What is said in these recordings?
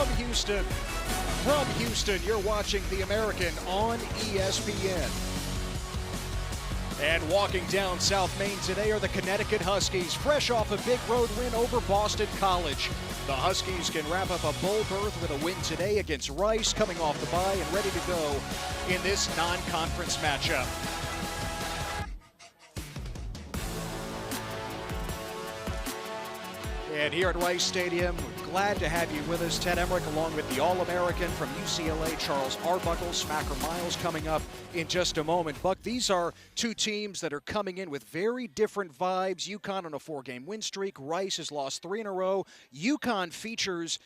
From Houston, you're watching The American on ESPN. And walking down South Main today are the Connecticut Huskies, fresh off a big road win over Boston College. The Huskies can wrap up a bowl berth with a win today against Rice, coming off the bye and ready to go in this non-conference matchup. And here at Rice Stadium, we're glad to have you with us. Ted Emmerich, along with the All-American from UCLA, Charles Arbuckle, Smacker Miles, coming up in just a moment. Buck, these are two teams that are coming in with very different vibes. UConn on a 4-game win streak. Rice has lost 3 in a row. UConn features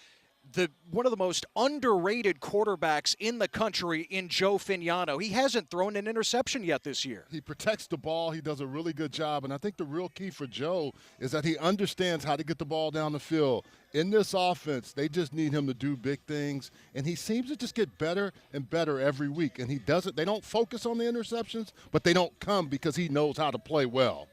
one of the most underrated quarterbacks in the country in Joe Fignano. He hasn't thrown an interception yet this year. He protects the ball. He does a really good job. And I think the real key for Joe is that he understands how to get the ball down the field. In this offense, they just need him to do big things. And he seems to just get better and better every week. And he does it. They don't focus on the interceptions, but they don't come because he knows how to play well.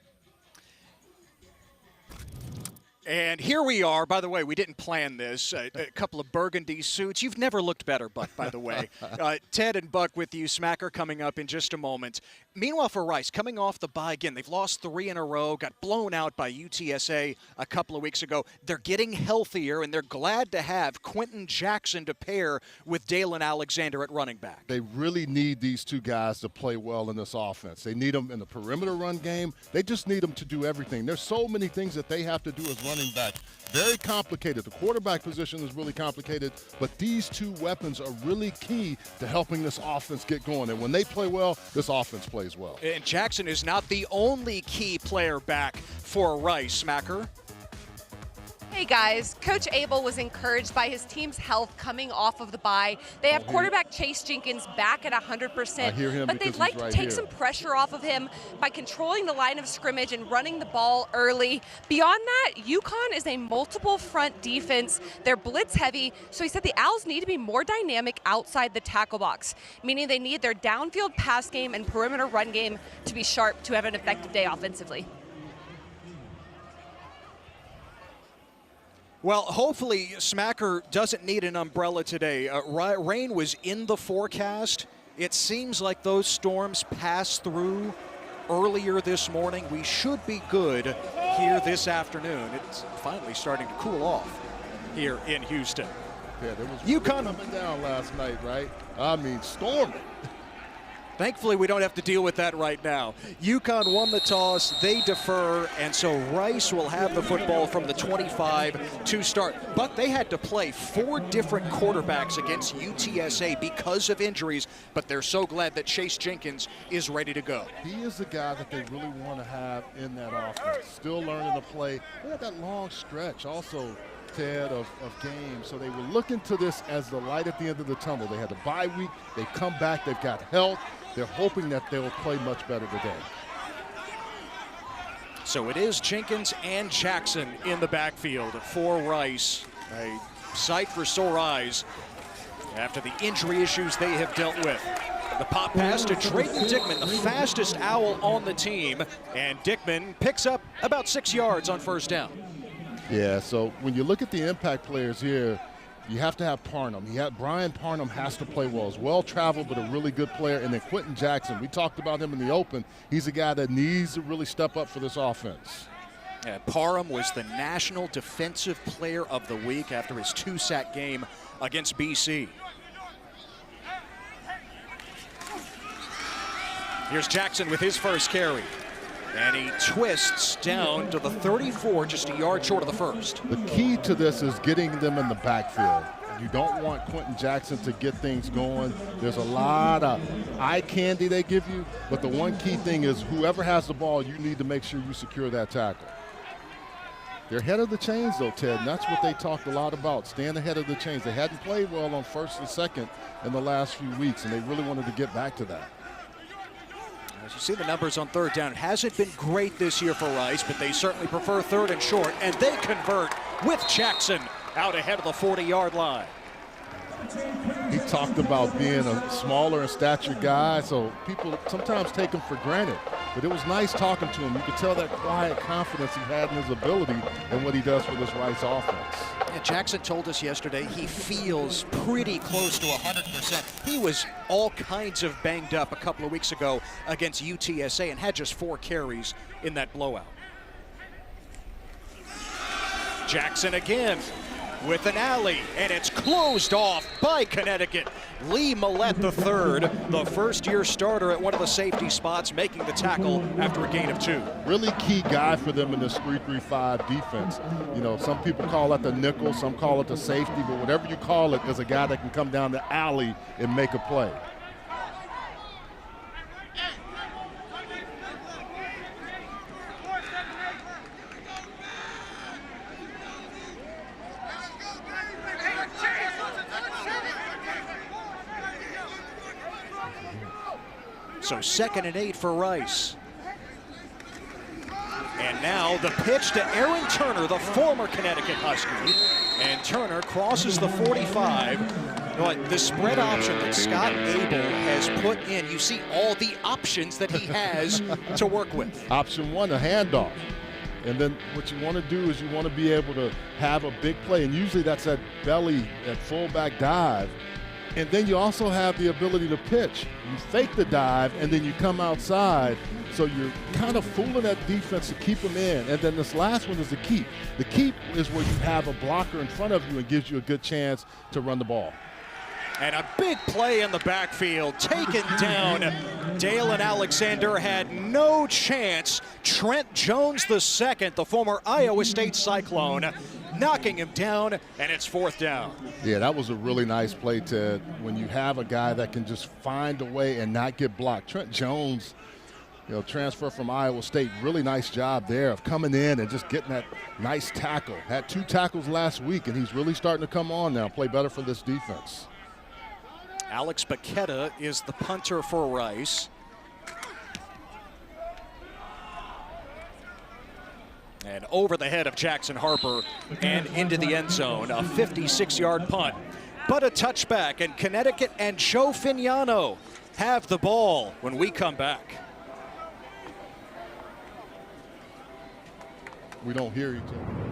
And here we are. By the way, we didn't plan this. A couple of burgundy suits. You've never looked better, Buck, by the way. Ted and Buck with you. Smacker coming up in just a moment. Meanwhile, for Rice, coming off the bye again, they've lost 3 in a row, got blown out by UTSA a couple of weeks ago. They're getting healthier, and they're glad to have Quentin Jackson to pair with Dalen Alexander at running back. They really need these two guys to play well in this offense. They need them in the perimeter run game. They just need them to do everything. There's so many things that they have to do as running back. Very complicated. The quarterback position is really complicated, but these two weapons are really key to helping this offense get going. And when they play well, this offense plays well. And Jackson is not the only key player back for Rice. Smacker. Hey guys, Coach Abel was encouraged by his team's health coming off of the bye. They have quarterback Chase Jenkins back at 100%, I hear him, but they'd like to take some pressure off of him by controlling the line of scrimmage and running the ball early. Beyond that, UConn is a multiple front defense. They're blitz heavy, so he said the Owls need to be more dynamic outside the tackle box, meaning they need their downfield pass game and perimeter run game to be sharp to have an effective day offensively. Well, hopefully Smacker doesn't need an umbrella today. Rain was in the forecast. It seems like those storms passed through earlier this morning. We should be good here this afternoon. It's finally starting to cool off here in Houston. Yeah, there was UConn coming down last night, right? I mean, storming. Thankfully, we don't have to deal with that right now. UConn won the toss. They defer, and so Rice will have the football from the 25 to start. But they had to play 4 different quarterbacks against UTSA because of injuries, but they're so glad that Chase Jenkins is ready to go. He is the guy that they really want to have in that offense. Still learning to play. They had that long stretch also, Ted, of games. So they were looking to this as the light at the end of the tunnel. They had the bye week. They come back. They've got health. They're hoping that they'll play much better today. So it is Jenkins and Jackson in the backfield for Rice. A sight for sore eyes after the injury issues they have dealt with. The pop pass to Drayton Dickman, the fastest Owl on the team, and Dickman picks up about 6 yards on first down. Yeah, so when you look at the impact players here, you have to have Parnham. Brian Parnham has to play well. He's well-traveled, but a really good player. And then Quentin Jackson, we talked about him in the open. He's a guy that needs to really step up for this offense. Yeah, Parham was the National Defensive Player of the Week after his 2-sack game against BC. Here's Jackson with his first carry. And he twists down to the 34, just a yard short of the first. The key to this is getting them in the backfield. You don't want Quentin Jackson to get things going. There's a lot of eye candy they give you, but the one key thing is whoever has the ball, you need to make sure you secure that tackle. They're ahead of the chains, though, Ted, and that's what they talked a lot about, staying ahead of the chains. They hadn't played well on first and second in the last few weeks, and they really wanted to get back to that. As you see the numbers on third down, it hasn't been great this year for Rice, but they certainly prefer third and short, and they convert with Jackson out ahead of the 40-yard line. He talked about being a smaller in stature guy, so people sometimes take him for granted. But it was nice talking to him. You could tell that quiet confidence he had in his ability and what he does for this Rice offense. Yeah, Jackson told us yesterday he feels pretty close to 100%. He was all kinds of banged up a couple of weeks ago against UTSA and had just 4 carries in that blowout. Jackson again with an alley, and it's closed off by Connecticut. Lee Millette III, the first-year starter at one of the safety spots, making the tackle after a gain of 2. Really key guy for them in this 3-3-5 defense. You know, some people call it the nickel, some call it the safety, but whatever you call it, there's a guy that can come down the alley and make a play. So 2nd and 8 for Rice. And now the pitch to Aaron Turner, the former Connecticut Husky. And Turner crosses the 45. But the spread option that Scott Abel has put in, you see all the options that he has to work with. Option 1, a handoff. And then what you want to do is you want to be able to have a big play. And usually that's that belly, that fullback dive. And then you also have the ability to pitch. You fake the dive, and then you come outside. So you're kind of fooling that defense to keep them in. And then this last one is the keep. The keep is where you have a blocker in front of you and gives you a good chance to run the ball. And a big play in the backfield, taken down. Dalen Alexander had no chance. Trent Jones II, the former Iowa State Cyclone, knocking him down, and it's 4th down. Yeah, that was a really nice play, Ted, when you have a guy that can just find a way and not get blocked. Trent Jones, you know, transfer from Iowa State, really nice job there of coming in and just getting that nice tackle. Had 2 tackles last week, and he's really starting to come on now, play better for this defense. Alex Paqueta is the punter for Rice. And over the head of Jackson Harper and into the end zone, a 56-yard punt. But a touchback, and Connecticut and Joe Fignano have the ball when we come back. We don't hear each other.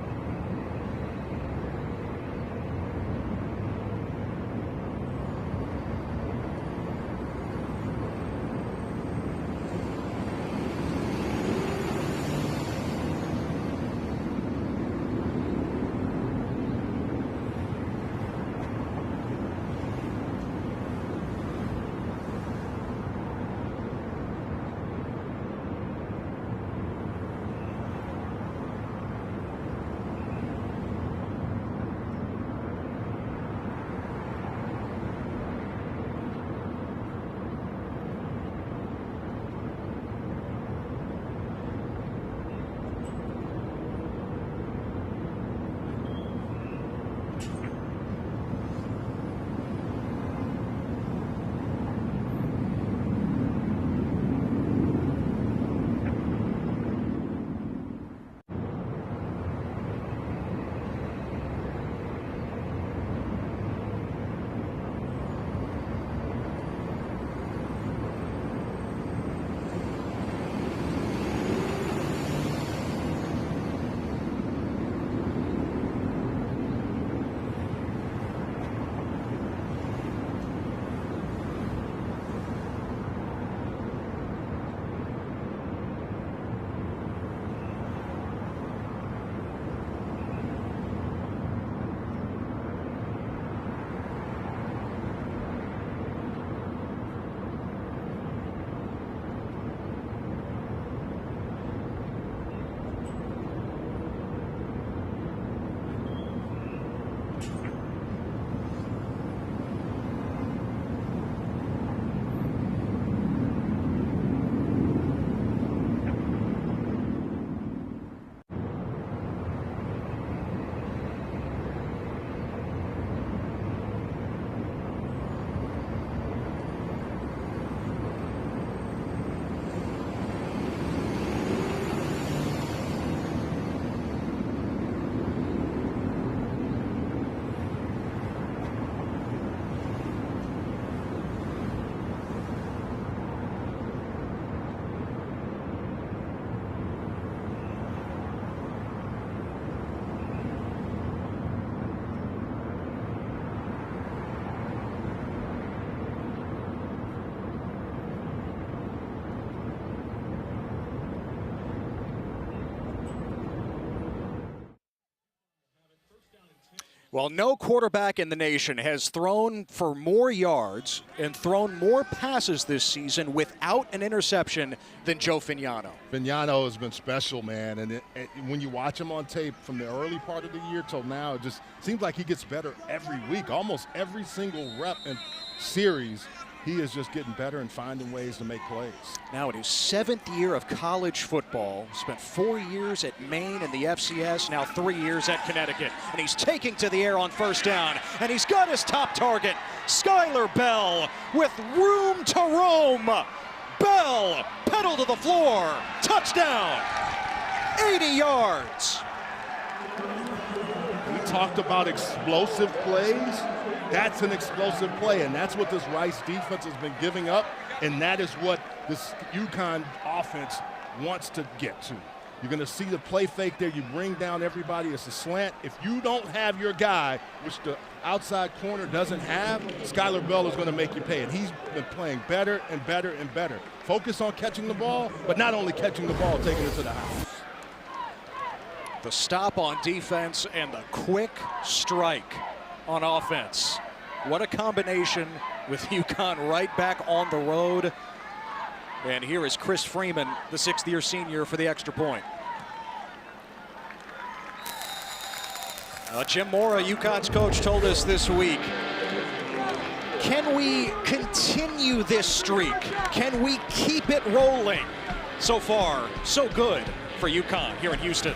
Well, no quarterback in the nation has thrown for more yards and thrown more passes this season without an interception than Joe Fignano. Fignano has been special, man, and when you watch him on tape from the early part of the year till now, it just seems like he gets better every week. Almost every single rep and series, he is just getting better and finding ways to make plays. Now in his 7th year of college football, spent 4 years at Maine in the FCS, now 3 years at Connecticut. And he's taking to the air on first down, and he's got his top target, Skylar Bell, with room to roam. Bell, pedal to the floor, touchdown, 80 yards. We talked about explosive plays. That's an explosive play, and that's what this Rice defense has been giving up, and that is what this UConn offense wants to get to. You're going to see the play fake there. You bring down everybody. It's a slant. If you don't have your guy, which the outside corner doesn't have, Skylar Bell is going to make you pay, and he's been playing better and better and better. Focus on catching the ball, but not only catching the ball, taking it to the house. The stop on defense and the quick strike on offense. What a combination with UConn right back on the road. And here is Chris Freeman, the 6th-year senior, for the extra point. Jim Mora, UConn's coach, told us this week, can we continue this streak? Can we keep it rolling? So far, so good for UConn here in Houston.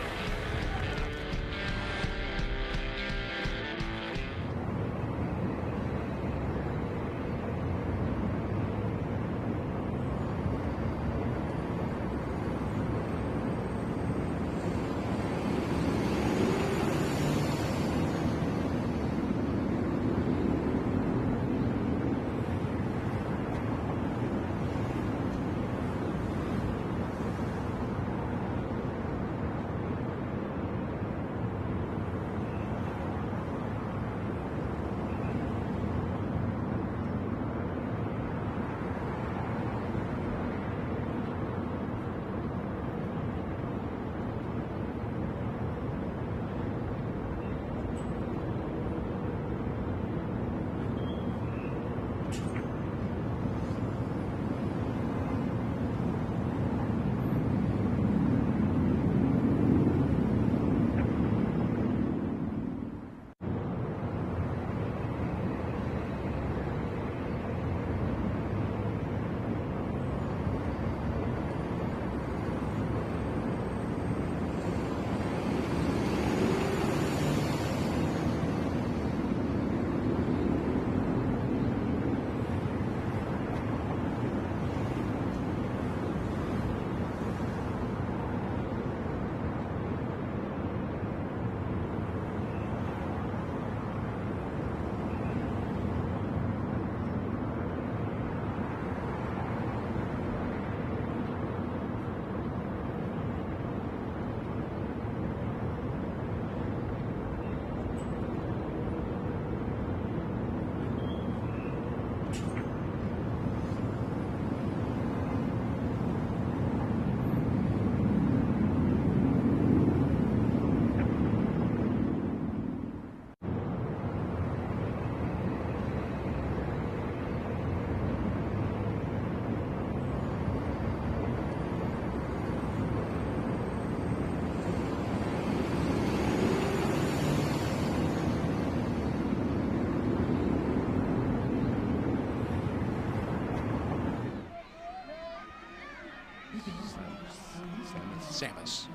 Samus.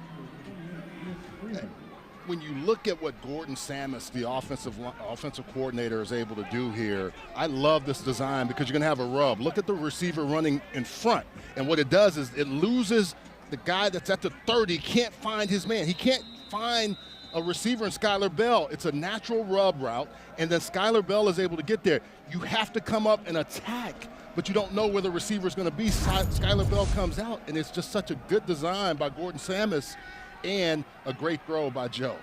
When you look at what Gordon Samus, the offensive coordinator, is able to do here, I love this design because you're going to have a rub. Look at the receiver running in front, and what it does is it loses the guy that's at the 30. Can't find his man. He can't find a receiver in Skylar Bell. It's a natural rub route, and then Skylar Bell is able to get there. You have to come up and attack, but you don't know where the receiver is going to be. Skylar Bell comes out, and it's just such a good design by Gordon Samus and a great throw by Joe.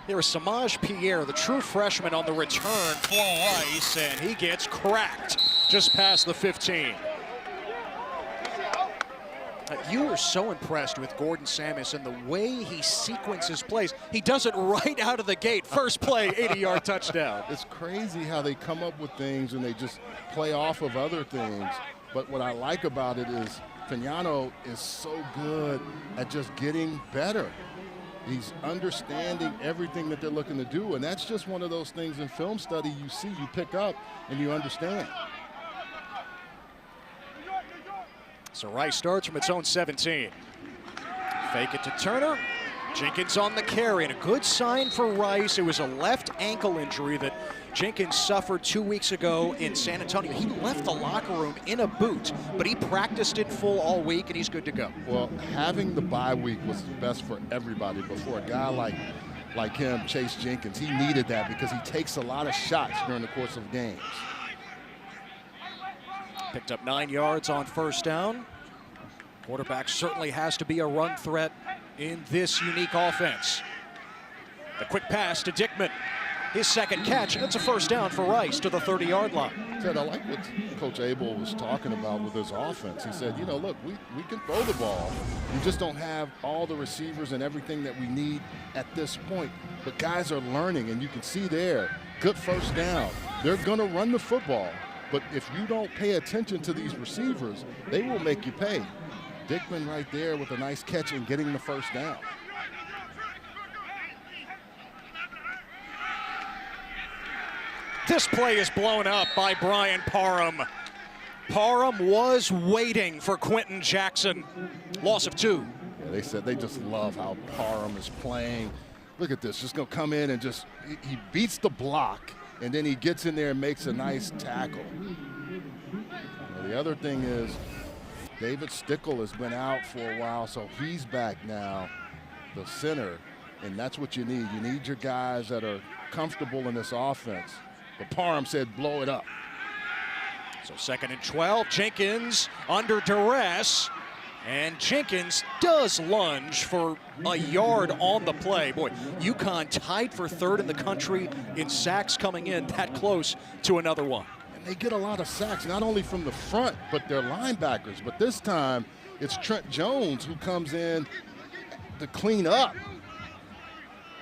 Here is Samaj Pierre, the true freshman, on the return for Rice, and he gets cracked just past the 15. You were so impressed with Gordon Samus and the way he sequences plays. He does it right out of the gate. First play, 80-yard touchdown. It's crazy how they come up with things and they just play off of other things. But what I like about it is Fagnano is so good at just getting better. He's understanding everything that they're looking to do, and that's just one of those things in film study you see, you pick up, and you understand. So Rice starts from its own 17. Fake it to Turner. Jenkins on the carry, and a good sign for Rice. It was a left ankle injury that Jenkins suffered 2 weeks ago in San Antonio. He left the locker room in a boot, but he practiced in full all week, and he's good to go. Well, having the bye week was best for everybody, but for a guy like him, Chase Jenkins, he needed that because he takes a lot of shots during the course of games. Picked up 9 yards on first down. Quarterback certainly has to be a run threat in this unique offense. The quick pass to Dickman. His second catch, and it's a first down for Rice to the 30-yard line. Ted, I like what Coach Abel was talking about with his offense. He said, you know, look, we can throw the ball. We just don't have all the receivers and everything that we need at this point. But guys are learning, and you can see there, good first down. They're going to run the football. But if you don't pay attention to these receivers, they will make you pay. Dickman right there with a nice catch and getting the first down. This play is blown up by Brian Parham. Parham was waiting for Quentin Jackson. Loss of 2. Yeah, they said they just love how Parham is playing. Look at this, just gonna come in and just, he beats the block, and then he gets in there and makes a nice tackle. Now, the other thing is, David Stickle has been out for a while, so he's back now, the center, and that's what you need. You need your guys that are comfortable in this offense. But Parham said, blow it up. So 2nd and 12, Jenkins under duress, and Jenkins does lunge for a yard on the play. Boy, UConn tied for 3rd in the country in sacks coming in, that close to another one. They get a lot of sacks, not only from the front, but their linebackers. But this time, it's Trent Jones who comes in to clean up.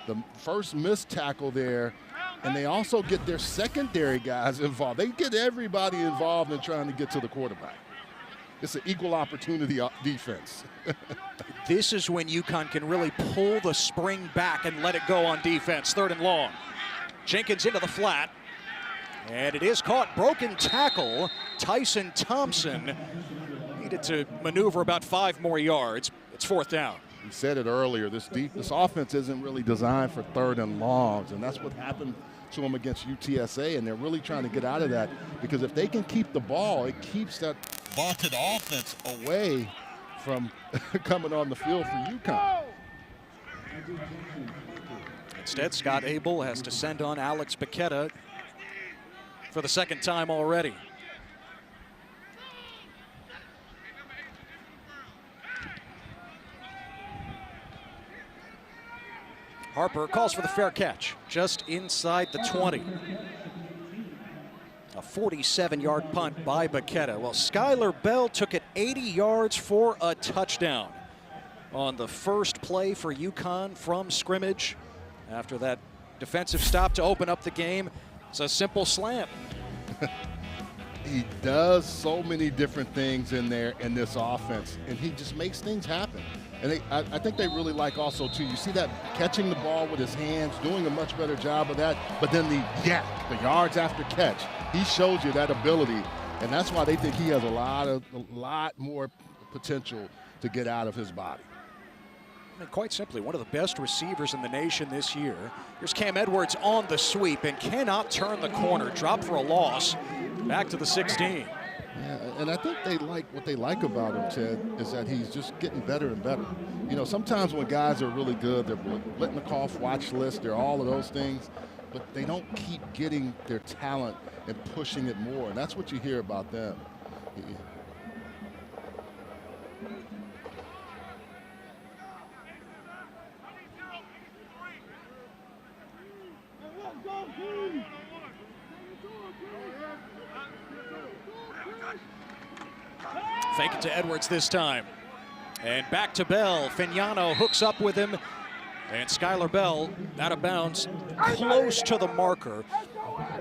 The first missed tackle there, and they also get their secondary guys involved. They get everybody involved in trying to get to the quarterback. It's an equal opportunity defense. This is when UConn can really pull the spring back and let it go on defense. 3rd and long. Jenkins into the flat. And it is caught. Broken tackle. Tyson Thompson needed to maneuver about 5 more yards. It's 4th down. We said it earlier, this offense isn't really designed for 3rd and longs, and that's what happened to them against UTSA, and they're really trying to get out of that, because if they can keep the ball, it keeps that vaunted offense away from coming on the field for UConn. Instead, Scott Abel has to send on Alex Paqueta for the 2nd time already. Harper calls for the fair catch, just inside the 20. A 47-yard punt by Paqueta. Well, Skylar Bell took it 80 yards for a touchdown on the first play for UConn from scrimmage. After that defensive stop to open up the game, it's a simple slam. He does so many different things in there in this offense, and he just makes things happen. And I think they really like also, too, you see that catching the ball with his hands, doing a much better job of that, but then the yards after catch, he shows you that ability, and that's why they think he has a lot more potential to get out of his body. I mean, quite simply, one of the best receivers in the nation this year. Here's Cam Edwards on the sweep and cannot turn the corner. Drop for a loss. Back to the 16. Yeah, and I think what they like about him, Ted, is that he's just getting better and better. You know, sometimes when guys are really good, they're Blitnikoff watch list, they're all of those things, but they don't keep getting their talent and pushing it more, and that's what you hear about them. Fake it to Edwards this time. And back to Bell. Fignano hooks up with him. And Skylar Bell out of bounds, close to the marker.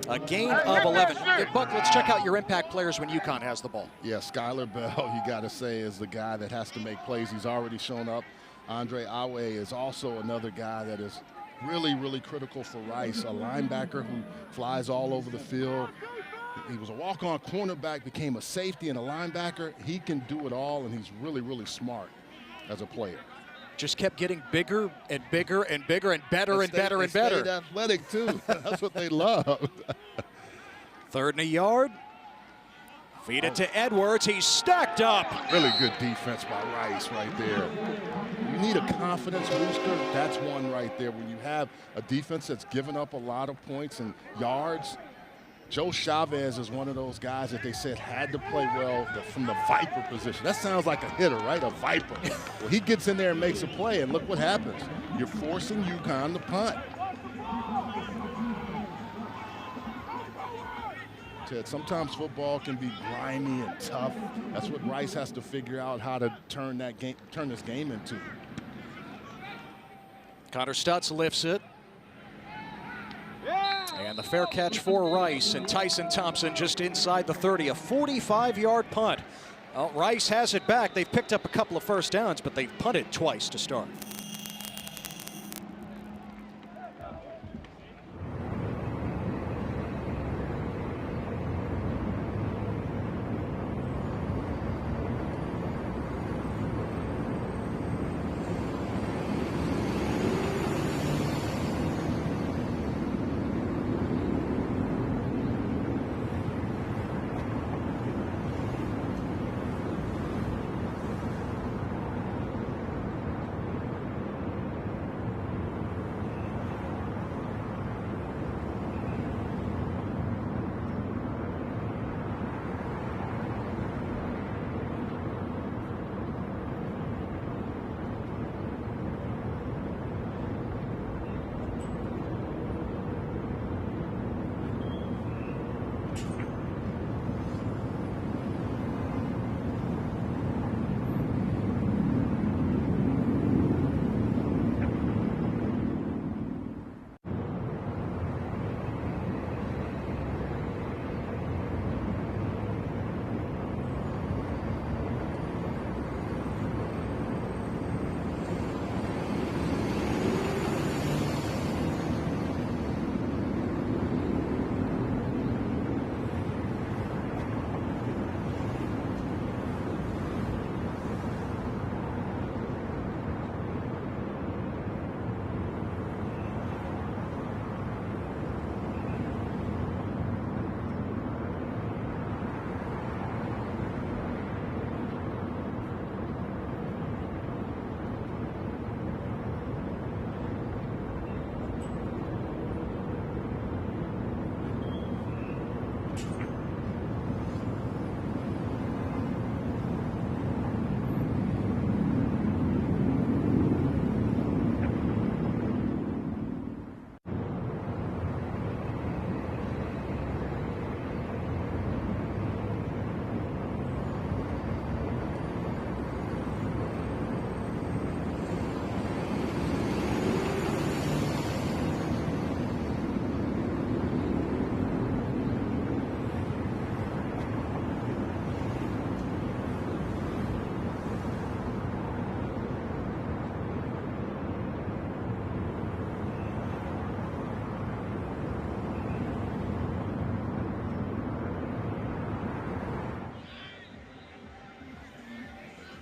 A gain of 11. Hey, Buck, let's check out your impact players when UConn has the ball. Yeah, Skylar Bell, you got to say, is the guy that has to make plays. He's already shown up. Andre Awe is also another guy that is really, really critical for Rice, a linebacker who flies all over the field. He was a walk-on cornerback, became a safety and a linebacker. He can do it all, and he's really, really smart as a player. Just kept getting bigger and bigger and bigger and better and better and better. Stayed athletic, too. That's what they love. 3rd and a yard. Feed it to Edwards. He's stacked up. Really good defense by Rice right there. You need a confidence booster. That's one right there. When you have a defense that's given up a lot of points and yards, Joe Chavez is one of those guys that they said had to play well from the Viper position. That sounds like a hitter, right? A Viper. Well, he gets in there and makes a play, and look what happens. You're forcing UConn to punt. Ted, sometimes football can be grimy and tough. That's what Rice has to figure out how to turn this game into. Connor Stutz lifts it. And the fair catch for Rice, and Tyson Thompson just inside the 30, a 45-yard punt. Well, Rice has it back. They've picked up a couple of first downs, but they've punted twice to start.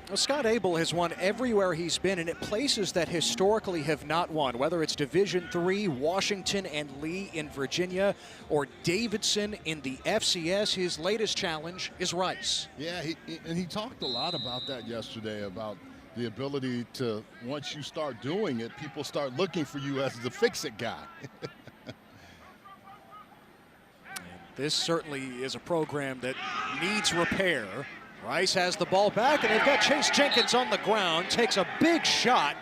Well, Scott Abel has won everywhere he's been, and at places that historically have not won, whether it's Division III, Washington and Lee in Virginia, or Davidson in the FCS. His latest challenge is Rice. Yeah, he talked a lot about that yesterday, about the ability to, once you start doing it, people start looking for you as the fix-it guy. This certainly is a program that needs repair. Rice has the ball back, and they've got Chase Jenkins on the ground, takes a big shot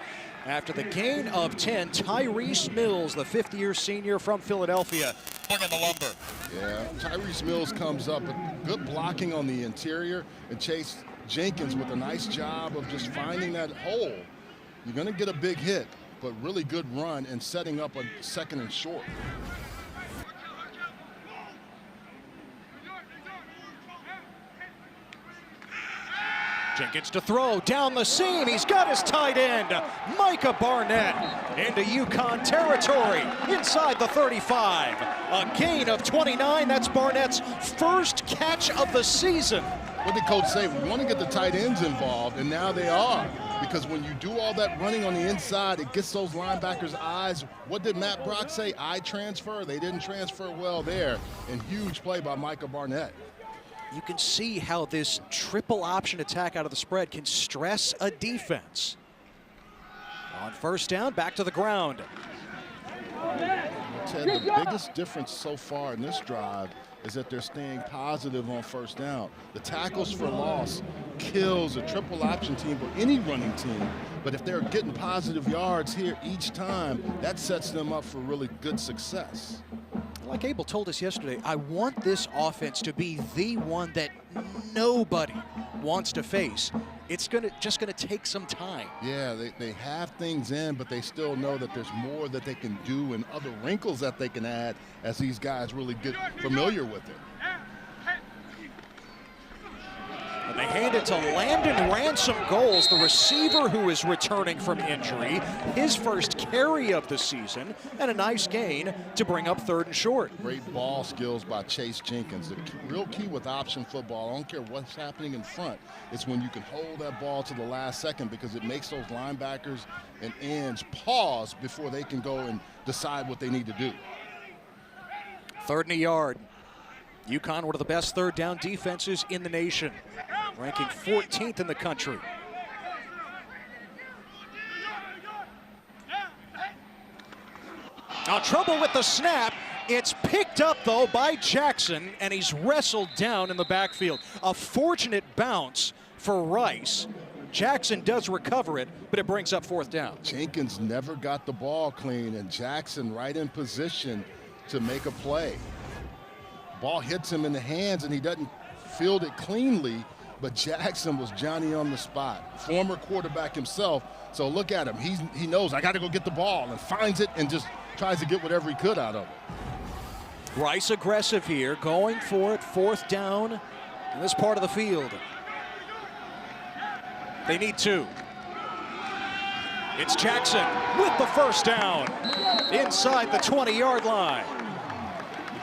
after the gain of 10. Tyrese Mills, the fifth-year senior from Philadelphia, bringing the lumber. Yeah, Tyrese Mills comes up, but good blocking on the interior, and Chase Jenkins with a nice job of just finding that hole. You're going to get a big hit, but really good run and setting up a second and short. Jenkins to throw down the seam. He's got his tight end, Micah Barnett, into UConn territory inside the 35. A gain of 29. That's Barnett's first catch of the season. What did Coach say? We want to get the tight ends involved, and now they are. Because when you do all that running on the inside, it gets those linebackers' eyes. What did Matt Brock say? Eye transfer. They didn't transfer well there. And huge play by Micah Barnett. You can see how this triple option attack out of the spread can stress a defense. On first down, back to the ground. Ted, the biggest difference so far in this drive is that they're staying positive on first down. The tackles for loss kills a triple option team or any running team. But if they're getting positive yards here each time, that sets them up for really good success. Like Abel told us yesterday, I want this offense to be the one that nobody wants to face. It's just gonna take some time. Yeah, they have things in, but they still know that there's more that they can do and other wrinkles that they can add as these guys really get familiar with it. And they hand it to Landon Ransom Goals, the receiver who is returning from injury. His first carry of the season, and a nice gain to bring up third and short. Great ball skills by Chase Jenkins. The real key with option football, I don't care what's happening in front, it's when you can hold that ball to the last second because it makes those linebackers and ends pause before they can go and decide what they need to do. Third and a yard. UConn, one of the best third down defenses in the nation, ranking 14th in the country. Now trouble with the snap. It's picked up though by Jackson, and he's wrestled down in the backfield. A fortunate bounce for Rice. Jackson does recover it, but it brings up fourth down. Jenkins never got the ball clean, and Jackson right in position to make a play. Ball hits him in the hands, and he doesn't field it cleanly, but Jackson was Johnny on the spot. Former quarterback himself, so look at him. He knows, I got to go get the ball, and finds it and just tries to get whatever he could out of it. Rice aggressive here, going for it, fourth down in this part of the field. They need two. It's Jackson with the first down inside the 20-yard line.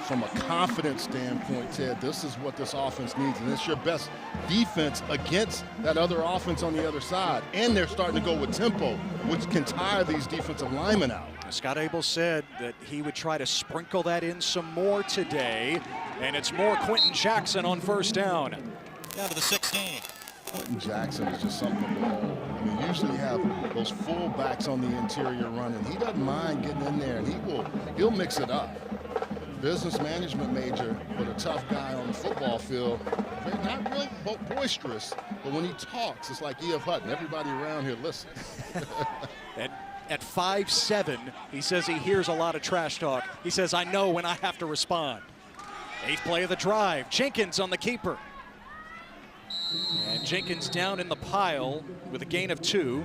From a confidence standpoint, Ted, this is what this offense needs, and it's your best defense against that other offense on the other side. And they're starting to go with tempo, which can tire these defensive linemen out. Scott Abel said that he would try to sprinkle that in some more today, and it's more Quentin Jackson on first down. Down to the 16. Quentin Jackson is just something to behold. I mean, usually you have those fullbacks on the interior running. He doesn't mind getting in there, and he'll mix it up. Business management major, but a tough guy on the football field. Not real boisterous, but when he talks, it's like E.F. Hutton. Everybody around here listens. At 5'7", he says he hears a lot of trash talk. He says, I know when I have to respond. Eighth play of the drive. Jenkins on the keeper. And Jenkins down in the pile with a gain of 2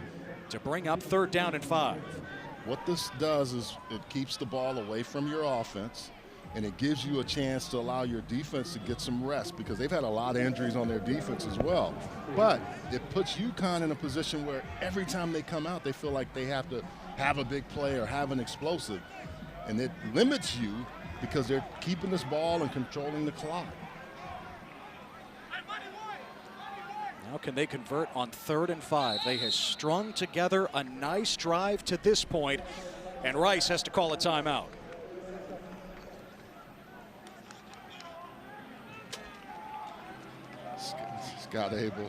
to bring up third down and 5. What this does is it keeps the ball away from your offense, and it gives you a chance to allow your defense to get some rest because they've had a lot of injuries on their defense as well. But it puts UConn in a position where every time they come out, they feel like they have to have a big play or have an explosive. And it limits you because they're keeping this ball and controlling the clock. Now can they convert on third and 5? They have strung together a nice drive to this point, and Rice has to call a timeout. Scott Abel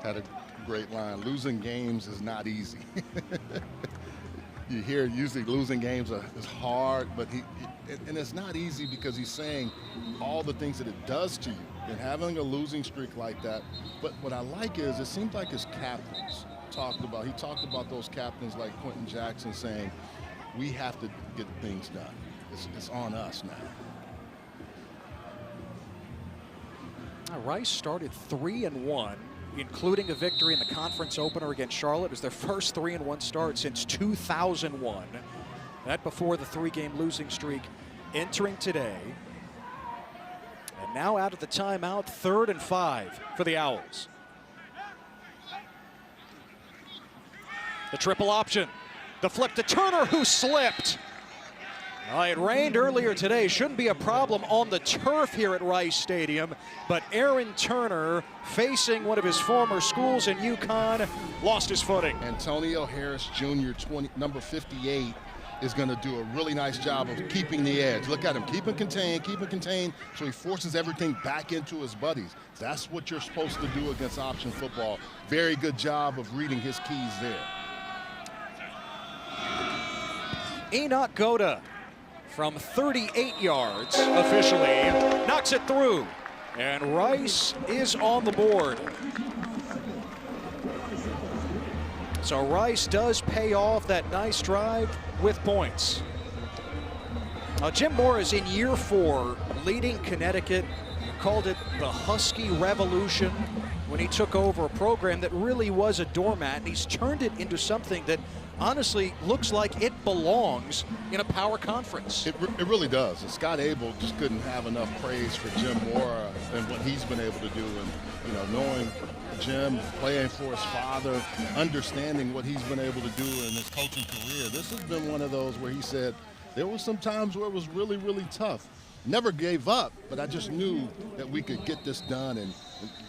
had a great line. Losing games is not easy. You hear usually losing games is hard, but and it's not easy because he's saying all the things that it does to you and having a losing streak like that. But what I like is it seems like his captains talked about those captains like Quentin Jackson saying, we have to get things done. It's on us now. Rice started 3-1 including a victory in the conference opener against Charlotte. It was their first 3-1 start since 2001. That before the 3-game losing streak entering today. And now out of the timeout, 3rd and 5 for the Owls. The triple option. The flip to Turner, who slipped. It rained earlier today. Shouldn't be a problem on the turf here at Rice Stadium. But Aaron Turner, facing one of his former schools in UConn, lost his footing. Antonio Harris Jr., number 58, is going to do a really nice job of keeping the edge. Look at him, keep it contained, so he forces everything back into his buddies. That's what you're supposed to do against option football. Very good job of reading his keys there. Enoch Goda from 38 yards officially knocks it through. And Rice is on the board. So Rice does pay off that nice drive with points. Now Jim Moore is in year 4 leading Connecticut. Called it the Husky Revolution when he took over a program that really was a doormat, and he's turned it into something that honestly looks like it belongs in a power conference. It really does. And Scott Abel just couldn't have enough praise for Jim Moore and what he's been able to do. And knowing Jim, playing for his father, understanding what he's been able to do in his coaching career. This has been one of those where he said there was some times where it was really, really tough. Never gave up, but I just knew that we could get this done. And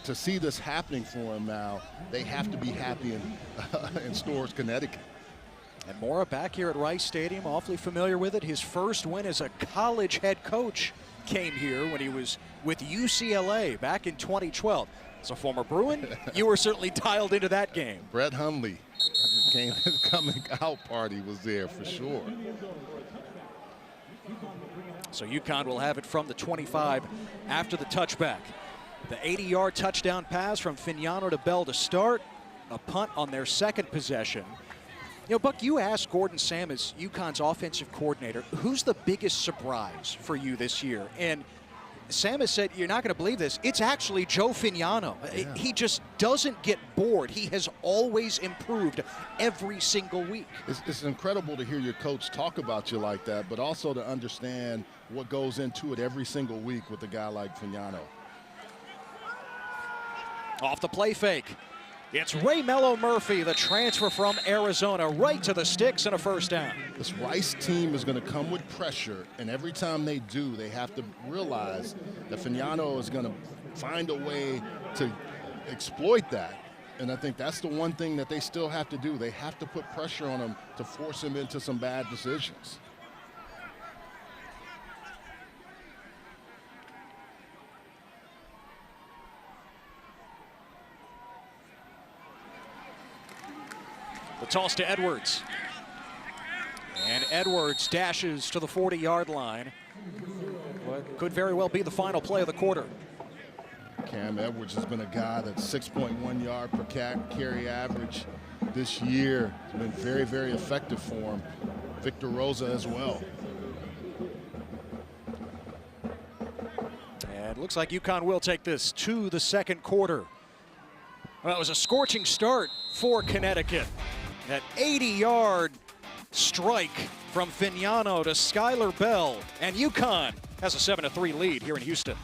to see this happening for him now, they have to be happy in Storrs, Connecticut. And Mora back here at Rice Stadium, awfully familiar with it. His first win as a college head coach came here when he was with UCLA back in 2012. As a former Bruin, you were certainly dialed into that game. Brett Hundley, his coming out party was there for sure. So UConn will have it from the 25 after the touchback. The 80-yard touchdown pass from Fignano to Bell to start. A punt on their second possession. Buck, you asked Gordon Sam as UConn's offensive coordinator, who's the biggest surprise for you this year? And Sam has said, you're not going to believe this, it's actually Joe Fignano. Yeah. He just doesn't get bored. He has always improved every single week. It's incredible to hear your coach talk about you like that, but also to understand what goes into it every single week with a guy like Fignano. Off the play fake. It's Raymello Murphy, the transfer from Arizona, right to the sticks and a first down. This Rice team is going to come with pressure, and every time they do, they have to realize that Fignano is going to find a way to exploit that. And I think that's the one thing that they still have to do. They have to put pressure on him to force him into some bad decisions. The toss to Edwards. And Edwards dashes to the 40-yard line. What could very well be the final play of the quarter. Cam Edwards has been a guy that's 6.1 yard per carry average this year. It's been very, very effective for him. Victor Rosa as well. And it looks like UConn will take this to the second quarter. Well, it was a scorching start for Connecticut. That 80-yard strike from Fignano to Skylar Bell. And UConn has a 7-3 lead here in Houston.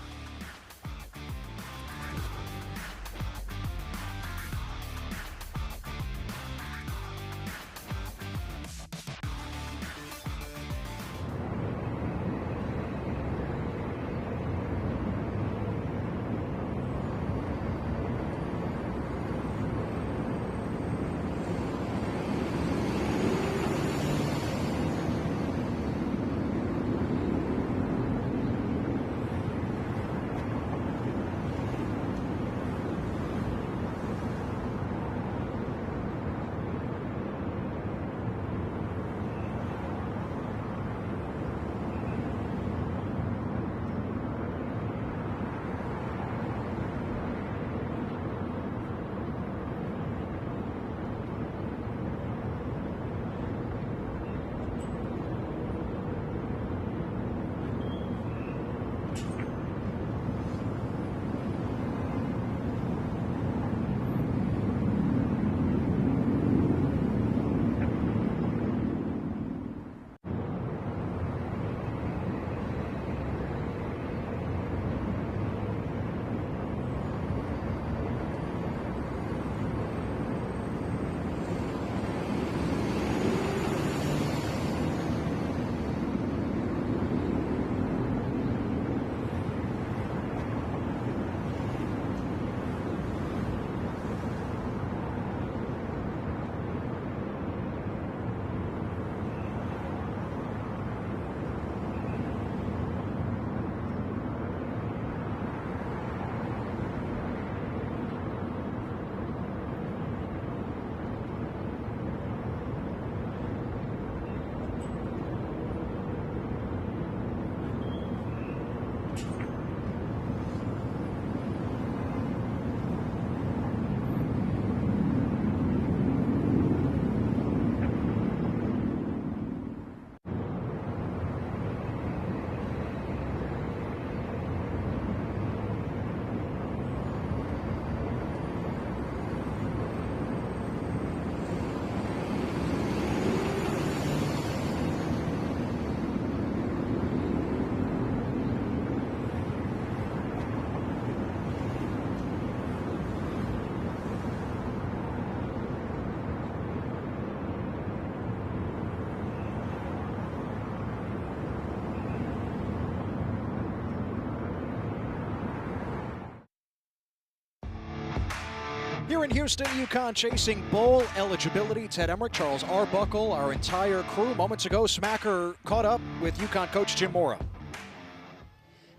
Here in Houston, UConn chasing bowl eligibility. Ted Emmerich, Charles Arbuckle, our entire crew. Moments ago, Smacker caught up with UConn coach Jim Mora.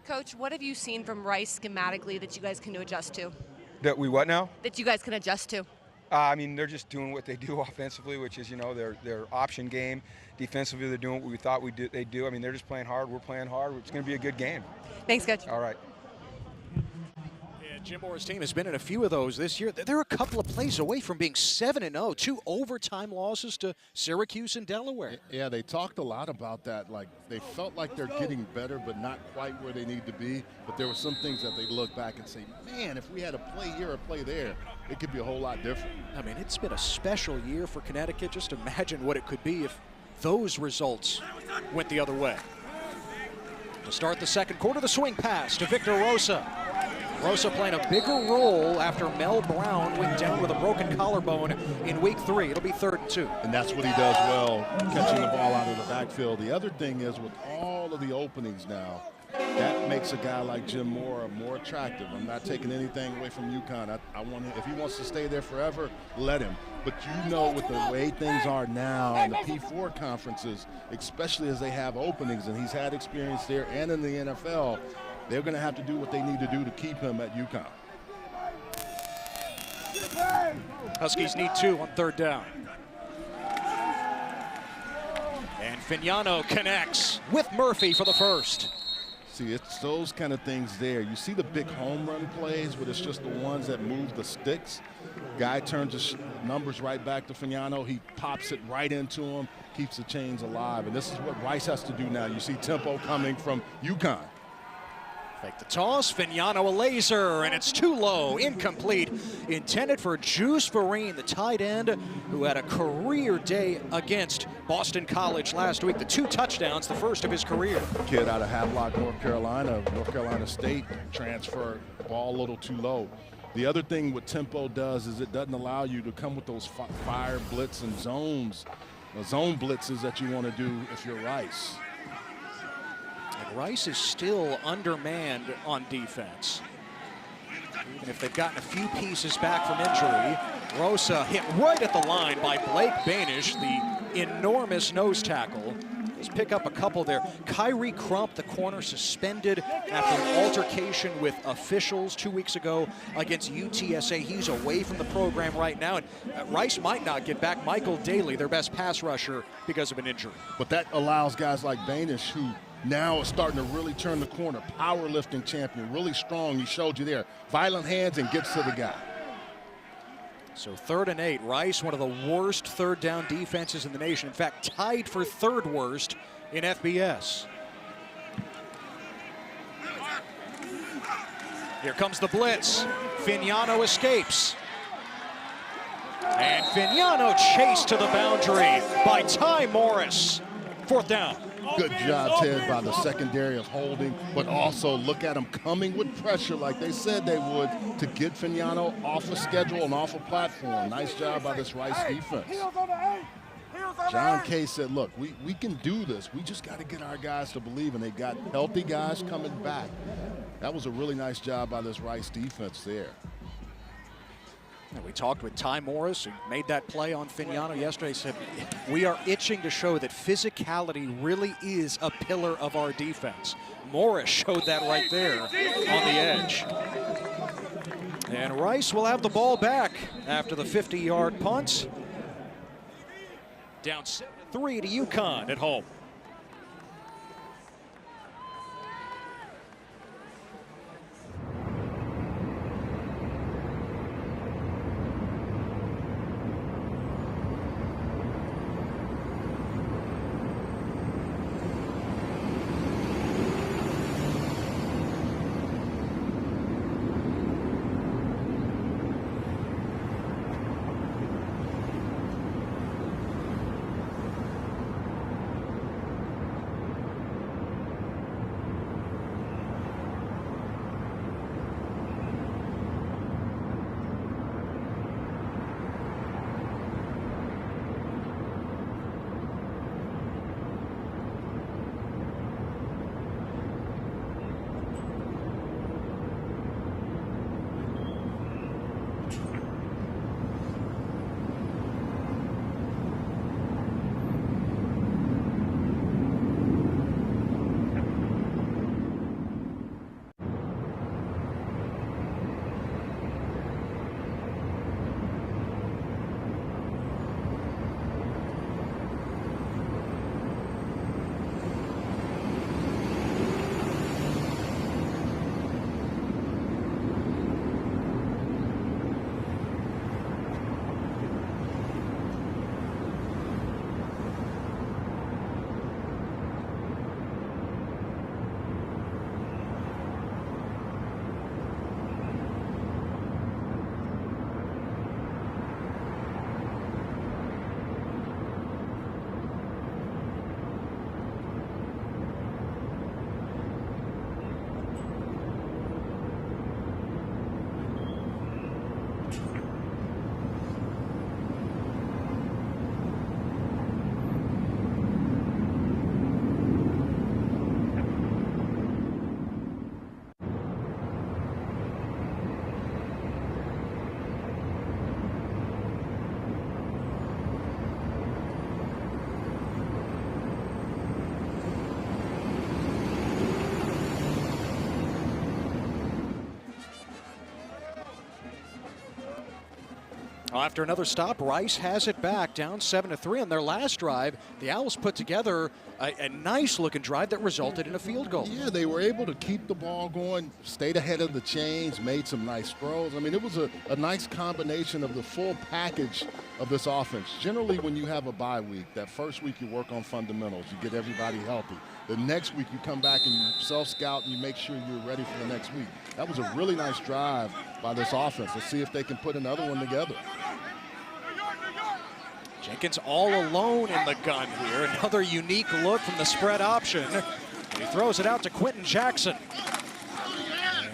Coach, what have you seen from Rice schematically that you guys can adjust to? That we what now? That you guys can adjust to? I mean, they're just doing what they do offensively, which is, their option game. Defensively, they're doing what we thought they'd do. I mean, they're just playing hard. We're playing hard. It's going to be a good game. Thanks, Coach. All right. Jim Mora's team has been in a few of those this year. They're a couple of plays away from being 7-0, 2 overtime losses to Syracuse and Delaware. Yeah, they talked a lot about that. Like, they felt like they're getting better, but not quite where they need to be. But there were some things that they look back and say, man, if we had a play here or a play there, it could be a whole lot different. I mean, it's been a special year for Connecticut. Just imagine what it could be if those results went the other way. To start the second quarter, the swing pass to Victor Rosa. Rosa playing a bigger role after Mel Brown went down with a broken collarbone in week 3. It'll be 3rd and 2. And that's what he does well, catching the ball out of the backfield. The other thing is, with all of the openings now, that makes a guy like Jim Mora more attractive. I'm not taking anything away from UConn. I want him, if he wants to stay there forever, let him. But with the way things are now in the P4 conferences, especially as they have openings, and he's had experience there and in the NFL, they're going to have to do what they need to do to keep him at UConn. Huskies need 2 on 3rd down. And Fignano connects with Murphy for the first. See, it's those kind of things there. You see the big home run plays, but it's just the ones that move the sticks. Guy turns his numbers right back to Fignano. He pops it right into him, keeps the chains alive. And this is what Rice has to do now. You see tempo coming from UConn. Fake the toss, Fignano a laser, and it's too low, incomplete. Intended for Juice Vereen, the tight end, who had a career day against Boston College last week. The 2 touchdowns, the first of his career. Kid out of Havelock, North Carolina State, transfer, ball a little too low. The other thing what tempo does is it doesn't allow you to come with those fire blitz and zones, zone blitzes that you want to do if you're Rice. And Rice is still undermanned on defense. Even if they've gotten a few pieces back from injury, Rosa hit right at the line by Blake Banish, the enormous nose tackle. Let's pick up a couple there. Kyrie Crump, the corner, suspended after an altercation with officials 2 weeks ago against UTSA. He's away from the program right now, and Rice might not get back Michael Daly, their best pass rusher, because of an injury. But that allows guys like Banish, who now is starting to really turn the corner. Powerlifting champion, really strong. He showed you there. Violent hands and gets to the guy. So 3rd and 8. Rice, one of the worst 3rd down defenses in the nation. In fact, tied for 3rd worst in FBS. Here comes the blitz. Fignano escapes. And Fignano chased to the boundary by Ty Morris. 4th down. Good job, Ted, by the secondary of holding, but also look at them coming with pressure like they said they would to get Fignano off a schedule and off a platform. Nice job by this Rice defense. John Kay said, look, we can do this. We just got to get our guys to believe, and they got healthy guys coming back. That was a really nice job by this Rice defense there. And we talked with Ty Morris, who made that play on Fignano yesterday. He said, we are itching to show that physicality really is a pillar of our defense. Morris showed that right there on the edge. And Rice will have the ball back after the 50-yard punt. Down 7-3 to UConn at home. Well, after another stop, Rice has it back, down 7-3 on their last drive. The Owls put together a nice-looking drive that resulted in a field goal. Yeah, they were able to keep the ball going, stayed ahead of the chains, made some nice throws. I mean, it was a nice combination of the full package of this offense. Generally, when you have a bye week, that first week you work on fundamentals, you get everybody healthy. The next week you come back and you self-scout and you make sure you're ready for the next week. That was a really nice drive by this offense. Let's see if they can put another one together. Jenkins all alone in the gun here. Another unique look from the spread option. And he throws it out to Quentin Jackson.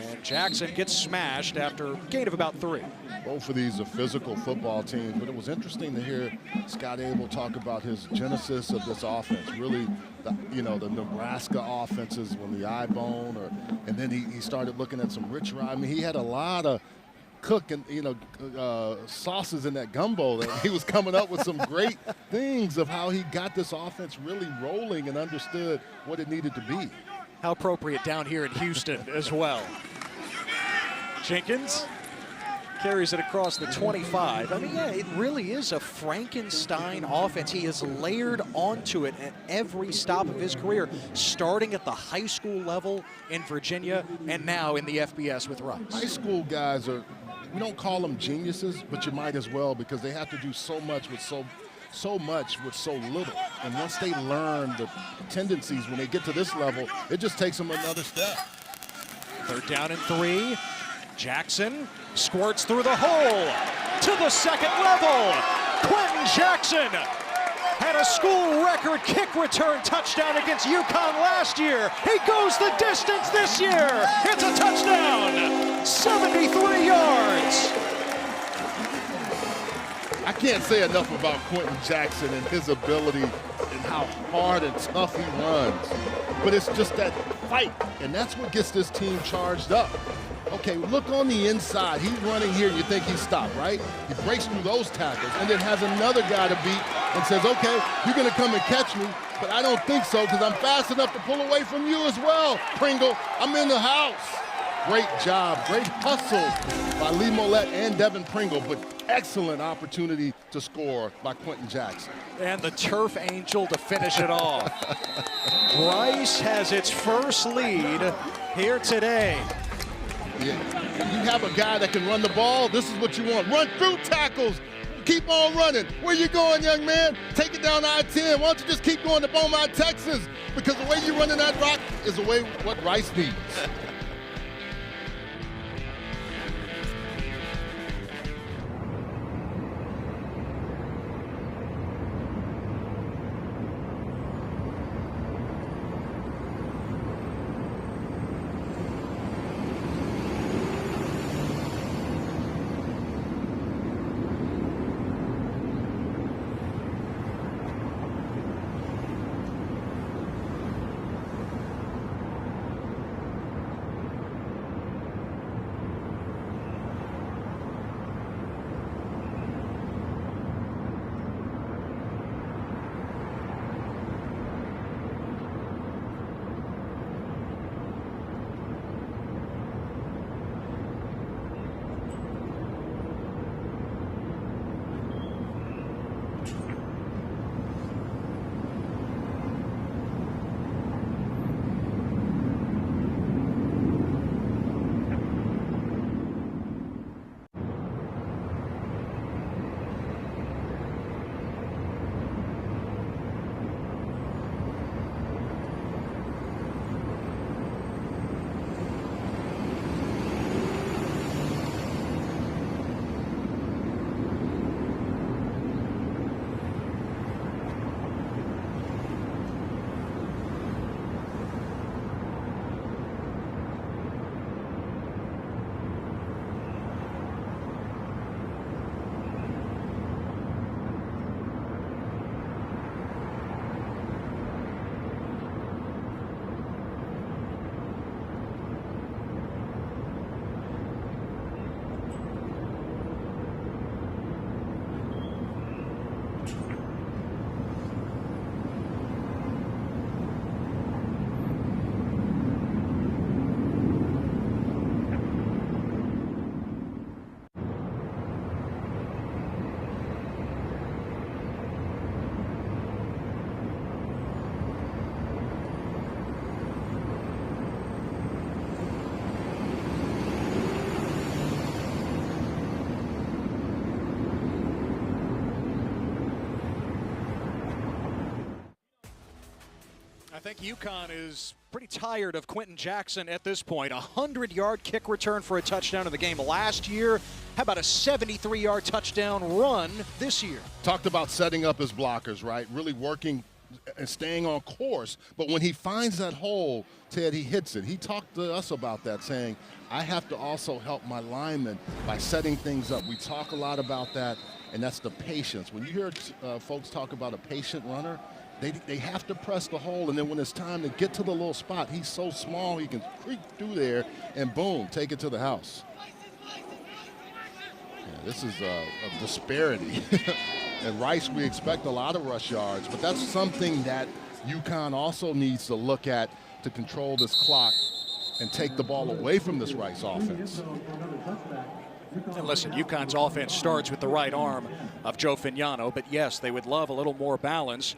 And Jackson gets smashed after a gain of about 3. Both of these are physical football teams, but it was interesting to hear Scott Abel talk about his genesis of this offense. Really, the Nebraska offenses when the I-bone, and then he started looking at some rich rye. I mean, he had a lot of cooking, sauces in that gumbo. That he was coming up with some great things of how he got this offense really rolling and understood what it needed to be. How appropriate down here in Houston as well. Jenkins carries it across the 25. I mean, yeah, it really is a Frankenstein offense. He has layered onto it at every stop of his career, starting at the high school level in Virginia and now in the FBS with Rice. High school guys we don't call them geniuses, but you might as well, because they have to do so much with so little. And once they learn the tendencies when they get to this level, it just takes them another step. 3rd down and 3. Jackson squirts through the hole to the second level. Quentin Jackson had a school record kick return touchdown against UConn last year. He goes the distance this year. It's a touchdown, 73 yards. I can't say enough about Quentin Jackson and his ability and how hard and tough he runs. But it's just that fight, and that's what gets this team charged up. Okay, look on the inside. He's running here, and you think he's stopped, right? He breaks through those tackles and then has another guy to beat and says, okay, you're going to come and catch me, but I don't think so because I'm fast enough to pull away from you as well, Pringle. I'm in the house. Great job, great hustle by Lee Mollett and Devin Pringle, but excellent opportunity to score by Quentin Jackson. And the turf angel to finish it off. Rice has its first lead here today. Yeah. You have a guy that can run the ball, this is what you want. Run through tackles. Keep on running. Where you going, young man? Take it down I-10. Why don't you just keep going to Beaumont, Texas? Because the way you're running that rock is the way what Rice needs. I think UConn is pretty tired of Quentin Jackson at this point. 100-yard kick return for a touchdown in the game last year. How about a 73-yard touchdown run this year? Talked about setting up his blockers, right? Really working and staying on course. But when he finds that hole, Ted, he hits it. He talked to us about that, saying, I have to also help my linemen by setting things up. We talk a lot about that, and that's the patience. When you hear folks talk about a patient runner, they have to press the hole, and then when it's time to get to the little spot, he's so small he can creep through there and boom, take it to the house. Yeah, this is a disparity. And Rice, we expect a lot of rush yards, but that's something that UConn also needs to look at to control this clock and take the ball away from this Rice offense. And listen, UConn's offense starts with the right arm of Joe Fignano, but yes, they would love a little more balance.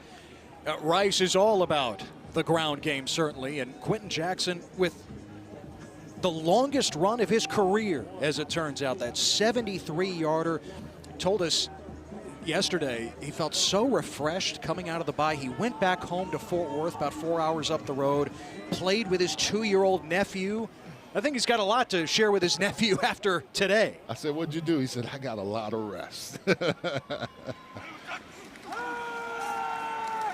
Rice is all about the ground game, certainly, and Quentin Jackson with the longest run of his career, as it turns out, that 73-yarder, told us yesterday he felt so refreshed coming out of the bye. He went back home to Fort Worth, about 4 hours up the road, played with his 2-year-old nephew. I think he's got a lot to share with his nephew after today. I said, what'd you do? He said, I got a lot of rest.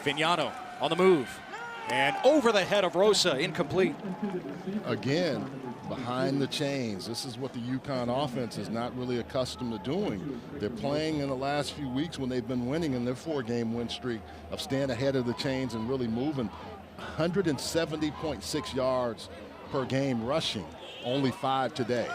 Fignano on the move, and over the head of Rosa, incomplete. Again, behind the chains. This is what the UConn offense is not really accustomed to doing. They're playing in the last few weeks when they've been winning in their 4-game win streak of staying ahead of the chains and really moving. 170.6 yards per game rushing, only 5 today.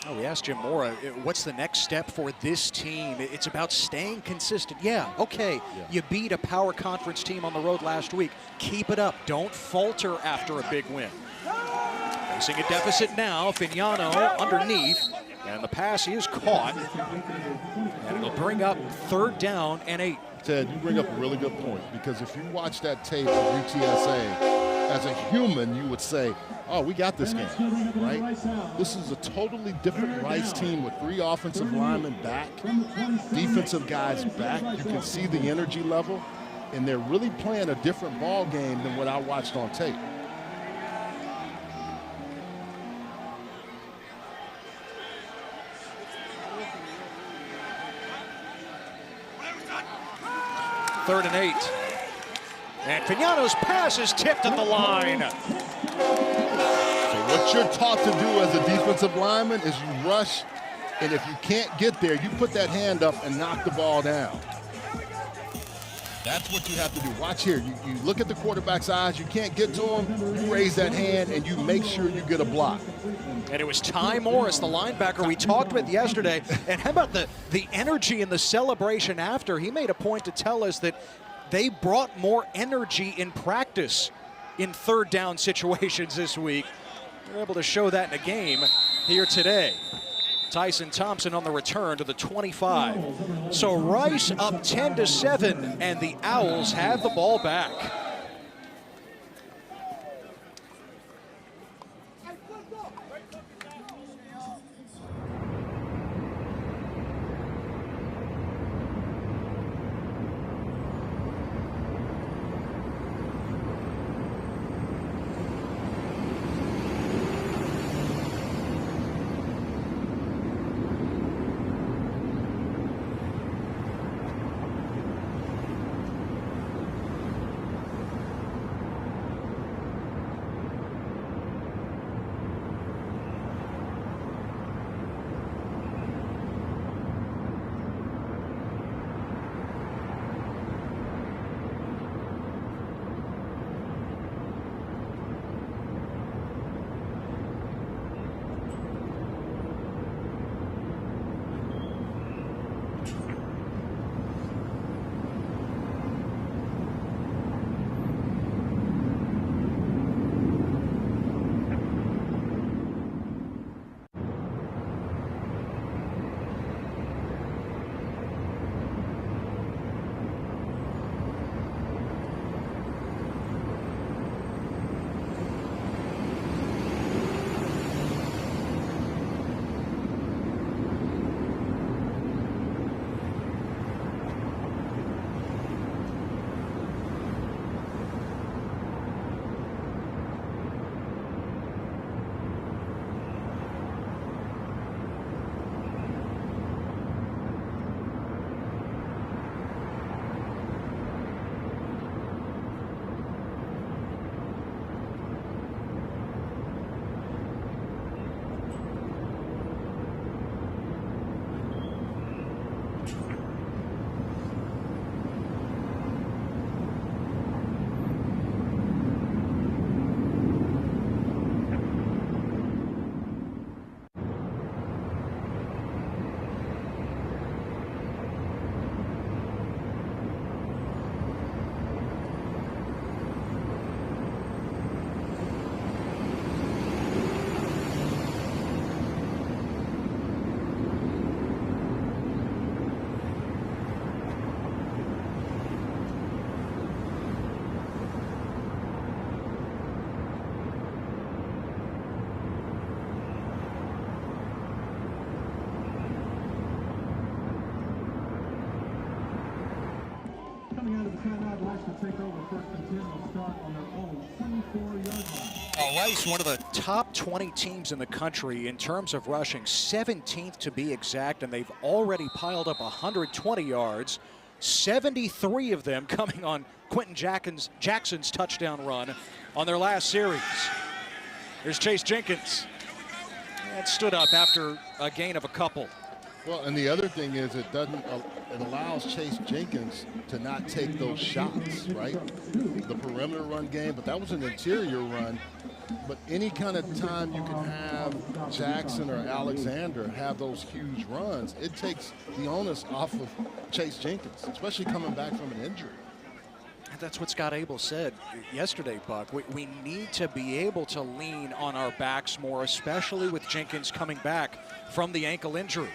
Oh, we asked Jim Mora, what's the next step for this team? It's about staying consistent. Yeah, okay, you beat a power conference team on the road last week. Keep it up. Don't falter after a big win. Facing a deficit now, Fignano underneath, and the pass is caught. And it'll bring up 3rd down and 8. Ted, you bring up a really good point, because if you watch that tape of UTSA, as a human, you would say, oh, we got this game, right? This is a totally different Rice team with 3 offensive linemen back, defensive guys back. You can see the energy level, and they're really playing a different ball game than what I watched on tape. Third and 8. And Fignano's pass is tipped at the line. So what you're taught to do as a defensive lineman is you rush, and if you can't get there, you put that hand up and knock the ball down. That's what you have to do. Watch here. You look at the quarterback's eyes. You can't get to him. You raise that hand, and you make sure you get a block. And it was Ty Morris, the linebacker we talked with yesterday. And how about the energy and the celebration after? He made a point to tell us that they brought more energy in practice in 3rd down situations this week. They're able to show that in a game here today. Tyson Thompson on the return to the 25. So Rice up 10-7, and the Owls have the ball back. Rice, one of the top 20 teams in the country in terms of rushing, 17th to be exact, and they've already piled up 120 yards, 73 of them coming on Quentin Jackson's touchdown run on their last series. Here's Chase Jenkins. That stood up after a gain of a couple. Well, and the other thing is it allows Chase Jenkins to not take those shots, right? The perimeter run game, but that was an interior run. But any kind of time you can have Jackson or Alexander have those huge runs, it takes the onus off of Chase Jenkins, especially coming back from an injury. That's what Scott Abel said yesterday, Buck. We need to be able to lean on our backs more, especially with Jenkins coming back from the ankle injury.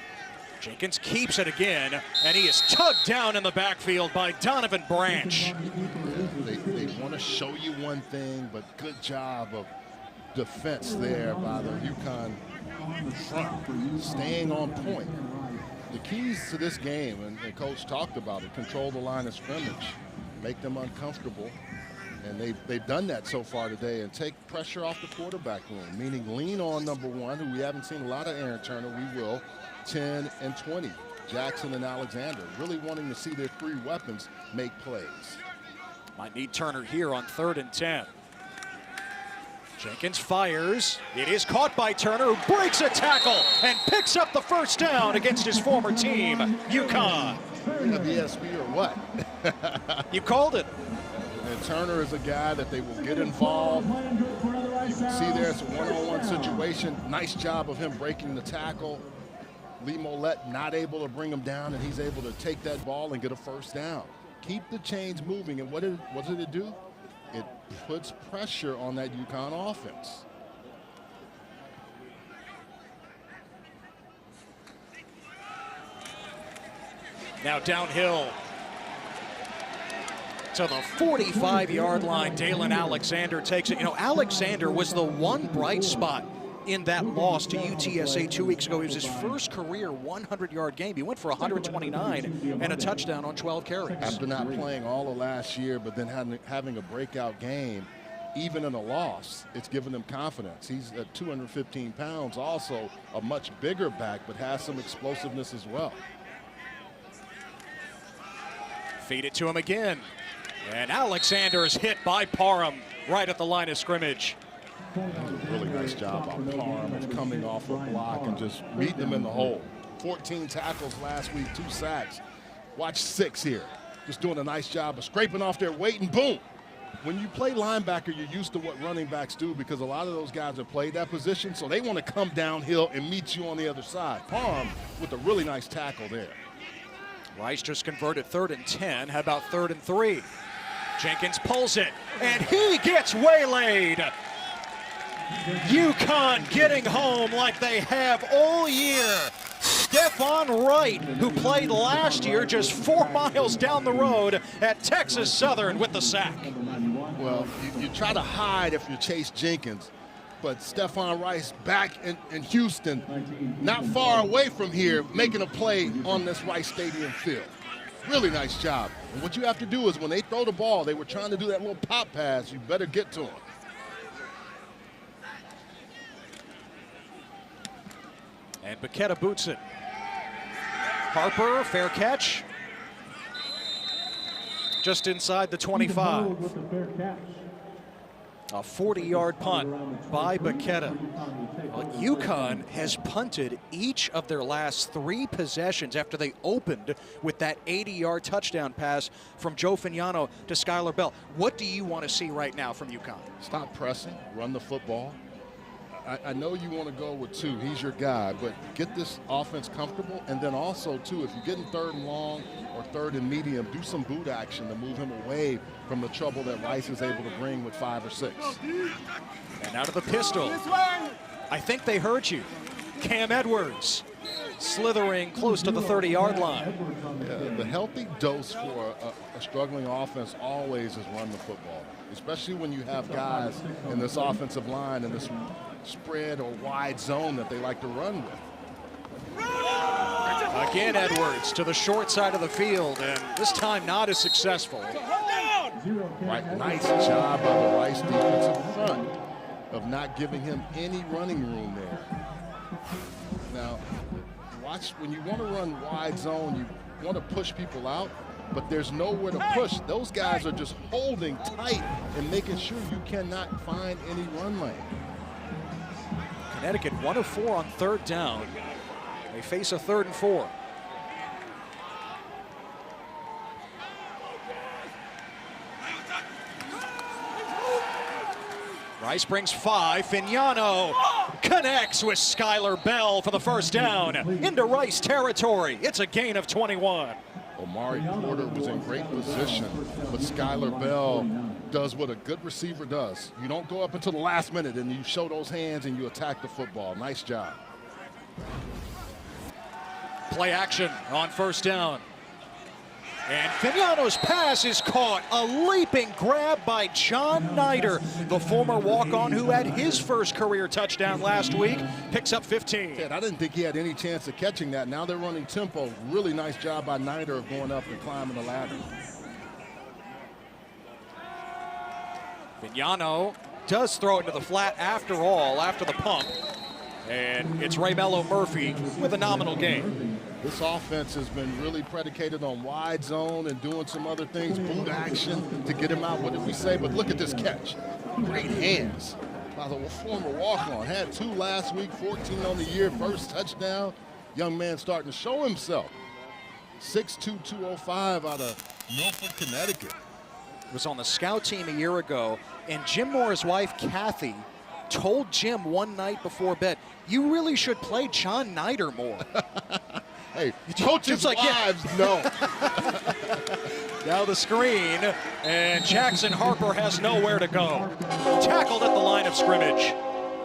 Jenkins keeps it again, and he is tugged down in the backfield by Donovan Branch. They want to show you one thing, but good job of defense there by the UConn front, staying on point. The keys to this game, and Coach talked about it, control the line of scrimmage, make them uncomfortable, and they've done that so far today, and take pressure off the quarterback room, meaning lean on number one, who we haven't seen a lot of Aaron Turner. We will, 10 and 20, Jackson and Alexander, really wanting to see their three weapons make plays. Might need Turner here on 3rd and 10. Jenkins fires. It is caught by Turner, who breaks a tackle and picks up the first down against his former team, UConn. BSB or what? You called it. And Turner is a guy that they will get involved. You can see there it's a one-on-one situation. Nice job of him breaking the tackle. Lee Mollett not able to bring him down, and he's able to take that ball and get a first down. Keep the chains moving, and what did it do? It puts pressure on that UConn offense. Now downhill to the 45-yard line. Dalen Alexander takes it. You know, Alexander was the one bright spot in that loss to UTSA 2 weeks ago. It was his first career 100-yard game. He went for 129 and a touchdown on 12 carries. After not playing all of last year, but then having a breakout game, even in a loss, it's given him confidence. He's at 215 pounds, also a much bigger back, but has some explosiveness as well. Feed it to him again. And Alexander is hit by Parham right at the line of scrimmage. Really nice job by Parham of coming off a block and just meeting him in the hole. 14 tackles last week, 2 sacks. Watch 6 here. Just doing a nice job of scraping off their weight and boom. When you play linebacker, you're used to what running backs do because a lot of those guys have played that position, so they want to come downhill and meet you on the other side. Parham with a really nice tackle there. Rice just converted 3rd and 10. How about 3rd and 3? Jenkins pulls it, and he gets waylaid. UConn getting home like they have all year. Stephon Wright, who played last year just 4 miles down the road at Texas Southern with the sack. Well, you try to hide if you're Chase Jenkins, but Stephon Rice back in Houston, not far away from here, making a play on this Rice Stadium field. Really nice job. And what you have to do is when they throw the ball, they were trying to do that little pop pass, you better get to them. And Baketta boots it. Harper, fair catch. Just inside the 25. A 40-yard punt by Baketta. Well, UConn has punted each of their last 3 possessions after they opened with that 80-yard touchdown pass from Joe Fignano to Skylar Bell. What do you want to see right now from UConn? Stop pressing, run the football. I know you want to go with 2. He's your guy, but get this offense comfortable. And then also, too, if you're getting 3rd and long or 3rd and medium, do some boot action to move him away from the trouble that Rice is able to bring with 5 or 6. And out of the pistol. I think they heard you. Cam Edwards slithering close to the 30-yard line. Yeah, the healthy dose for a struggling offense always is run the football, especially when you have guys in this offensive line in this spread or wide zone that they like to run with. Again, Edwards to the short side of the field, and this time not as successful. Right, nice job by the Rice defensive front of not giving him any running room there. Now, watch, when you want to run wide zone, you want to push people out, but there's nowhere to push. Those guys are just holding tight and making sure you cannot find any run lane. Connecticut 1 of 4 on 3rd down. They face a 3rd and 4. Rice brings 5. Fignano connects with Skylar Bell for the first down into Rice territory. It's a gain of 21. Omari Porter was in great position, but Skylar Bell does what a good receiver does. You don't go up until the last minute and you show those hands and you attack the football. Nice job. Play action on 1st down. And Fignano's pass is caught. A leaping grab by John Nider, the former walk-on who had his first career touchdown last week, picks up 15. I didn't think he had any chance of catching that. Now they're running tempo. Really nice job by Nider of going up and climbing the ladder. Fignano does throw it to the flat after all, after the pump. And it's Raymello Murphy with a nominal gain. This offense has been really predicated on wide zone and doing some other things, boot action to get him out. What did we say? But look at this catch. Great hands by the former walk-on. Had 2 last week, 14 on the year, first touchdown. Young man starting to show himself. 6'2", 205 out of Milford, Connecticut. Was on the scout team a year ago, and Jim Moore's wife, Kathy, told Jim one night before bed, you really should play John Nider more. Hey, coaches' wives know. Now the screen, and Jackson Harper has nowhere to go. Tackled at the line of scrimmage.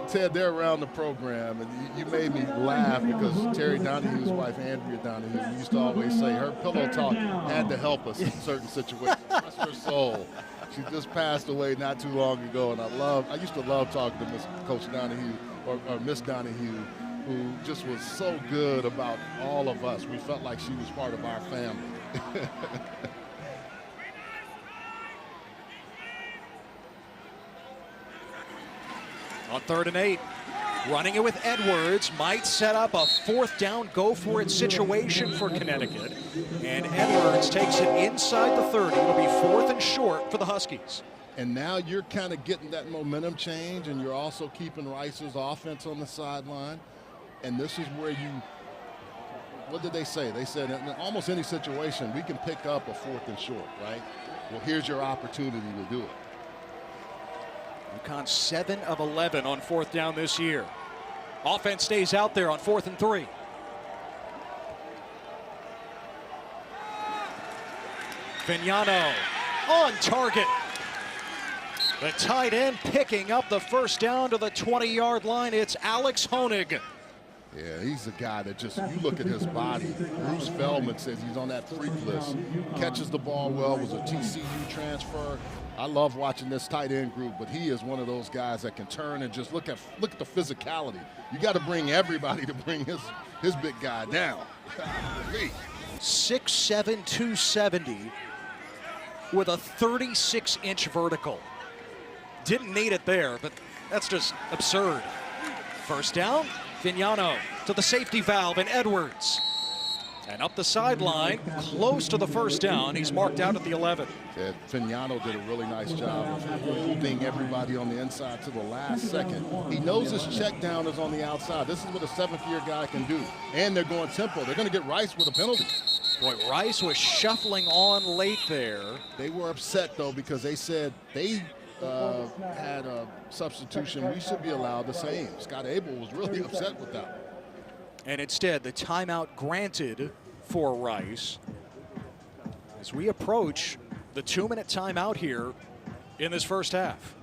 Ted, they're around the program, and you made me laugh because Terry Donahue's wife, Andrea Donahue, used to always say her pillow talk had to help us in certain situations. Bless her soul. She just passed away not too long ago, and I used to love talking to Coach Donahue, or Miss Donahue, who just was so good about all of us. We felt like she was part of our family. On 3rd and 8, running it with Edwards, might set up a 4th down, go-for-it situation for Connecticut. And Edwards takes it inside the 30. It'll be 4th and short for the Huskies. And now you're kind of getting that momentum change, and you're also keeping Rice's offense on the sideline. And this is where you, what did they say? They said in almost any situation, we can pick up a 4th and short, right? Well, here's your opportunity to do it. UConn 7 of 11 on 4th down this year. Offense stays out there on 4th and 3. Fignano on target. The tight end picking up the 1st down to the 20-yard line. It's Alex Honig. Yeah, he's a guy that just, you look at his body. Bruce Feldman says he's on that freak list. Catches the ball well, was a TCU transfer. I love watching this tight end group, but he is one of those guys that can turn and just look at the physicality. You got to bring everybody to bring his big guy down. 6'7", 270 with a 36-inch vertical. Didn't need it there, but that's just absurd. 1st down, Fignano to the safety valve, and Edwards. And up the sideline, close to the 1st down. He's marked out at the 11. Yeah, Fignano did a really nice job of holding everybody on the inside to the last second. He knows his check down is on the outside. This is what a 7th-year guy can do. And they're going tempo. They're going to get Rice with a penalty. Boy, Rice was shuffling on late there. They were upset, though, because they said they had a substitution. We should be allowed the same. Scott Abel was really upset with that. And instead, the timeout granted for Rice as we approach the 2-minute timeout here in this 1st half.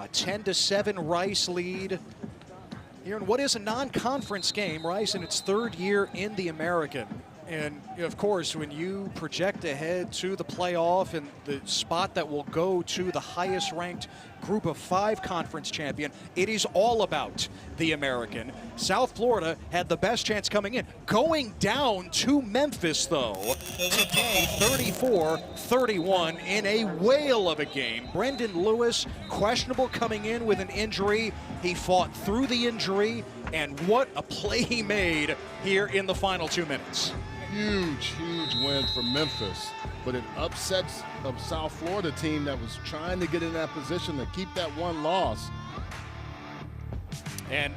A 10-7 Rice lead here in what is a non-conference game. Rice in its 3rd year in the American. And of course, when you project ahead to the playoff and the spot that will go to the highest ranked group of 5 conference champion, it is all about the American. South Florida had the best chance coming in. Going down to Memphis, though, today, 34-31 in a whale of a game. Brendan Lewis, questionable coming in with an injury. He fought through the injury, and what a play he made here in the final 2 minutes. Huge win for Memphis, but it upsets a South Florida team that was trying to get in that position to keep that one loss. And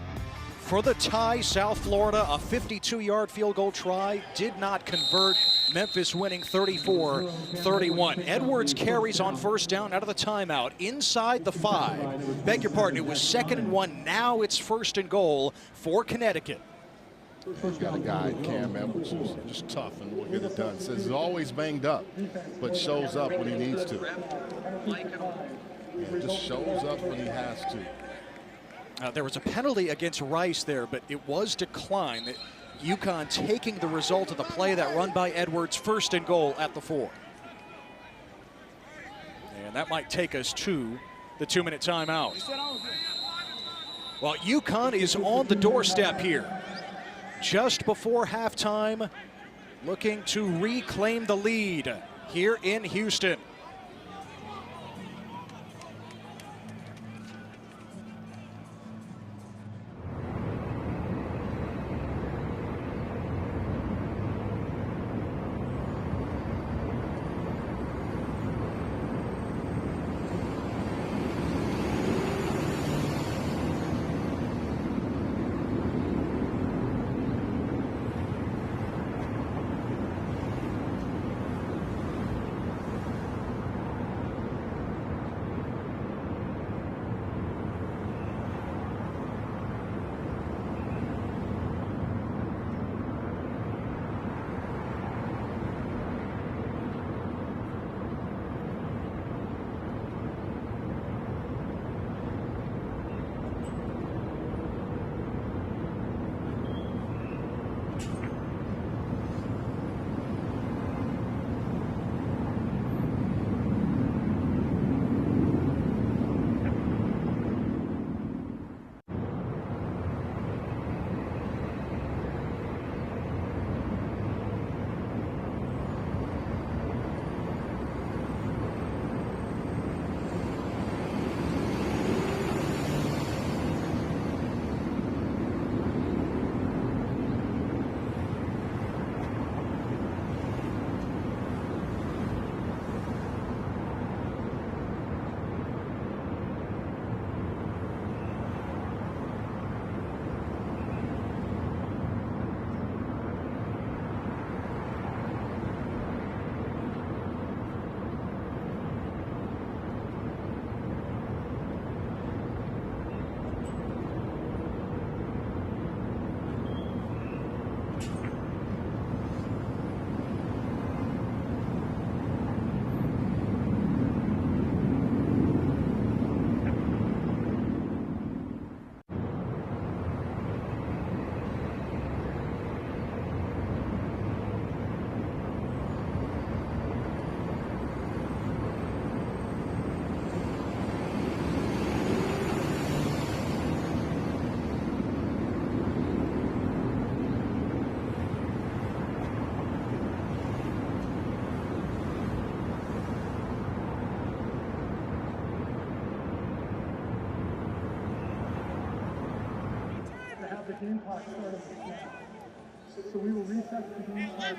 for the tie, South Florida, a 52-yard field goal try, did not convert. Memphis winning 34-31. Edwards carries on first down out of the timeout, inside the 5. Beg your pardon, it was 2nd and 1. Now it's 1st and goal for Connecticut. He's got a guy, Cam Edwards, who's just tough and will get it done. Says he's always banged up, but shows up when he needs to. Yeah, just shows up when he has to. There was a penalty against Rice there, but it was declined. UConn taking the result of the play, that run by Edwards, 1st and goal at the 4. And that might take us to the 2-minute timeout. Well, UConn is on the doorstep here. Just before halftime, looking to reclaim the lead here in Houston.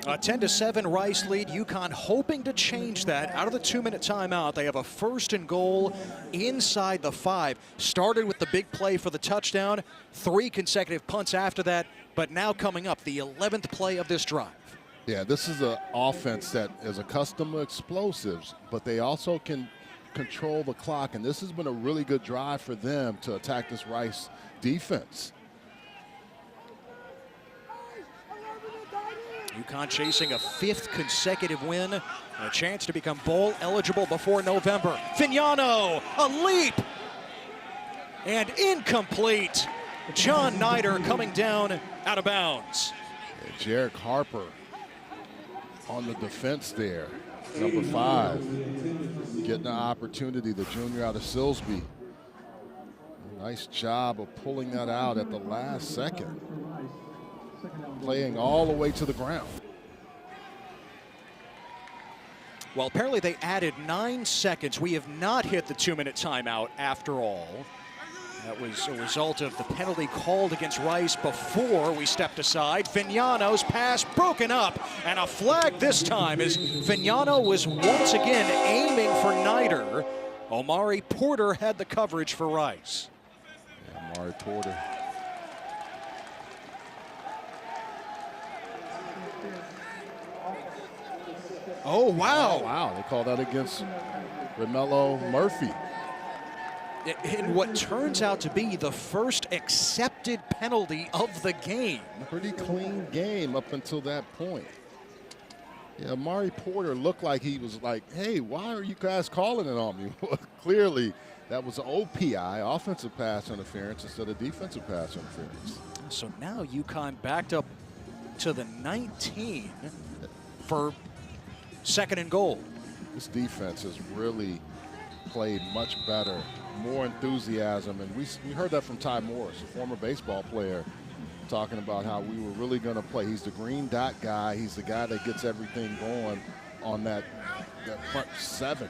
A 10-7 Rice lead. UConn hoping to change that out of the 2-minute timeout. They have a 1st and goal inside the 5. Started with the big play for the touchdown. 3 consecutive punts after that, but now coming up, the 11th play of this drive. Yeah, this is an offense that is accustomed to explosives, but they also can control the clock, and this has been a really good drive for them to attack this Rice defense. UConn chasing a 5th consecutive win, and a chance to become bowl eligible before November. Fignano, a leap, and incomplete. John Nider coming down out of bounds. Jarek Harper on the defense there. Number 5, getting the opportunity, the junior out of Silsbee. Nice job of pulling that out at the last second. Playing all the way to the ground. Well, apparently they added 9 seconds. We have not hit the 2-minute timeout after all. That was a result of the penalty called against Rice before we stepped aside. Vignano's pass broken up, and a flag this time as Vignano was once again aiming for Nider. Omari Porter had the coverage for Rice. Yeah, Omari Porter. Oh, wow. Oh, wow, they called that against Romello Murphy. In what turns out to be the first accepted penalty of the game. Pretty clean game up until that point. Yeah, Amari Porter looked like he was like, hey, why are you guys calling it on me? Clearly, that was OPI, offensive pass interference, instead of defensive pass interference. So now UConn backed up to the 19 for 2nd and goal. This defense has really played much better, more enthusiasm, and we heard that from Ty Morris, a former baseball player, talking about how we were really going to play. He's the green dot guy. He's the guy that gets everything going on that front 7.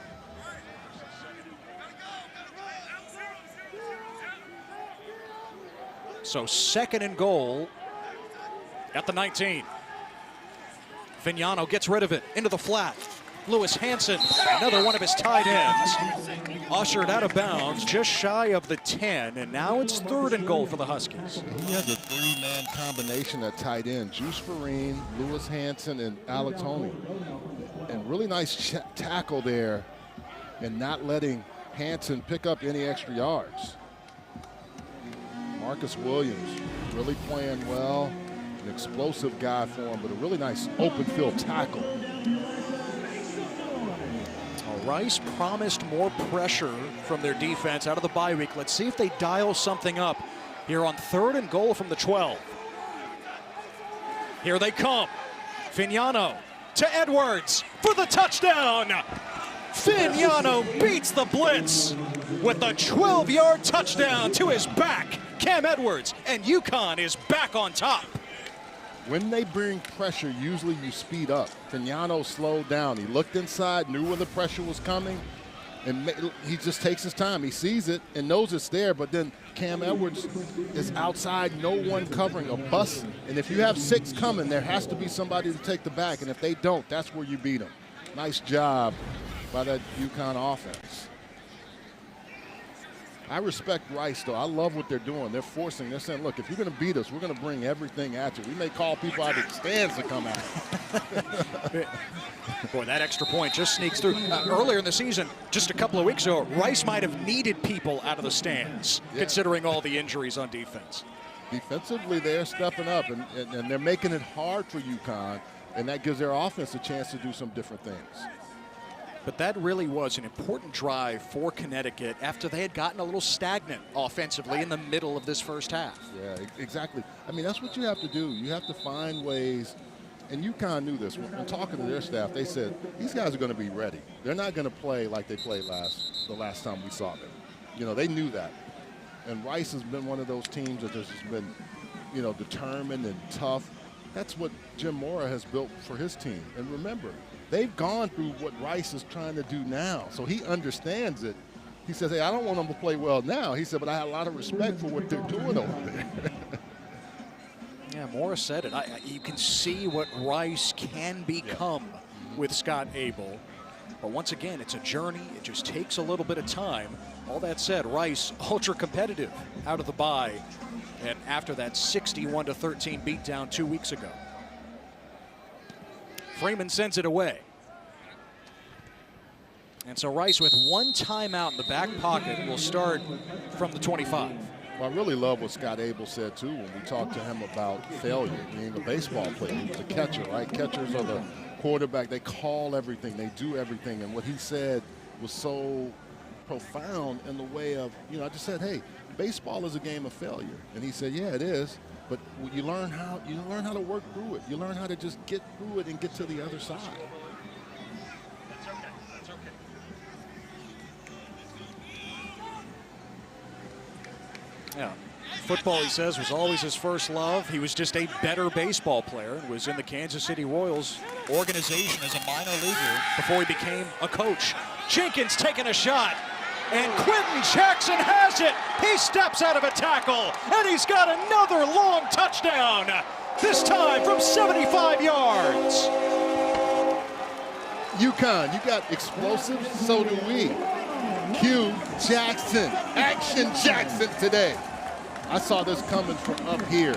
So 2nd and goal at the 19. Vignano gets rid of it into the flat. Lewis Hanson, another one of his tight ends, ushered out of bounds just shy of the 10, and now it's 3rd and goal for the Huskies. He has a 3-man combination at tight end. Juice Farine, Lewis Hanson, and Alex Honey. And really nice tackle there and not letting Hanson pick up any extra yards. Marcus Williams really playing well. An explosive guy for him, but a really nice open field tackle. Rice promised more pressure from their defense out of the bye week. Let's see if they dial something up here on 3rd and goal from the 12. Here they come. Vignano to Edwards for the touchdown. Vignano beats the blitz with a 12-yard touchdown to his back. Cam Edwards, and UConn is back on top. When they bring pressure, usually you speed up. Vignano slowed down. He looked inside, knew when the pressure was coming, and he just takes his time. He sees it and knows it's there, but then Cam Edwards is outside, no one covering a bus. And if you have 6 coming, there has to be somebody to take the back, and if they don't, that's where you beat them. Nice job by that UConn offense. I respect Rice, though. I love what they're doing. They're forcing. They're saying, look, if you're going to beat us, we're going to bring everything at you. We may call people out of the stands to come out. Boy, that extra point just sneaks through. Earlier in the season, just a couple of weeks ago, Rice might have needed people out of the stands, considering all the injuries on defense. Defensively, they're stepping up, and they're making it hard for UConn, and that gives their offense a chance to do some different things. But that really was an important drive for Connecticut after they had gotten a little stagnant offensively in the middle of this first half. Yeah, exactly. I mean, that's what you have to do. You have to find ways, and UConn knew this. When talking to their staff, they said, these guys are going to be ready. They're not going to play like they played the last time we saw them. You know, they knew that. And Rice has been one of those teams that has just been, you know, determined and tough. That's what Jim Mora has built for his team. And remember, they've gone through what Rice is trying to do now, so he understands it. He says, hey, I don't want them to play well now. He said, but I have a lot of respect for what they're doing over there. Yeah, Morris said it. You can see what Rice can become with Scott Abel. But once again, it's a journey. It just takes a little bit of time. All that said, Rice, ultra competitive out of the bye. And after that 61-13 beatdown 2 weeks ago. Freeman sends it away. And so Rice with 1 timeout in the back pocket will start from the 25. Well, I really love what Scott Abel said, too, when we talked to him about failure, being a baseball player. He was a catcher, right? Catchers are the quarterback. They call everything. They do everything. And what he said was so profound in the way of, you know, I just said, hey, baseball is a game of failure. And he said, yeah, it is. But you learn how to work through it. You learn how to just get through it and get to the other side. That's okay. That's okay. Yeah. Football, he says, was always his first love. He was just a better baseball player and was in the Kansas City Royals Organization as a minor leaguer. before he became a coach. Jenkins taking a shot, and Quentin Jackson has it. He steps out of a tackle, and he's got another long touchdown, this time from 75 yards. UConn, you got explosives, so do we. Q Jackson, Action Jackson today. I saw this coming from up here.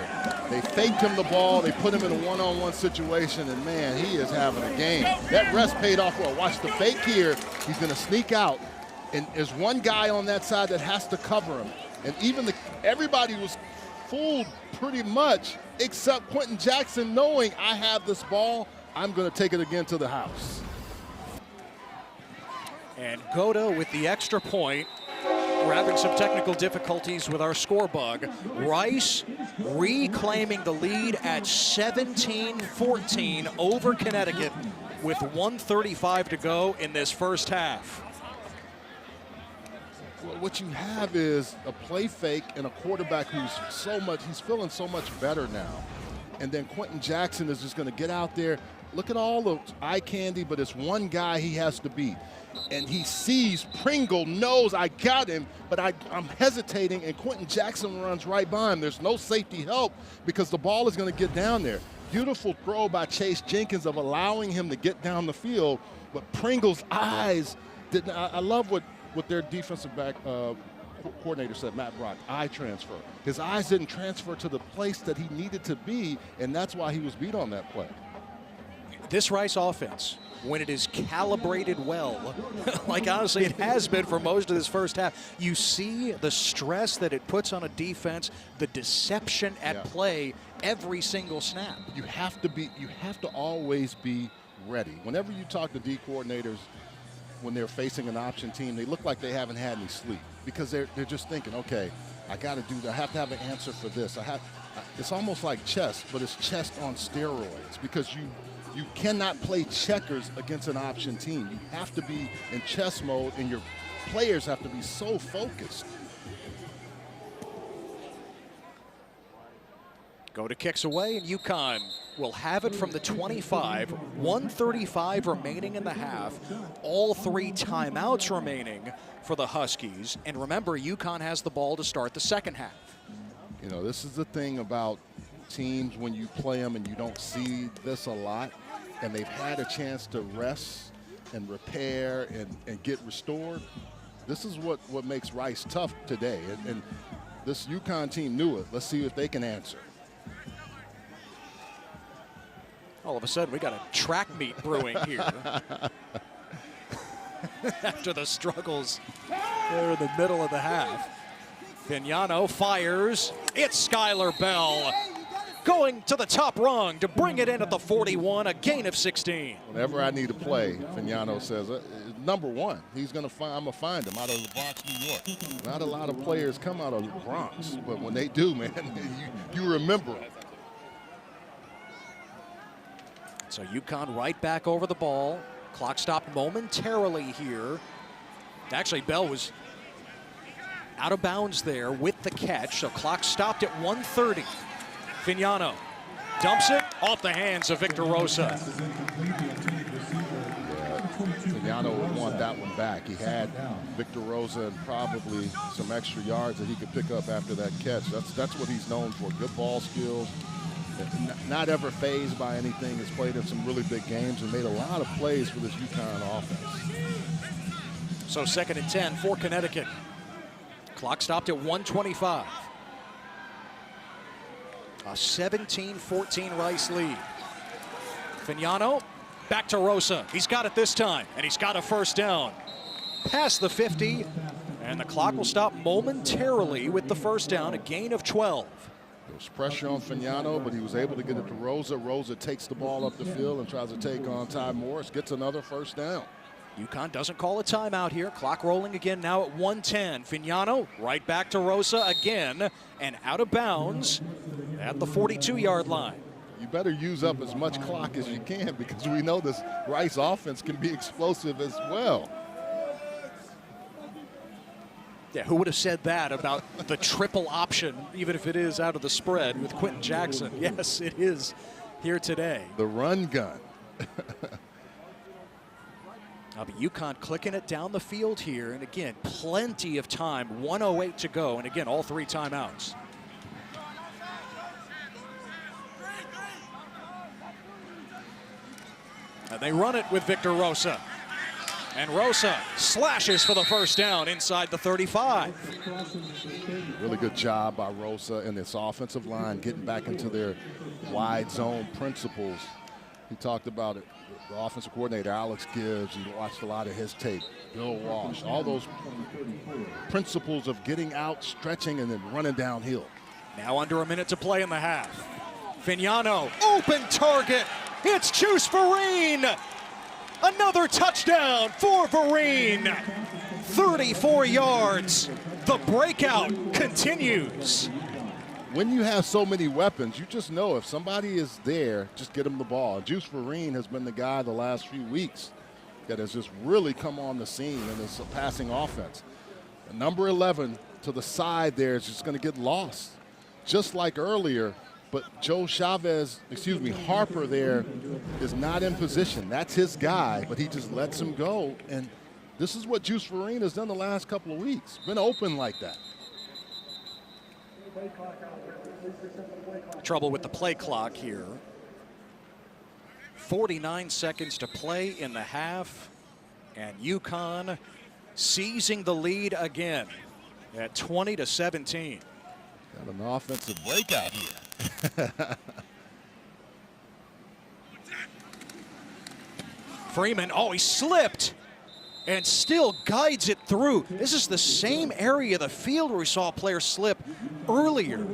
They faked him the ball, they put him in a one-on-one situation, and man, he is having a game. That rest paid off well. Watch the fake here. He's gonna sneak out, and there's one guy on that side that has to cover him. And even everybody was fooled pretty much, except Quentin Jackson, knowing I have this ball, I'm gonna take it again to the house. And Goda with the extra point. We're having some technical difficulties with our score bug. Rice reclaiming the lead at 17-14 over Connecticut with 1:35 to go in this first half. Well, what you have is a play fake and a quarterback he's feeling so much better now. And then Quentin Jackson is just going to get out there. Look at all the eye candy, but it's one guy he has to beat. And he sees Pringle, knows I got him, but I'm hesitating, and Quentin Jackson runs right by him. There's no safety help because the ball is going to get down there. Beautiful throw by Chase Jenkins of allowing him to get down the field, but Pringle's eyes didn't. I love what their defensive back coordinator said, Matt Brock, eye transfer. His eyes didn't transfer to the place that he needed to be, and that's why he was beat on that play. This Rice offense, when it is calibrated well, like honestly it has been for most of this first half, you see the stress that it puts on a defense, the deception at play every single snap. You have to always be ready. Whenever you talk to D coordinators, when they're facing an option team, they look like they haven't had any sleep because they're just thinking, okay, I got to do that. I have to have an answer for this. It's almost like chess, but it's chess on steroids because you cannot play checkers against an option team. You have to be in chess mode, and your players have to be so focused. Go to kicks away, and UConn will have it from the 25. 1:35 remaining in the half. All 3 timeouts remaining for the Huskies. And remember, UConn has the ball to start the second half. You know, this is the thing about teams when you play them and you don't see this a lot, and they've had a chance to rest and repair and get restored. This is what makes Rice tough today. And this UConn team knew it. Let's see if they can answer. All of a sudden, we got a track meet brewing here. After the struggles there in the middle of the half. Vignano fires. It's Skylar Bell going to the top rung to bring it in at the 41, a gain of 16. Whenever I need a play, Vignano says, number one, I'm going to find him out of the Bronx, New York. Not a lot of players come out of the Bronx, but when they do, man, you remember them. So UConn right back over the ball. Clock stopped momentarily here. Actually, Bell was out of bounds there with the catch, so clock stopped at 1:30. Vignano dumps it off the hands of Victor Rosa. Yeah, Vignano would want that one back. He had Victor Rosa and probably some extra yards that he could pick up after that catch. That's what he's known for, good ball skills. Not ever phased by anything. Has played in some really big games and made a lot of plays for this UConn offense. So 2nd and 10 for Connecticut. Clock stopped at 1:25. A 17-14 Rice lead. Vignano back to Rosa. He's got it this time, and he's got a first down. Past the 50, and the clock will stop momentarily with the first down, a gain of 12. There was pressure on Vignano, but he was able to get it to Rosa. Rosa takes the ball up the field and tries to take on Ty Morris, gets another first down. UConn doesn't call a timeout here. Clock rolling again now at 1:10. Vignano right back to Rosa again and out of bounds at the 42-yard line. You better use up as much clock as you can because we know this Rice offense can be explosive as well. Yeah, who would have said that about the triple option, even if it is out of the spread with Quentin Jackson? Yes, it is here today. The run gun. But UConn clicking it down the field here. And again, plenty of time, 1:08 to go. And again, all 3 timeouts. And they run it with Victor Rosa. And Rosa slashes for the first down inside the 35. Really good job by Rosa and this offensive line getting back into their wide zone principles. He talked about it. The offensive coordinator, Alex Gibbs, he watched a lot of his tape. Bill Walsh, all those principles of getting out, stretching, and then running downhill. Now under a minute to play in the half. Fignano, open target. It's Juice Vereen. Another touchdown for Vereen. 34 yards. The breakout continues. When you have so many weapons, you just know if somebody is there, just get them the ball. Juice Vereen has been the guy the last few weeks that has just really come on the scene in this passing offense. And number 11 to the side there is just going to get lost, just like earlier. But Harper there is not in position. That's his guy, but he just lets him go. And this is what Juice Vereen has done the last couple of weeks. Been open like that. Trouble with the play clock here. 49 seconds to play in the half. And UConn seizing the lead again at 20-17. Got an offensive breakout here. Freeman, he slipped and still guides it through. This is the same area of the field where we saw a player slip earlier.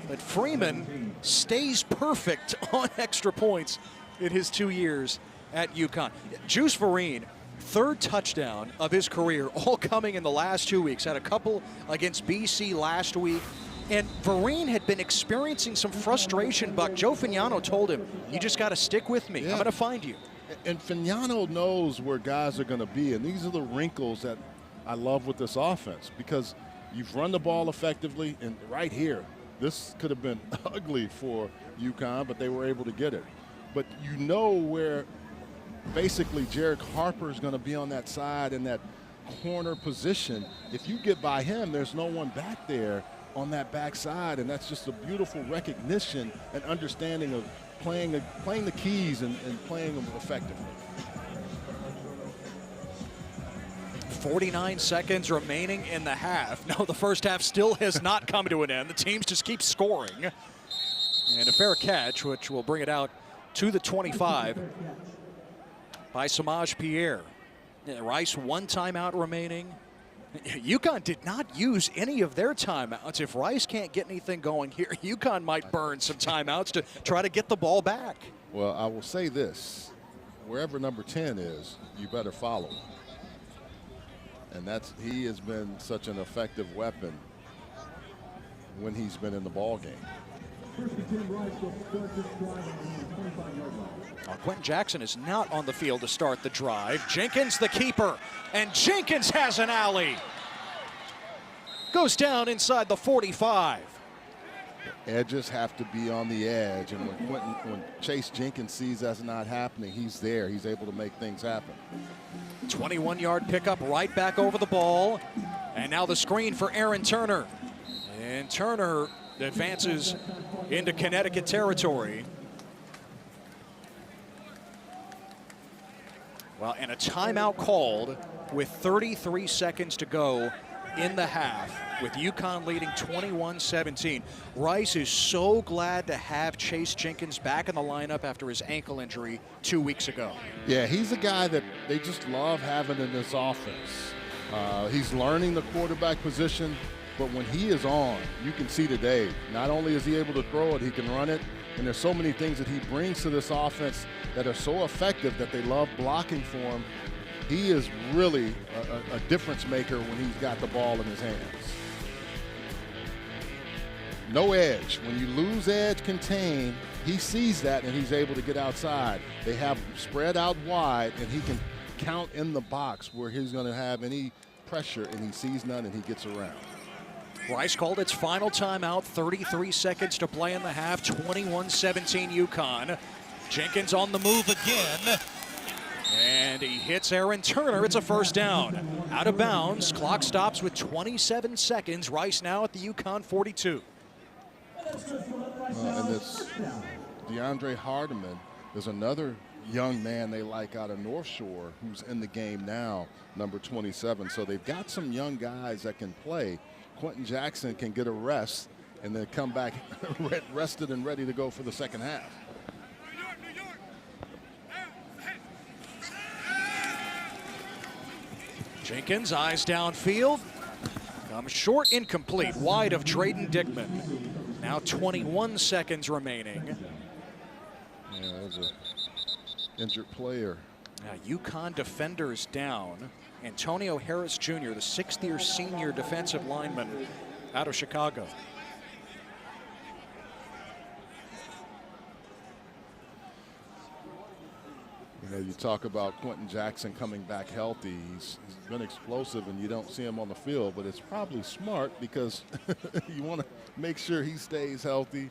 But Freeman stays perfect on extra points in his 2 years at UConn. Juice Vereen, 3rd touchdown of his career, all coming in the last 2 weeks. Had a couple against BC last week. And Vereen had been experiencing some frustration, Buck. Joe Fignano told him, you just got to stick with me. Yeah. I'm going to find you. And Fignano knows where guys are going to be. And these are the wrinkles that I love with this offense because you've run the ball effectively. And right here, this could have been ugly for UConn, but they were able to get it. But you know where basically Jarek Harper is going to be on that side in that corner position. If you get by him, there's no one back there on that backside, and that's just a beautiful recognition and understanding of playing the keys and playing them effectively. 49 seconds remaining in the half. No, the first half still has not come to an end. The teams just keep scoring. And a fair catch, which will bring it out to the 25 by Samaj Pierre. Rice, 1 timeout remaining. UConn did not use any of their timeouts. If Rice can't get anything going here, UConn might burn some timeouts to try to get the ball back. Well, I will say this. Wherever number 10 is, you better follow him. And he has been such an effective weapon when he's been in the ball game. Quentin Jackson is not on the field to start the drive. Jenkins, the keeper, and Jenkins has an alley. Goes down inside the 45. Edges have to be on the edge, and when Chase Jenkins sees that's not happening, he's there. He's able to make things happen. 21-yard pickup right back over the ball. And now the screen for Aaron Turner. And Turner advances into Connecticut territory. Well, and a timeout called with 33 seconds to go in the half, with UConn leading 21-17. Rice is so glad to have Chase Jenkins back in the lineup after his ankle injury 2 weeks ago. Yeah, he's a guy that they just love having in this offense. He's learning the quarterback position, but when he is on, you can see today, not only is he able to throw it, he can run it. And there's so many things that he brings to this offense that are so effective that they love blocking for him. He is really a difference maker when he's got the ball in his hands. no edge. When you lose edge contain, he sees that and he's able to get outside. They have spread out wide and he can count in the box where he's going to have any pressure, and he sees none and he gets around. Rice called its final timeout, 33 seconds to play in the half, 21-17 UConn. Jenkins on the move again, and he hits Aaron Turner. It's a first down. Out of bounds, clock stops with 27 seconds. Rice now at the UConn 42. And it's DeAndre Hardiman. There's another young man they like out of North Shore who's in the game now, number 27. So they've got some young guys that can play. Quentin Jackson can get a rest and then come back rested and ready to go for the second half. Jenkins, eyes downfield. Comes short, incomplete, wide of Drayden Dickman. Now 21 seconds remaining. Yeah, that was an injured player. Now UConn defenders down. Antonio Harris Jr., the sixth-year senior defensive lineman out of Chicago. You know, you talk about Quentin Jackson coming back healthy. He's been explosive and you don't see him on the field, but it's probably smart because you want to make sure he stays healthy.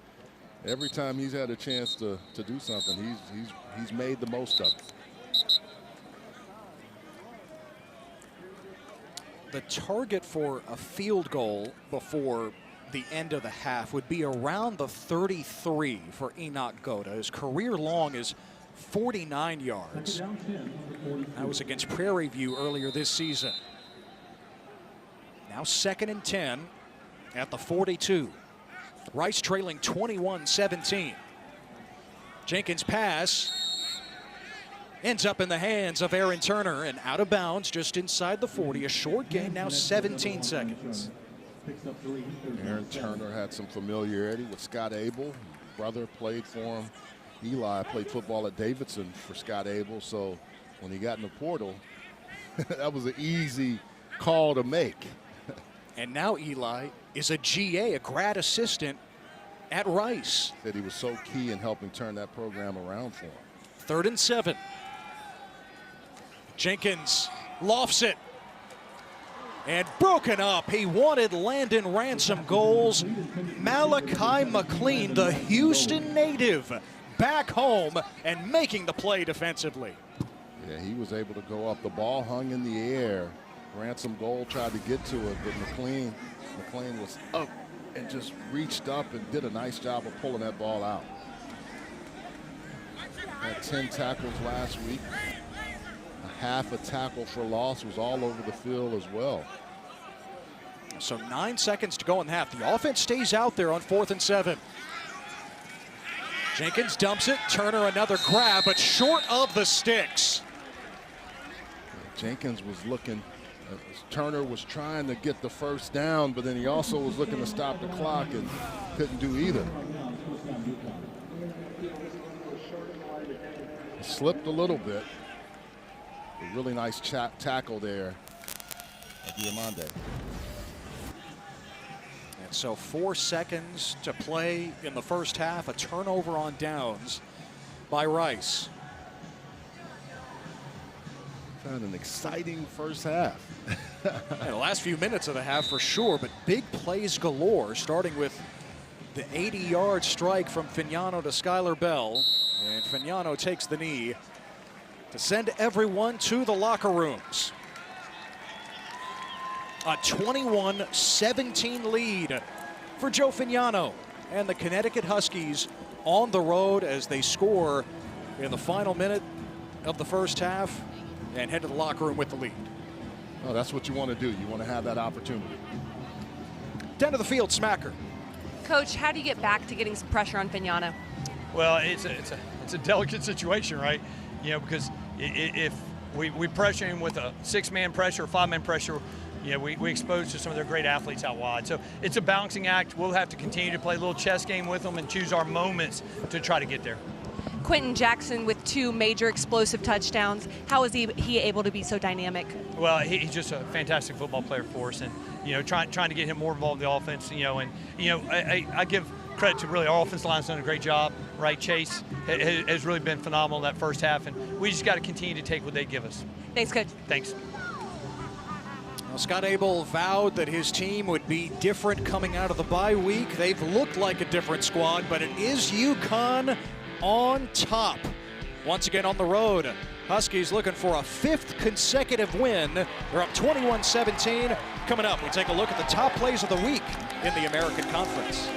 Every time he's had a chance to do something, he's made the most of it. The target for a field goal before the end of the half would be around the 33 for Enoch Goda. His career long is 49 yards. That was against Prairie View earlier this season. Now 2nd and 10 at the 42. Rice trailing 21-17. Jenkins pass ends up in the hands of Aaron Turner and out of bounds just inside the 40. A short gain, now 17 seconds. Aaron Turner had some familiarity with Scott Abel. His brother played for him. Eli played football at Davidson for Scott Abel, so when he got in the portal, that was an easy call to make. And now Eli is a GA, a grad assistant at Rice. That he was so key in helping turn that program around for him. 3rd and 7. Jenkins lofts it. And broken up. He wanted Landon Ransom goals. Malachi McLean, the Houston native, back home and making the play defensively. Yeah, he was able to go up. The ball hung in the air. Ransom Gold tried to get to it, but McLean was up and just reached up and did a nice job of pulling that ball out. Had 10 tackles last week. A half a tackle for loss, was all over the field as well. So 9 seconds to go in the half. The offense stays out there on 4th and 7. Jenkins dumps it. Turner another grab, but short of the sticks. Jenkins was looking. Turner was trying to get the first down, but then he also was looking to stop the clock and couldn't do either. He slipped a little bit. A really nice tackle there at Diamande. And so 4 seconds to play in the first half. A turnover on downs by Rice. Had an exciting first half. Yeah, the last few minutes of the half for sure, but big plays galore, starting with the 80-yard strike from Fignano to Skylar Bell. And Fignano takes the knee to send everyone to the locker rooms. A 21-17 lead for Joe Fignano and the Connecticut Huskies on the road as they score in the final minute of the first half and head to the locker room with the lead. Oh, that's what you want to do. You want to have that opportunity. Down to the field, Smacker. Coach, how do you get back to getting some pressure on Fignano? Well, it's a delicate situation, right? You know, because if we pressure him with a 6-man pressure, 5-man pressure, you know, we expose to some of their great athletes out wide. So it's a balancing act. We'll have to continue to play a little chess game with them and choose our moments to try to get there. Quentin Jackson with 2 major explosive touchdowns. How is he able to be so dynamic? Well, he's just a fantastic football player for us, and trying to get him more involved in the offense. I give credit to really our offensive line's done a great job. Right, Chase has really been phenomenal in that first half, and we just got to continue to take what they give us. Thanks, Coach. Thanks. Well, Scott Abel vowed that his team would be different coming out of the bye week. They've looked like a different squad, but it is UConn on top. Once again on the road, Huskies looking for a 5th consecutive win. They're up 21-17. Coming up, we take a look at the top plays of the week in the American Conference.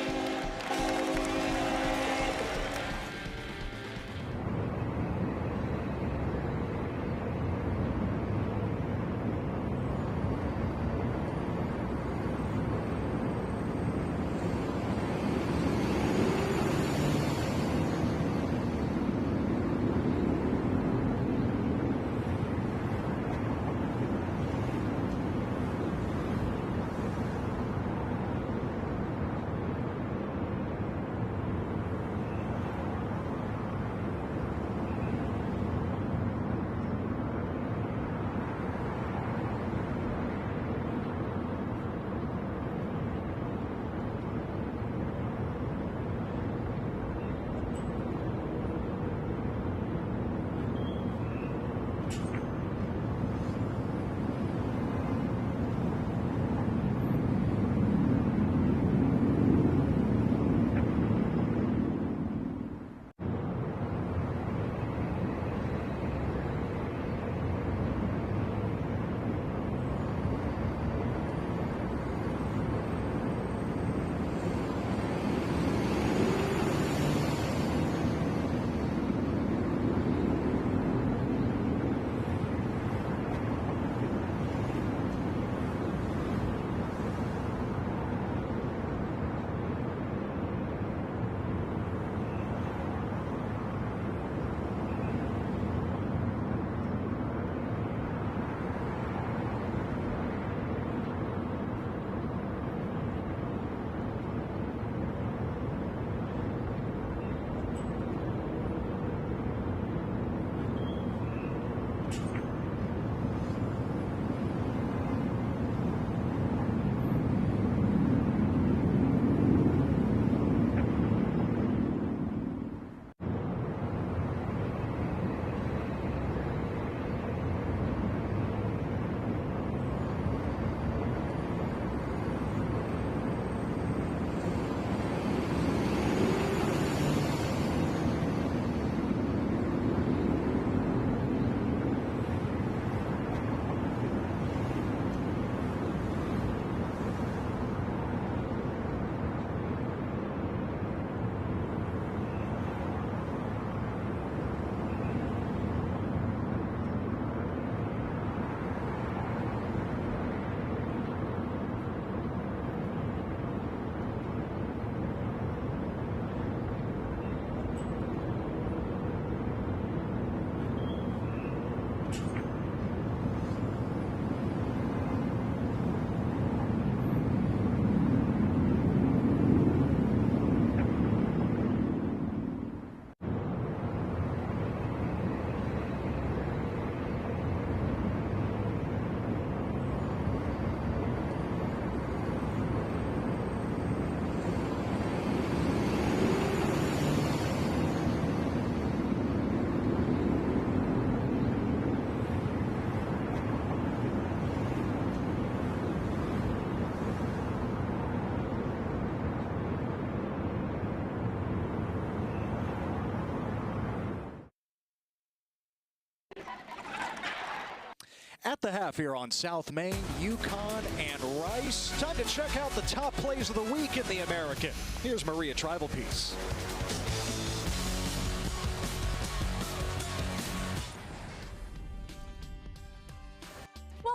At the half here on South Main, UConn and Rice. Time to check out the top plays of the week in the American. Here's Maria Tribalpiece.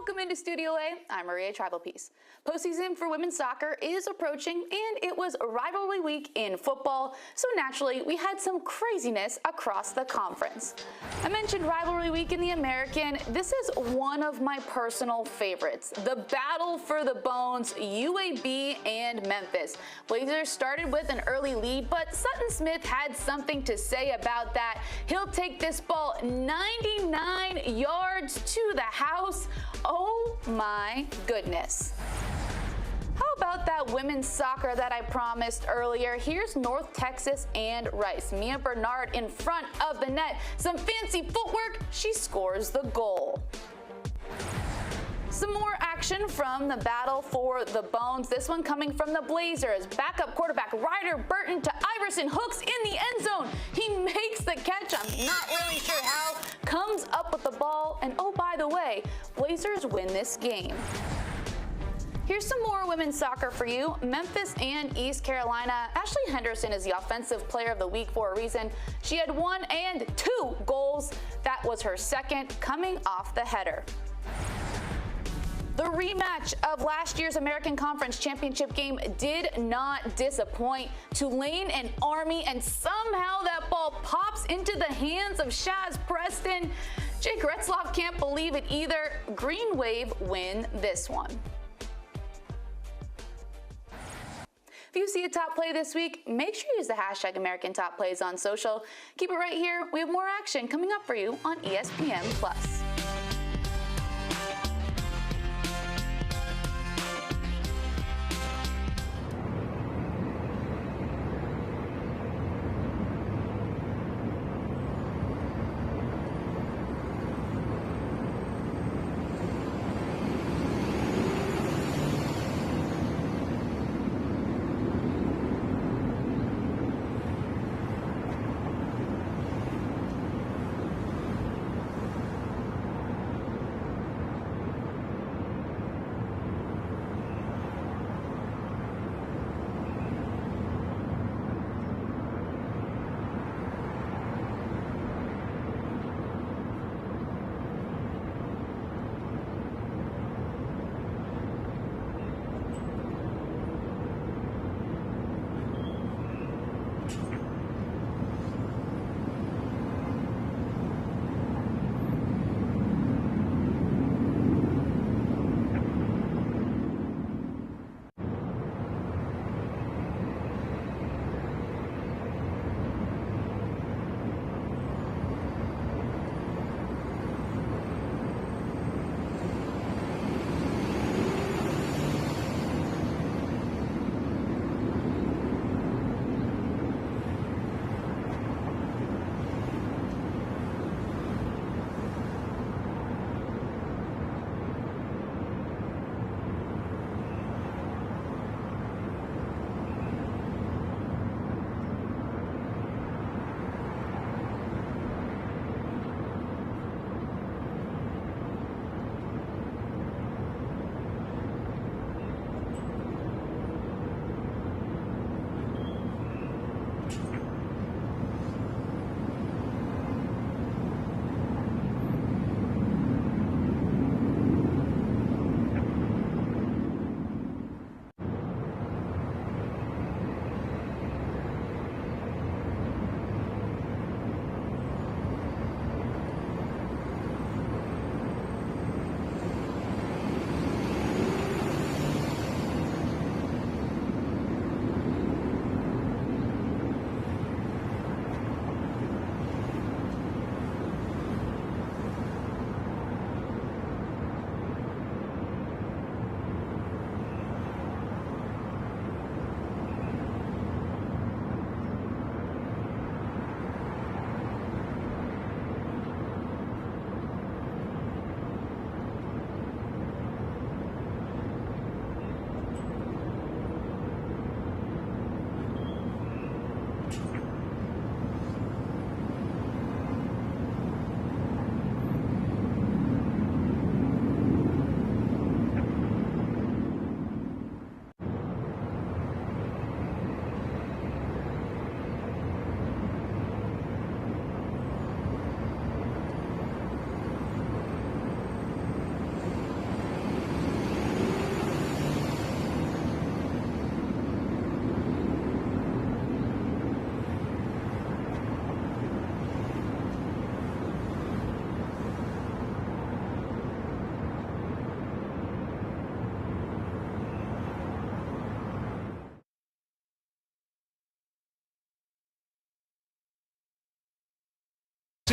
Welcome into Studio A. I'm Maria Tribal Peace. Postseason for women's soccer is approaching, and it was rivalry week in football, so naturally we had some craziness across the conference. I mentioned rivalry week in the American. This is one of my personal favorites, the battle for the bones, UAB and Memphis. Blazers started with an early lead, but Sutton Smith had something to say about that. He'll take this ball 99 yards to the house. Oh my goodness. How about that women's soccer that I promised earlier? Here's North Texas and Rice. Mia Bernard in front of the net. Some fancy footwork. She scores the goal. Some more action from the battle for the bones. This one coming from the Blazers. Backup quarterback Ryder Burton to Iverson, hooks in the end zone. He makes the catch. I'm not really sure how. Comes up with the ball. And oh, by the way, Blazers win this game. Here's some more women's soccer for you. Memphis and East Carolina. Ashley Henderson is the offensive player of the week for a reason. She had 1 and 2 goals. That was her second, coming off the header. The rematch of last year's American Conference Championship game did not disappoint. Tulane and Army, and somehow that ball pops into the hands of Shaz Preston. Jake Retzloff can't believe it either. Green Wave win this one. If you see a top play this week, make sure you use the hashtag American Top Plays on social. Keep it right here. We have more action coming up for you on ESPN+.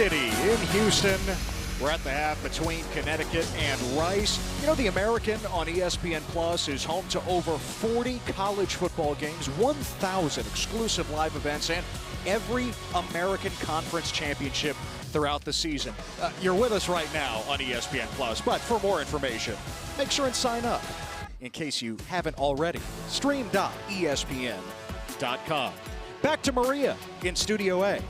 Diddy in Houston. We're at the half between Connecticut and Rice. You know, the American on ESPN Plus is home to over 40 college football games, 1,000 exclusive live events, and every American Conference championship throughout the season. You're with us right now on ESPN Plus, but for more information, make sure and sign up in case you haven't already. Stream.espn.com. Back to Maria in Studio A.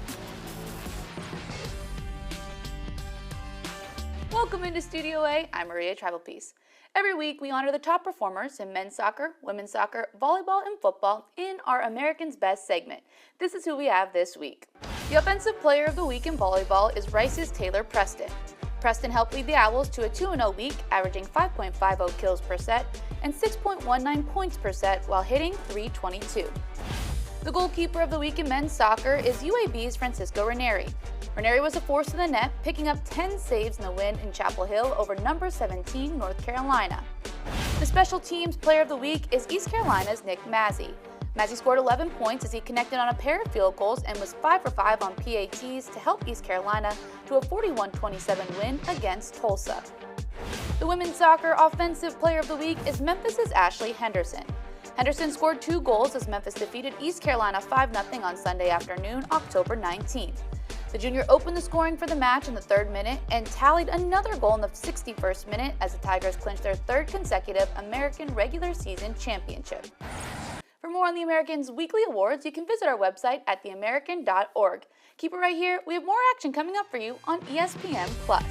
Welcome into Studio A. I'm Maria Tribal-Peace. Every week, we honor the top performers in men's soccer, women's soccer, volleyball, and football in our American's Best segment. This is who we have this week. The Offensive Player of the Week in volleyball is Rice's Taylor Preston. Preston helped lead the Owls to a 2-0 week, averaging 5.50 kills per set and 6.19 points per set while hitting .322. The goalkeeper of the week in men's soccer is UAB's Francisco Ranieri. Ranieri was a force in the net, picking up 10 saves in the win in Chapel Hill over number 17 North Carolina. The special teams player of the week is East Carolina's Nick Mazzy. Mazzy scored 11 points as he connected on a pair of field goals and was 5 for 5 on PATs to help East Carolina to a 41-27 win against Tulsa. The women's soccer offensive player of the week is Memphis's Ashley Henderson. Henderson scored 2 goals as Memphis defeated East Carolina 5-0 on Sunday afternoon, October 19th. The junior opened the scoring for the match in the 3rd minute and tallied another goal in the 61st minute as the Tigers clinched their 3rd consecutive American regular season championship. For more on the American's weekly awards, you can visit our website at theamerican.org. Keep it right here. We have more action coming up for you on ESPN Plus.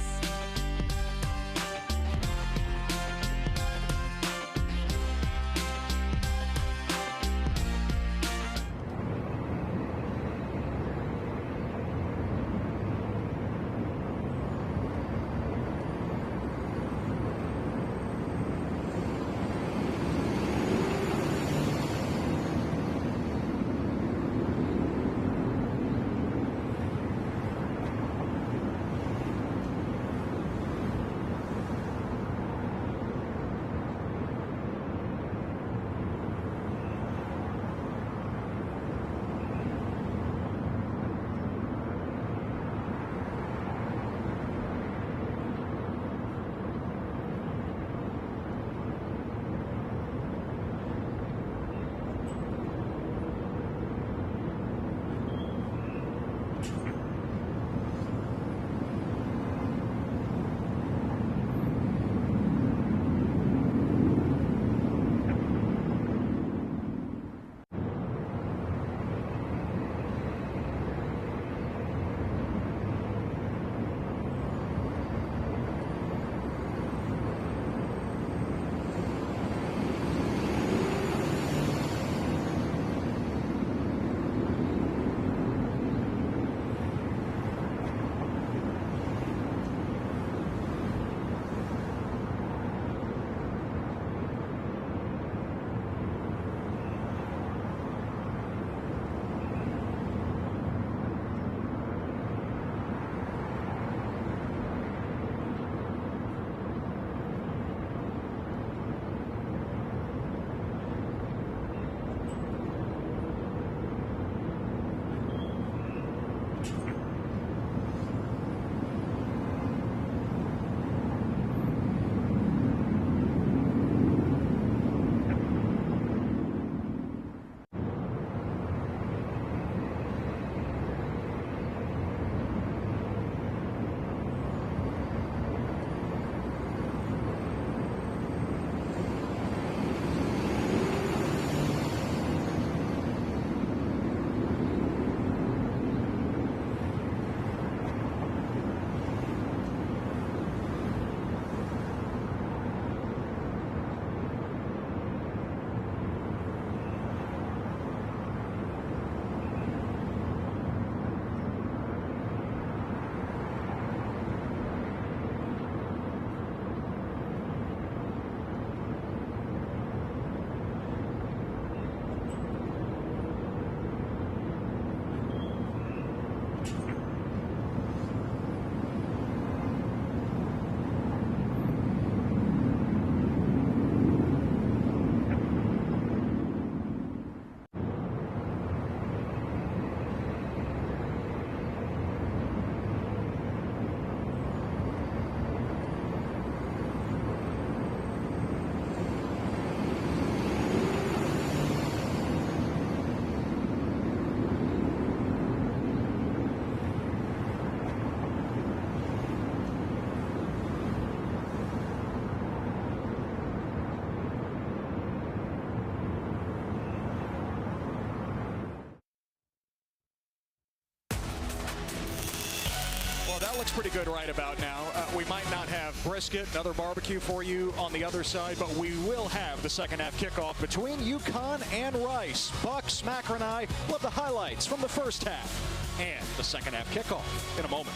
that looks pretty good right about now. We might not have brisket, another barbecue for you on the other side, but we will have the second half kickoff between UConn and Rice. Buck, Smacker, and I will have the highlights from the first half and the second half kickoff in a moment.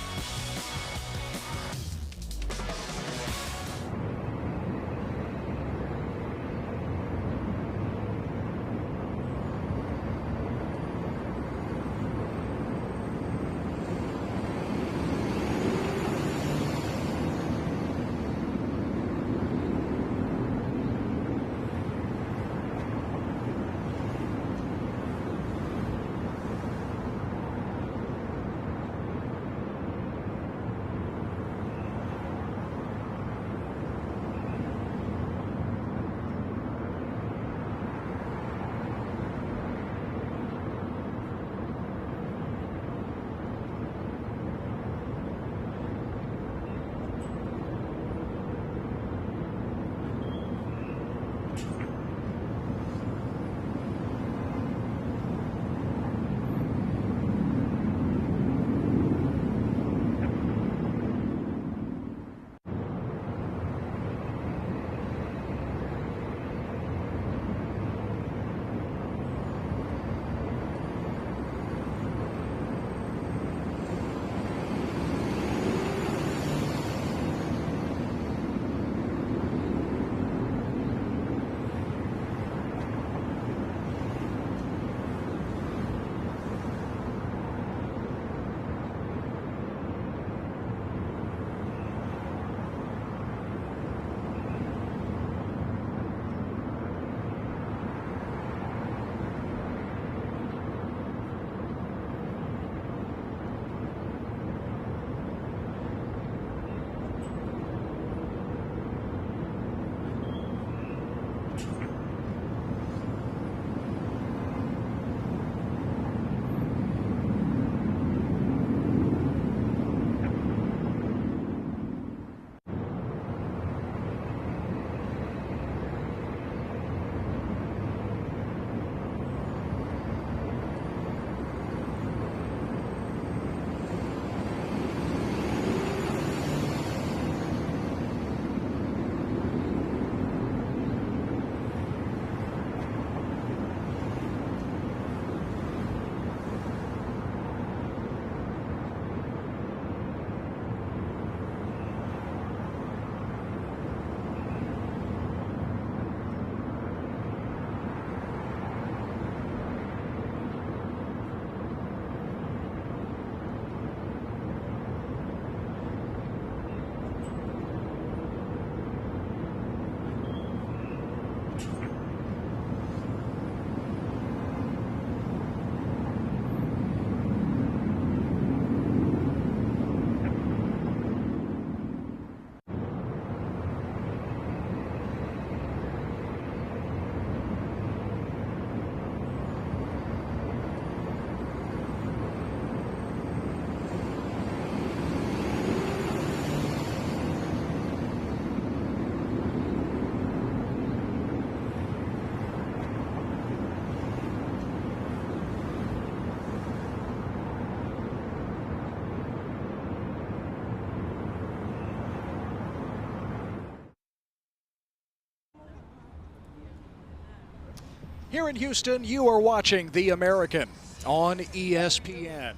Here in Houston, you are watching The American on ESPN.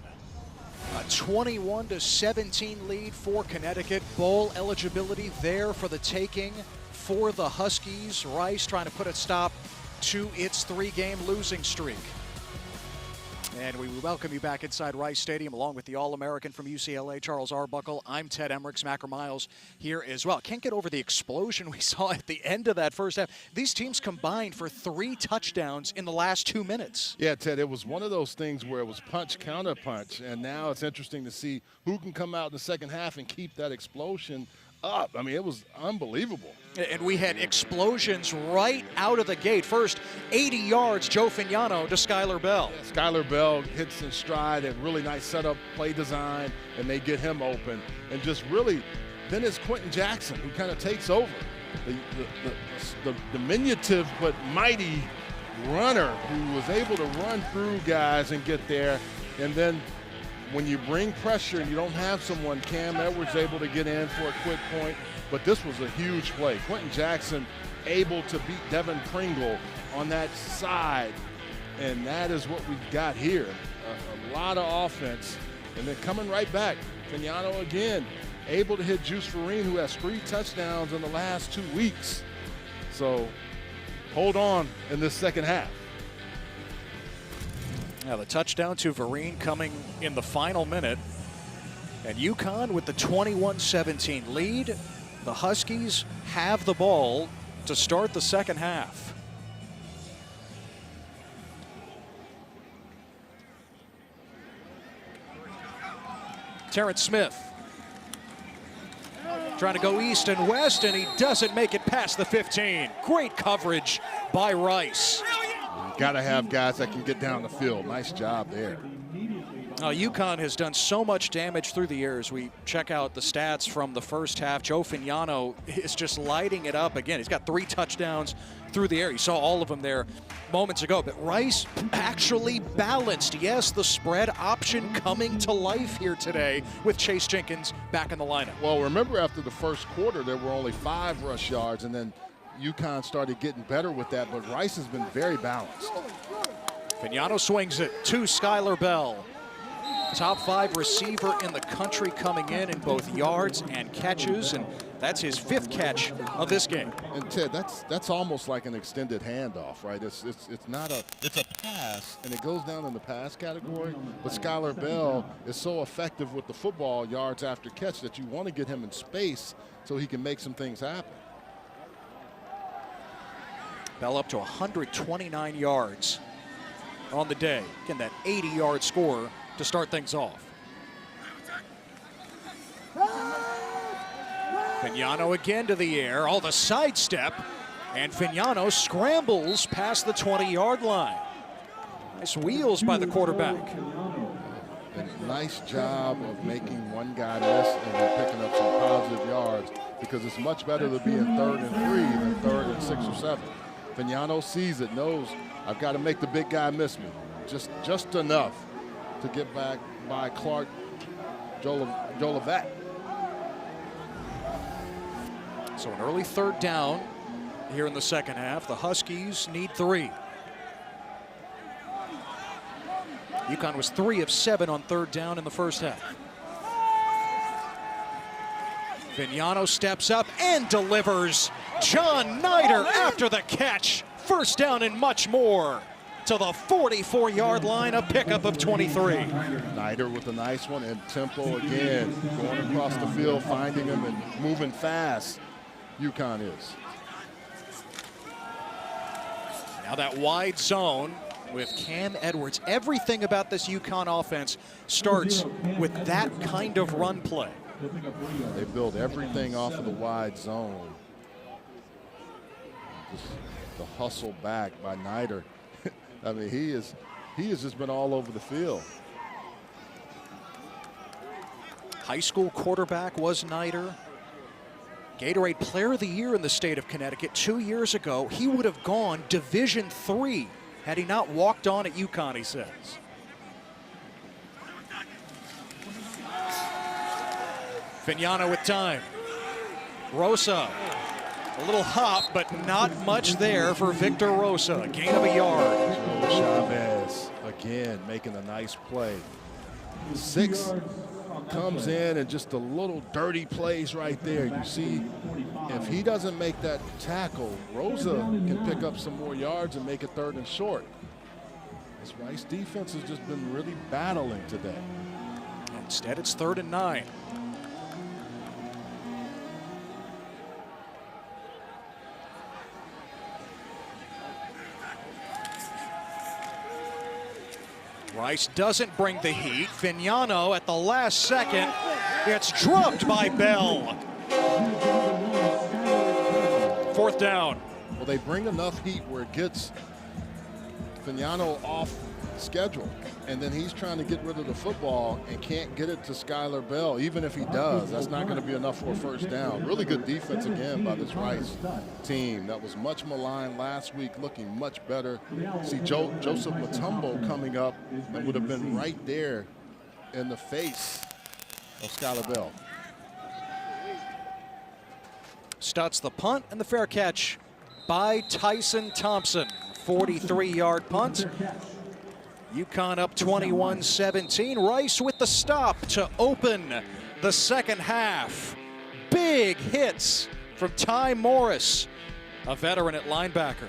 A 21-17 lead for Connecticut. Bowl eligibility there for the taking for the Huskies. Rice trying to put a stop to its three-game losing streak. And we welcome you back inside Rice Stadium along with the All-American from UCLA, Charles Arbuckle. I'm Ted Emmerich, Smacker Miles here as well. Can't get over the explosion we saw at the end of that first half. These teams combined for 3 touchdowns in the last 2 minutes. Yeah, Ted, it was one of those things where it was punch, counter punch, and now it's interesting to see who can come out in the second half and keep that explosion up. I mean, it was unbelievable. And we had explosions right out of the gate. First, 80 yards, Joe Fignano to Skylar Bell. Yeah, Skylar Bell hits in stride, and really nice setup, play design, and they get him open. And just really, then it's Quentin Jackson who kind of takes over. The diminutive but mighty runner who was able to run through guys and get there. And then when you bring pressure and you don't have someone, Cam Edwards able to get in for a quick point, but this was a huge play. Quentin Jackson able to beat Devin Pringle on that side, and that is what we've got here. A lot of offense, and then coming right back, Fignano again, able to hit Juice Vereen, who has 3 touchdowns in the last 2 weeks. So hold on in this second half. Now the touchdown to Vereen coming in the final minute. And UConn with the 21-17 lead. The Huskies have the ball to start the second half. Terrence Smith trying to go east and west, and he doesn't make it past the 15. Great coverage by Rice. Got to have guys that can get down the field. Nice job there. UConn has done so much damage through the years. We check out the stats from the first half. Joe Fignano is just lighting it up again. He's got 3 touchdowns through the air. You saw all of them there moments ago. But Rice actually balanced. Yes, the spread option coming to life here today with Chase Jenkins back in the lineup. Well, remember after the first quarter, there were only 5 rush yards, and then UConn started getting better with that, but Rice has been very balanced. Fignano swings it to Skylar Bell. Top 5 receiver in the country coming in both yards and catches, and that's his 5th catch of this game. And Ted, that's almost like an extended handoff, right? It's not a, it's a pass, and it goes down in the pass category. But Skylar Bell is so effective with the football yards after catch that you want to get him in space so he can make some things happen. Bell up to 129 yards on the day. Again, that 80-yard score to start things off. Fignano again to the air, all the sidestep, and Fignano scrambles past the 20-yard line. Nice wheels by the quarterback. A nice job of making one guy miss and then picking up some positive yards, because it's much better to be in 3rd and 3 than 3rd and 6 or 7. Fignano sees it, knows I've got to make the big guy miss me. Just enough to get back by Clark Jolivet. So an early 3rd down here in the second half. The Huskies need 3. UConn was 3 of 7 on 3rd down in the first half. Fignano steps up and delivers. John Nider after the catch. First down and much more to the 44-yard line, a pickup of 23. Nider with a nice one, and tempo again, going across the field, finding him and moving fast. UConn is. Now that wide zone with Cam Edwards. Everything about this UConn offense starts with that kind of run play. They build everything off of the wide zone. Just the hustle back by Nider. I mean, he has just been all over the field. High school quarterback was Nider. Gatorade Player of the Year in the state of Connecticut 2 years ago. He would have gone Division III had he not walked on at UConn, he says. Fignano with time. Rosa, a little hop, but not much there for Victor Rosa. A gain of a yard. Joe Chavez again making a nice play. 6 comes in and just a little dirty plays right there. You see, if he doesn't make that tackle, Rosa can pick up some more yards and make it 3rd and short. This Rice defense has just been really battling today. Instead, it's 3rd and 9. Rice doesn't bring the heat. Fignano at the last second gets drubbed by Bell. 4th down. Well, they bring enough heat where it gets Fignano off schedule, and then he's trying to get rid of the football and can't get it to Skylar Bell. Even if he does, that's not going to be enough for a 1st down. Really good defense again by this Rice team that was much maligned last week, looking much better. See Joseph Matumbo coming up and would have been right there in the face of Skylar Bell. Stutz the punt and the fair catch by Tyson Thompson. 43-yard punt. UConn up 21-17. Rice with the stop to open the second half. Big hits from Ty Morris, a veteran at linebacker.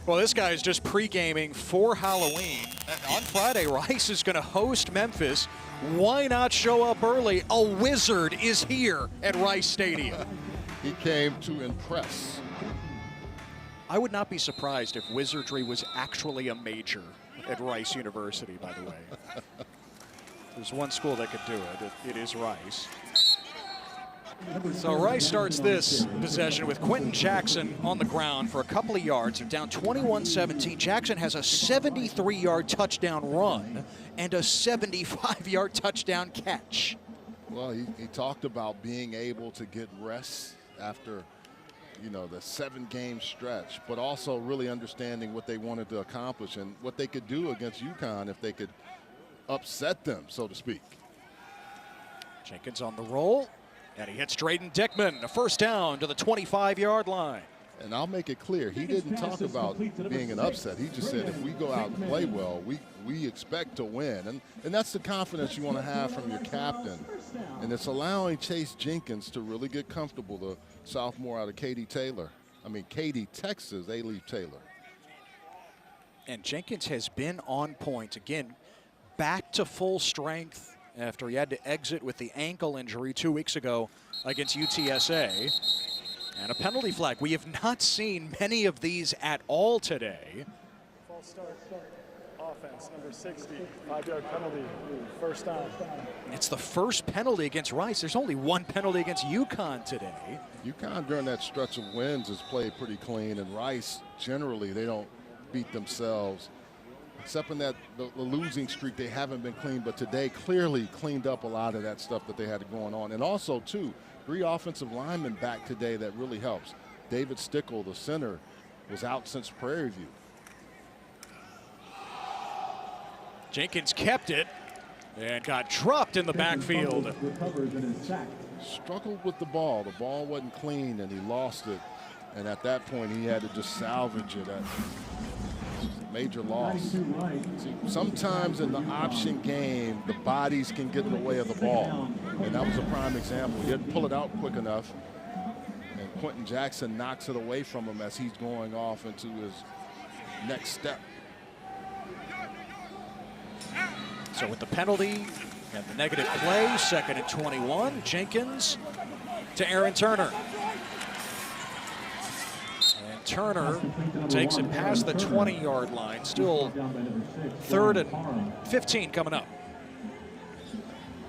Well, this guy is just pre-gaming for Halloween. And on Friday, Rice is going to host Memphis. Why not show up early? A wizard is here at Rice Stadium. He came to impress. I would not be surprised if wizardry was actually a major at Rice University, by the way. There's one school that could do it. It is Rice. So Rice starts this possession with Quentin Jackson on the ground for a couple of yards. They're down 21-17. Jackson has a 73-yard touchdown run and a 75-yard touchdown catch. Well, he talked about being able to get rest after, you know, the 7-game stretch, but also really understanding what they wanted to accomplish and what they could do against UConn if they could upset them, so to speak. Jenkins on the roll. And he hits Drayden Dickman, a first down to the 25-yard line. And I'll make it clear, he didn't talk about being an upset. He just said if we go out and play well, we expect to win. And that's the confidence you want to have from your captain. And it's allowing Chase Jenkins to really get comfortable, the sophomore out of Katy, Texas, A-Leaf Taylor. And Jenkins has been on point. Again, back to full strength after he had to exit with the ankle injury 2 weeks ago against UTSA. And a penalty flag. We have not seen many of these at all today. Offense, number 60, 5-yard penalty, first down. It's the first penalty against Rice. There's only one penalty against UConn today. UConn during that stretch of wins has played pretty clean, and Rice, generally, they don't beat themselves. Except in that the losing streak, they haven't been clean, but today clearly cleaned up a lot of that stuff that they had going on. And also, too, 3 offensive linemen back today that really helps. David Stickle, the center, was out since Prairie View. Jenkins kept it and got dropped in the backfield. Struggled with the ball. The ball wasn't clean, and he lost it. And at that point, he had to just salvage it. Major loss. See, sometimes in the option game, the bodies can get in the way of the ball. And that was a prime example. He didn't pull it out quick enough. And Quentin Jackson knocks it away from him as he's going off into his next step. So with the penalty and the negative play, 2nd and 21, Jenkins to Aaron Turner. And Turner takes it past the 20-yard line. Still 3rd and 15 coming up.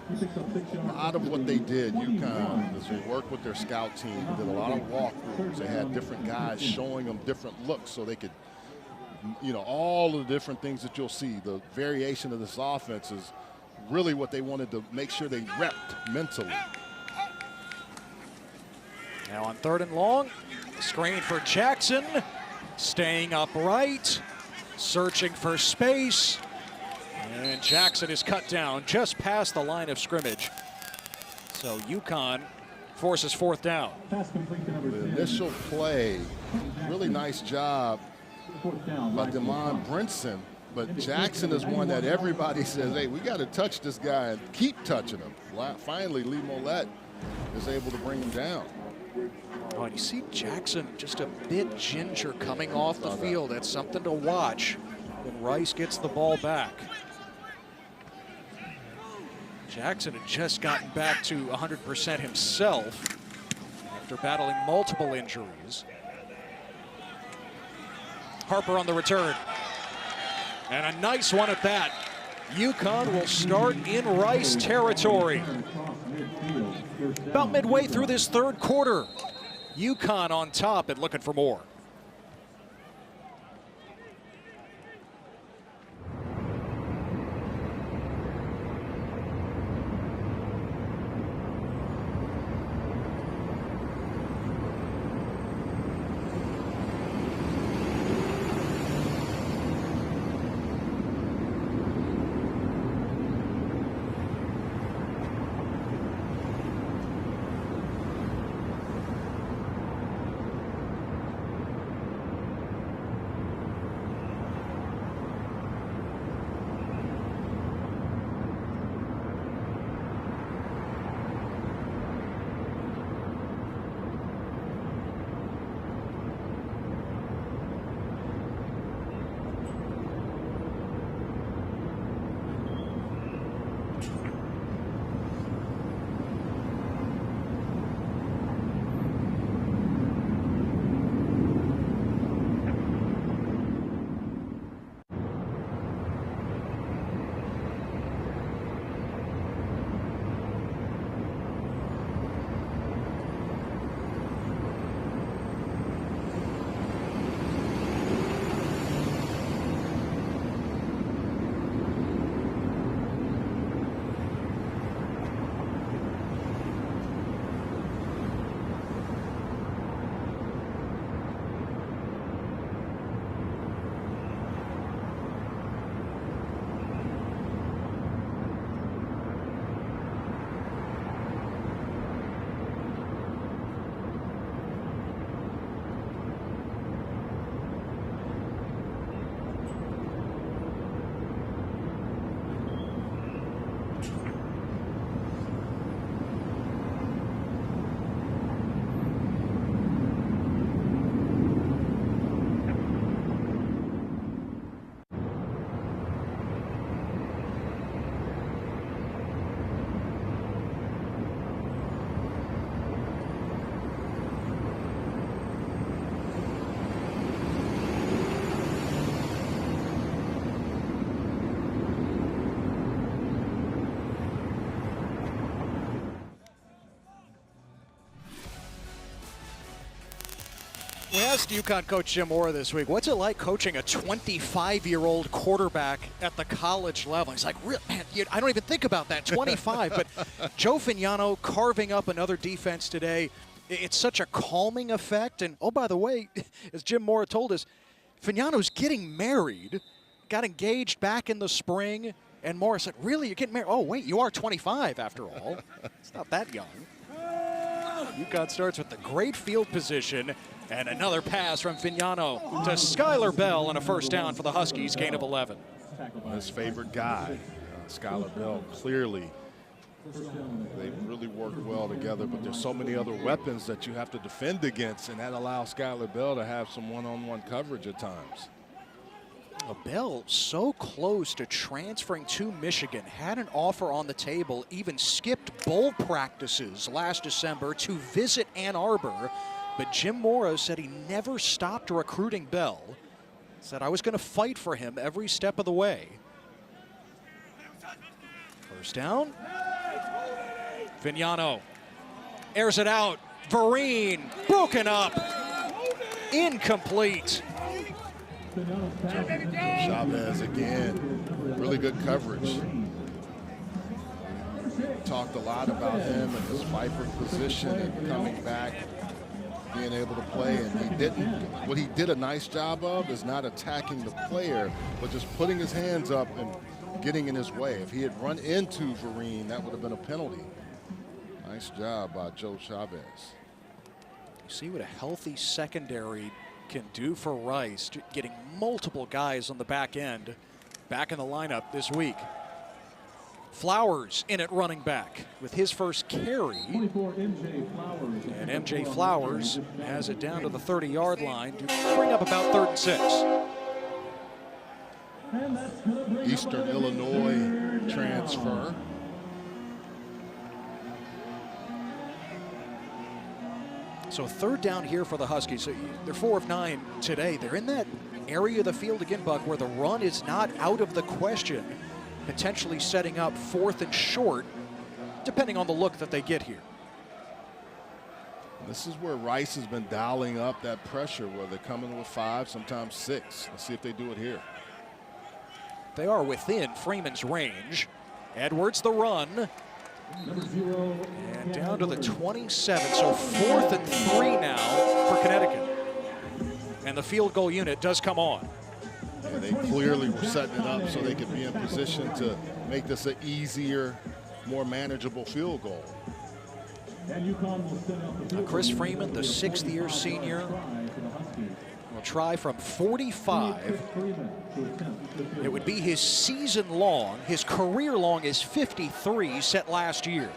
A lot of what they did, UConn, is they worked with their scout team. They did a lot of walkthroughs. They had different guys showing them different looks so they could, you know, all of the different things that you'll see. The variation of this offense is really what they wanted to make sure they repped mentally. Now on 3rd and long, screen for Jackson, staying upright, searching for space, and Jackson is cut down just past the line of scrimmage. So UConn forces 4th down. The initial play, really nice job by Demond Brinson, but Jackson is one that everybody says, hey, we got to touch this guy and keep touching him. Finally, Lee Mollett is able to bring him down. Oh, and you see Jackson just a bit ginger coming off the field. That's something to watch when Rice gets the ball back. Jackson had just gotten back to 100% himself after battling multiple injuries. Harper on the return. And a nice one at that. UConn will start in Rice territory. About midway through this 3rd quarter, UConn on top and looking for more. We asked UConn coach Jim Mora this week, what's it like coaching a 25-year-old quarterback at the college level? He's like, man, I don't even think about that, 25. But Joe Fignano carving up another defense today. It's such a calming effect. And, oh, by the way, as Jim Mora told us, Fignano's getting married, got engaged back in the spring. And Mora said, really, you're getting married? Oh, wait, you are 25 after all. It's not that young. UConn starts with the great field position. And another pass from Fignano to Skylar Bell and a first down for the Huskies, gain of 11. His favorite guy, Skylar Bell, clearly. They've really worked well together, but there's so many other weapons that you have to defend against, and that allows Skylar Bell to have some one-on-one coverage at times. Bell so close to transferring to Michigan, had an offer on the table, even skipped bowl practices last December to visit Ann Arbor. But Jim Mora said he never stopped recruiting Bell. Said, I was going to fight for him every step of the way. First down. Fignano airs it out. Vereen broken up. Incomplete. Chavez again, really good coverage. Talked a lot about him and his viper position and coming back, being able to play, and he didn't. What he did a nice job of is not attacking the player, but just putting his hands up and getting in his way. If he had run into Vereen, that would have been a penalty. Nice job by Joe Chavez. See what a healthy secondary can do for Rice, getting multiple guys on the back end back in the lineup this week. Flowers in at running back with his first carry. And MJ Flowers has it down to the 30-yard line to bring up about 3rd and 6. Eastern Illinois transfer. So 3rd down here for the Huskies. So they're 4 of 9 today. They're in that area of the field again, Buck, where the run is not out of the question. Potentially setting up 4th and short, depending on the look that they get here. This is where Rice has been dialing up that pressure, where they're coming with 5, sometimes 6. Let's see if they do it here. They are within Freeman's range. Edwards the run. And down to the 27, so 4th and 3 now for Connecticut. And the field goal unit does come on. Yeah, they clearly were setting it up so they could be in position to make this an easier, more manageable field goal. Chris Freeman, the 6th-year senior, will try from 45. It would be his season long. His career long is 53, set last year.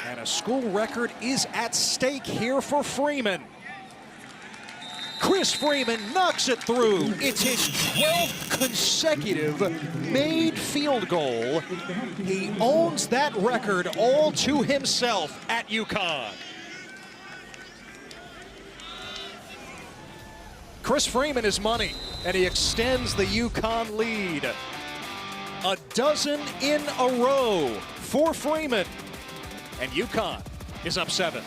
And a school record is at stake here for Freeman. Chris Freeman knocks it through. It's his 12th consecutive made field goal. He owns that record all to himself at UConn. Chris Freeman is money, and he extends the UConn lead. A dozen in a row for Freeman, and UConn is up 7.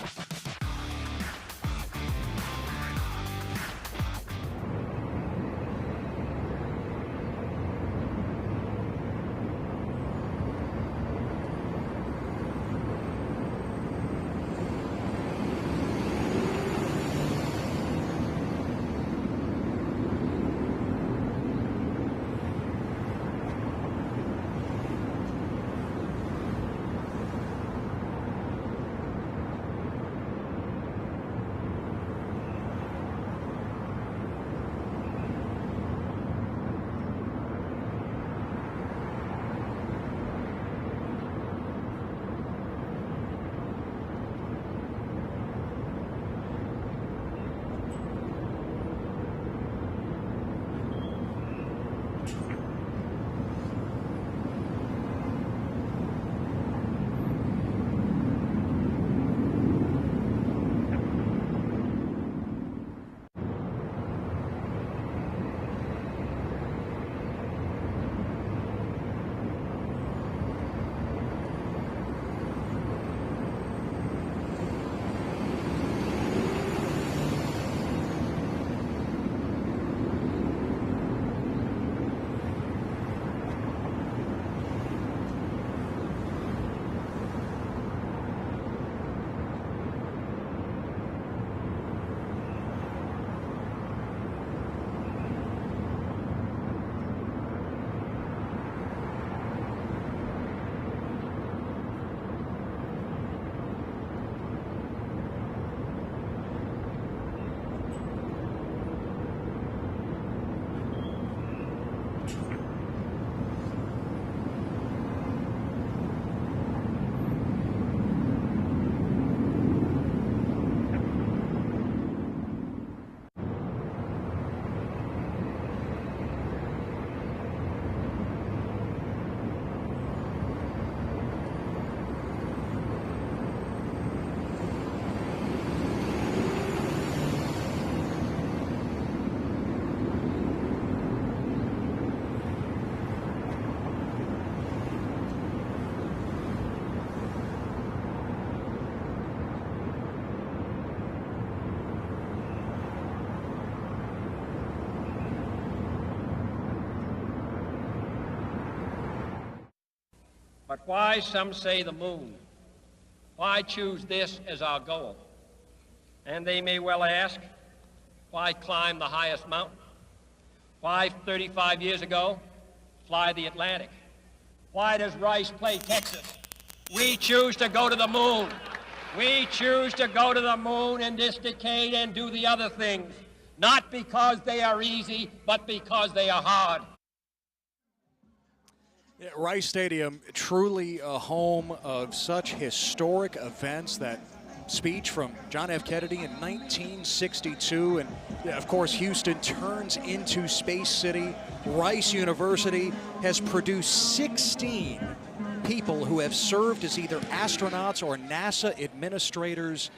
But why, some say, the moon? Why choose this as our goal? And they may well ask, why climb the highest mountain? Why, 35 years ago, fly the Atlantic? Why does Rice play Texas? We choose to go to the moon. We choose to go to the moon in this decade and do the other things, not because they are easy, but because they are hard. Yeah, Rice Stadium, truly a home of such historic events. That speech from John F. Kennedy in 1962, and of course Houston turns into Space City. Rice University has produced 16 people who have served as either astronauts or NASA administrators.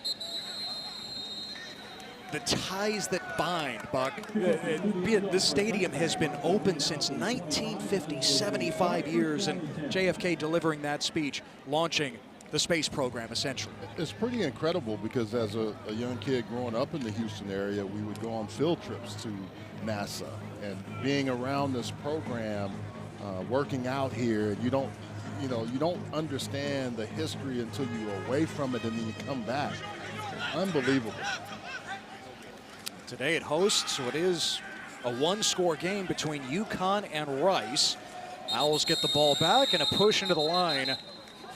The ties that bind, Buck. This stadium has been open since 1950, 75 years, and JFK delivering that speech, launching the space program, essentially. It's pretty incredible because as a young kid growing up in the Houston area, we would go on field trips to NASA, and being around this program, working out here, you don't understand the history until you're away from it, and then you come back. Unbelievable. Today it hosts what is a one-score game between UConn and Rice. Owls get the ball back and a push into the line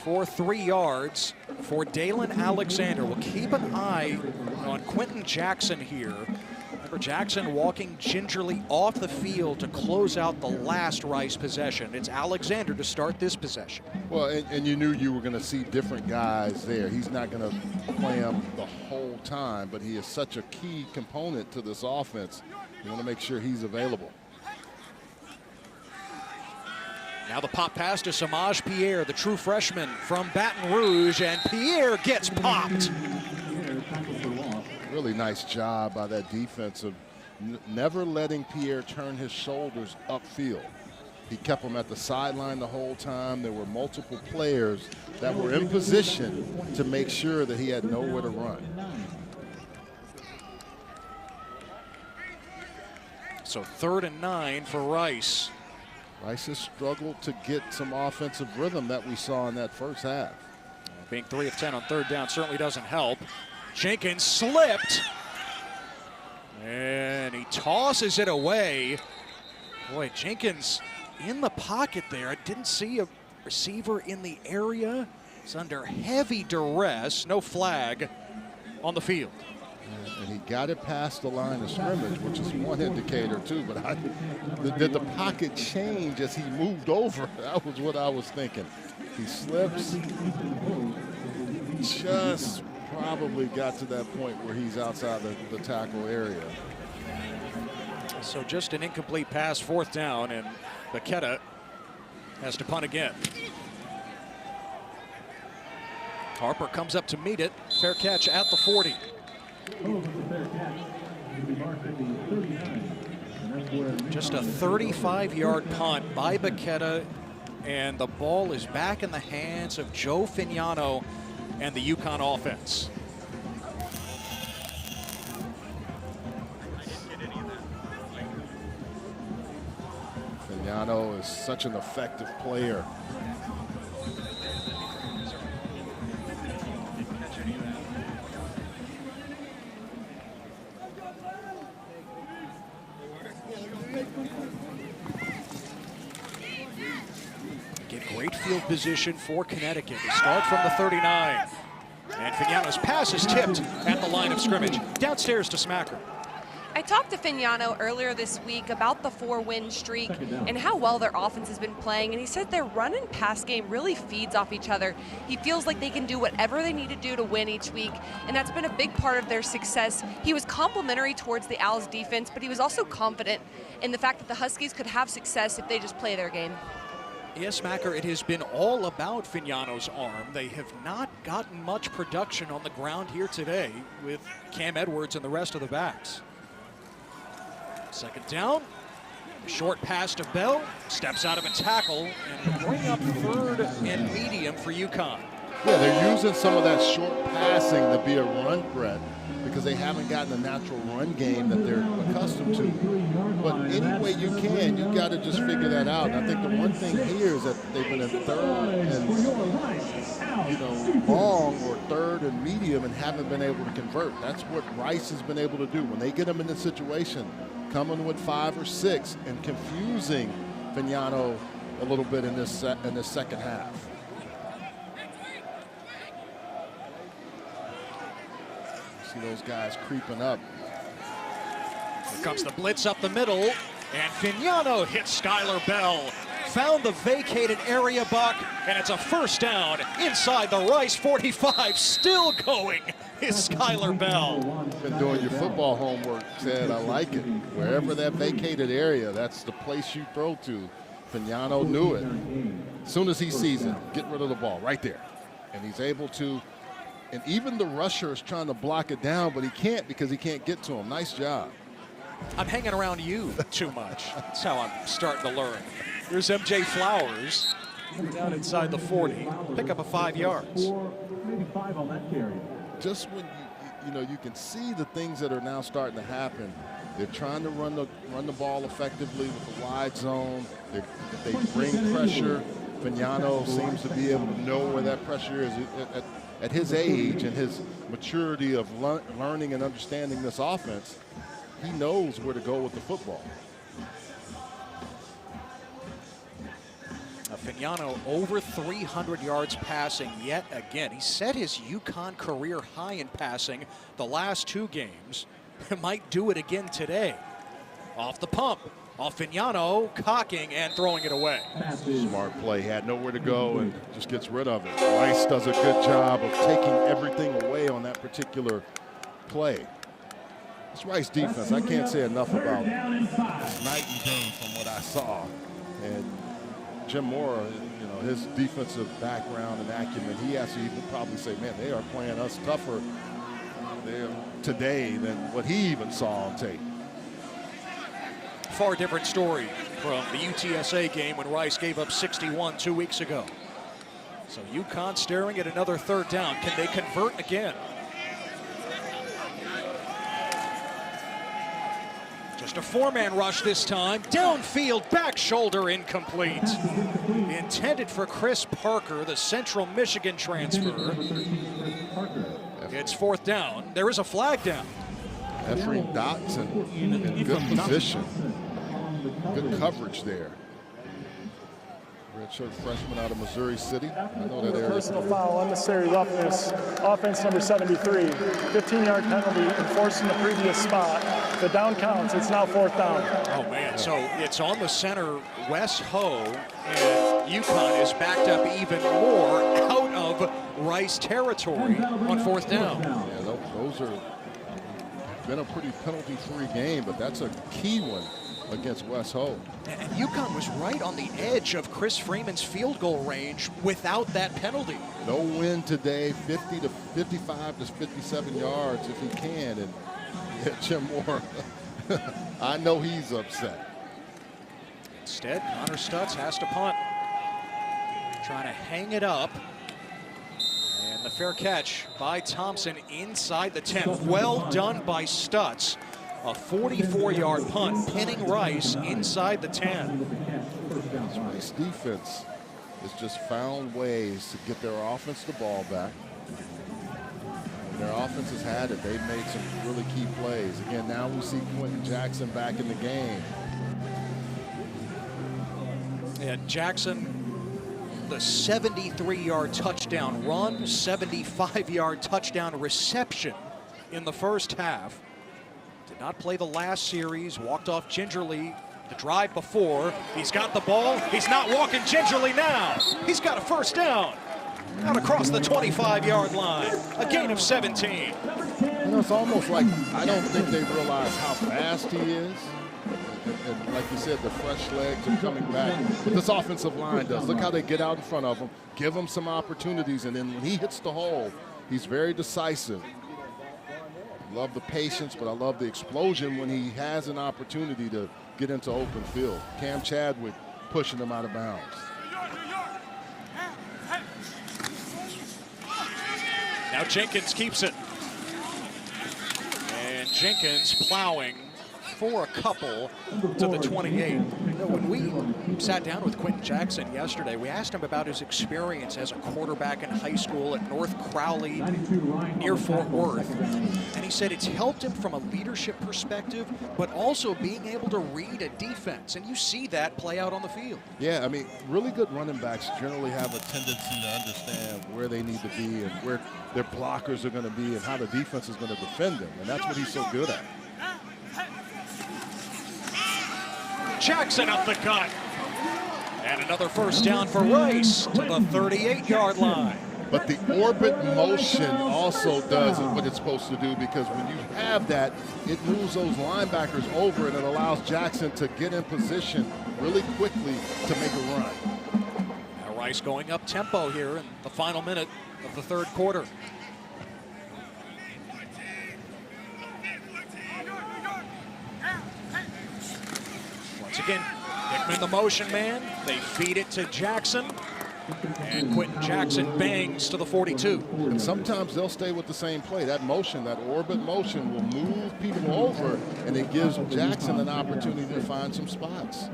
for 3 yards for Dalen Alexander. We'll keep an eye on Quentin Jackson here. Remember, Jackson walking gingerly off the field to close out the last Rice possession. It's Alexander to start this possession. Well, and you knew you were going to see different guys there. He's not going to play him the whole time, but he is such a key component to this offense. You want to make sure he's available. Now the pop pass to Samaj Pierre, the true freshman from Baton Rouge, and Pierre gets popped. Really nice job by that defense of never letting Pierre turn his shoulders upfield. He kept him at the sideline the whole time. There were multiple players that were in position to make sure that he had nowhere to run. So 3rd and 9 for Rice. Rice has struggled to get some offensive rhythm that we saw in that first half. Being 3 of 10 on 3rd down certainly doesn't help. Jenkins slipped, and he tosses it away. Boy, Jenkins in the pocket there. I didn't see a receiver in the area. He's under heavy duress. No flag on the field. And he got it past the line of scrimmage, which is one indicator too. But did the pocket change as he moved over? That was what I was thinking. He slips, just probably got to that point where he's outside the tackle area. So just an incomplete pass, 4th down, and Baqueta has to punt again. Harper comes up to meet it. Fair catch at the 40. Just a 35-yard punt by Baqueta, and the ball is back in the hands of Joe Fignano and the UConn offense. Fignano is such an effective player. Get great field position for Connecticut. They start from the 39. And Fignano's pass is tipped at the line of scrimmage. Downstairs to Smacker. I talked to Fignano earlier this week about the 4-win streak and how well their offense has been playing, and he said their run and pass game really feeds off each other. He feels like they can do whatever they need to do to win each week, and that's been a big part of their success. He was complimentary towards the Owls defense, but he was also confident in the fact that the Huskies could have success if they just play their game. Yes, Macker, it has been all about Fignano's arm. They have not gotten much production on the ground here today with Cam Edwards and the rest of the backs. 2nd down, short pass to Bell, steps out of a tackle, and bring up 3rd and medium for UConn. Yeah, they're using some of that short passing to be a run threat because they haven't gotten a natural run game that they're accustomed to. But any way you can, you got to just figure that out. And I think the one thing here is that they've been in third and long or third and medium and haven't been able to convert. That's what Rice has been able to do. When they get them in this situation, coming with 5 or 6 and confusing Vignano a little bit in this second half. See those guys creeping up. Here comes the blitz up the middle, and Vignano hits Skylar Bell. Found the vacated area, Buck, and it's a first down inside the Rice 45. Still going is Skylar Bell. Been doing your football homework, Ted. I like it. Wherever that vacated area, that's the place you throw to. Vignano knew it. As soon as he sees it, get rid of the ball right there. And he's able to. And even the rusher is trying to block it down, but he can't because he can't get to him. Nice job. I'm hanging around you too much. That's how I'm starting to learn. Here's MJ Flowers down inside the 40. Pick up a 5 yards. Maybe 5 on that carry. Just when you can see the things that are now starting to happen. They're trying to run the ball effectively with the wide zone. They bring pressure. Vignano seems to be able to know where that pressure is. At his age and his maturity of learning and understanding this offense, he knows where to go with the football. Vignano over 300 yards passing yet again. He set his UConn career high in passing the last 2 games. He might do it again today. Off the pump. Off Vignano, cocking and throwing it away. Smart play. Had nowhere to go and just gets rid of it. Rice does a good job of taking everything away on that particular play. This Rice defense, I can't say enough about. It's night and day from what I saw. And Jim Mora, his defensive background and acumen, he would probably say, man, they are playing us tougher today than what he even saw on tape. Far different story from the UTSA game when Rice gave up 61 2 weeks ago. So UConn staring at another third down. Can they convert again? Just a 4-man rush this time. Downfield, back shoulder, incomplete. Intended for Chris Parker, the Central Michigan transfer. It's 4th down. There is a flag down. Efrain Dotson in good position. Good coverage there. Redshirt freshman out of Missouri City. I know that area. Personal foul, unnecessary roughness, offense number 73. 15-yard penalty enforced in the previous spot. The down counts. It's now 4th down. Oh, man. So it's on the center, Wes Ho, and UConn is backed up even more out of Rice territory on 4th down. Yeah, those are been a pretty penalty-free game, but that's a key one against Wes Ho. And UConn was right on the edge of Chris Freeman's field goal range without that penalty. No win today, 50 to 55 to 57 yards if he can. And yeah, Jim Moore, I know he's upset. Instead, Connor Stutz has to punt. Trying to hang it up. And the fair catch by Thompson inside the 10. Well done by Stutz. A 44-yard punt, pinning Rice inside the 10. This Rice defense has just found ways to get their offense the ball back. When their offense has had it, they've made some really key plays. Again, now we see Quentin Jackson back in the game. And Jackson, the 73-yard touchdown run, 75-yard touchdown reception in the first half. Did not play the last series, walked off gingerly the drive before. He's got the ball. He's not walking gingerly now. He's got a first down. Out across the 25-yard line. A gain of 17. It's almost like I don't think they realize how fast he is. And like you said, the fresh legs are coming back. But this offensive line does. Look how they get out in front of him, give him some opportunities, and then when he hits the hole, he's very decisive. Love the patience, but I love the explosion when he has an opportunity to get into open field. Cam Chadwick pushing him out of bounds. Now Jenkins keeps it. And Jenkins plowing for a couple to the 28. You know, when we sat down with Quentin Jackson yesterday, we asked him about his experience as a quarterback in high school at North Crowley near Fort Worth. And he said it's helped him from a leadership perspective, but also being able to read a defense. And you see that play out on the field. Yeah, I mean, really good running backs generally have a tendency to understand where they need to be and where their blockers are going to be and how the defense is going to defend them. And that's what he's so good at. Jackson up the cut. And another first down for Rice to the 38-yard line. But the orbit motion also does what it's supposed to do, because when you have that, it moves those linebackers over and it allows Jackson to get in position really quickly to make a run. Now Rice going up tempo here in the final minute of the third quarter. Once again, Hickman the motion man. They feed it to Jackson. And Quentin Jackson bangs to the 42. And sometimes they'll stay with the same play. That motion, that orbit motion, will move people over, and it gives Jackson an opportunity to find some spots.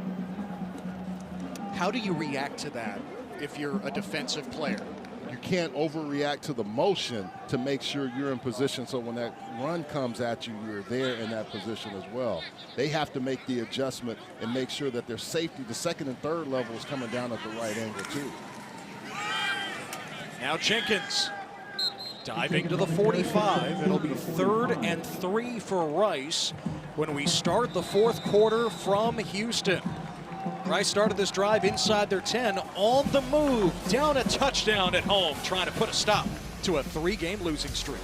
How do you react to that if you're a defensive player? You can't overreact to the motion to make sure you're in position, so when that run comes at you, you're there in that position as well. They have to make the adjustment and make sure that their safety, the second and third level, is coming down at the right angle too. Now Jenkins diving to the 45. It'll be 3rd and 3 for Rice when we start the fourth quarter from Houston. Rice started this drive inside their 10, on the move, down a touchdown at home, trying to put a stop to a 3-game losing streak.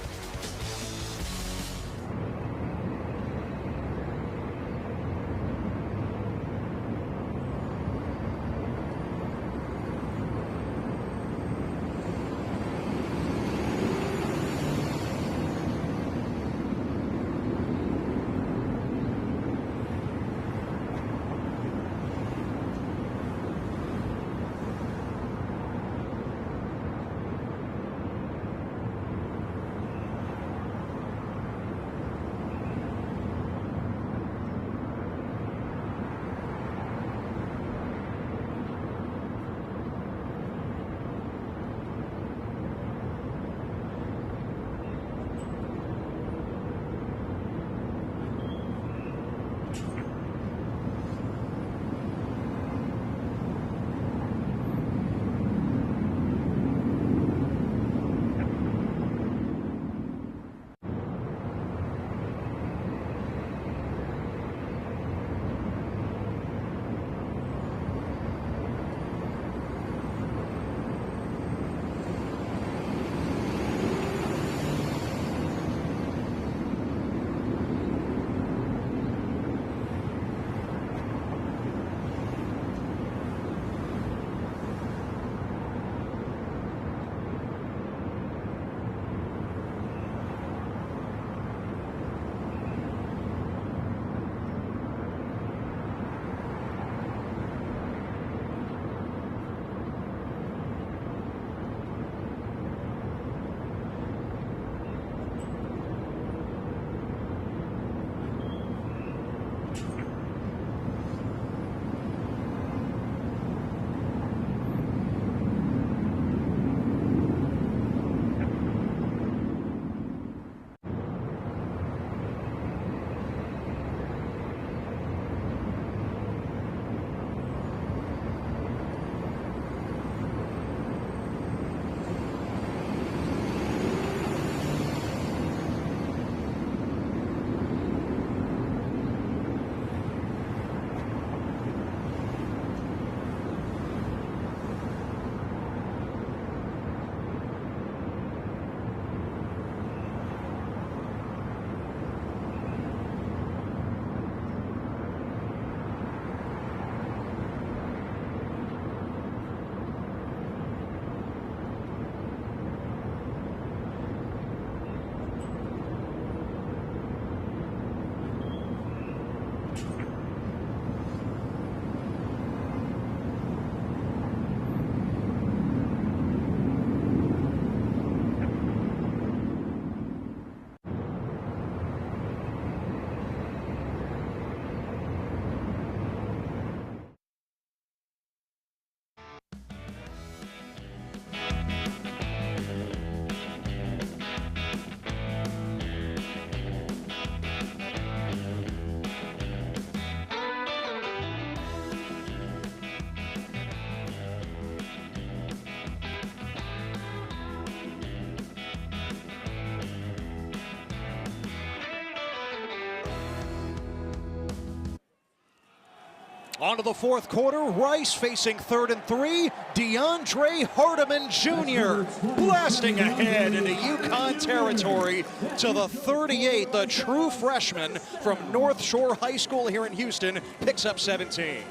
On to the fourth quarter, Rice facing 3rd and 3. DeAndre Hardiman Jr. blasting ahead into UConn territory to the 38. The true freshman from North Shore High School here in Houston picks up 17. Yeah,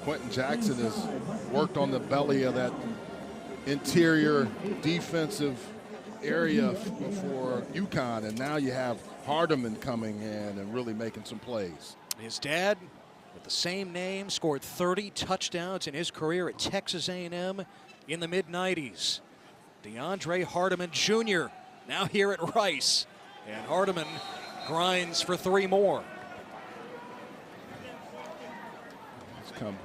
Quentin Jackson has worked on the belly of that interior defensive area for UConn, and now you have Hardiman coming in and really making some plays. His dad, with the same name, scored 30 touchdowns in his career at Texas A&M in the mid-90s. DeAndre Hardiman Jr. now here at Rice, and Hardiman grinds for 3 more. It's come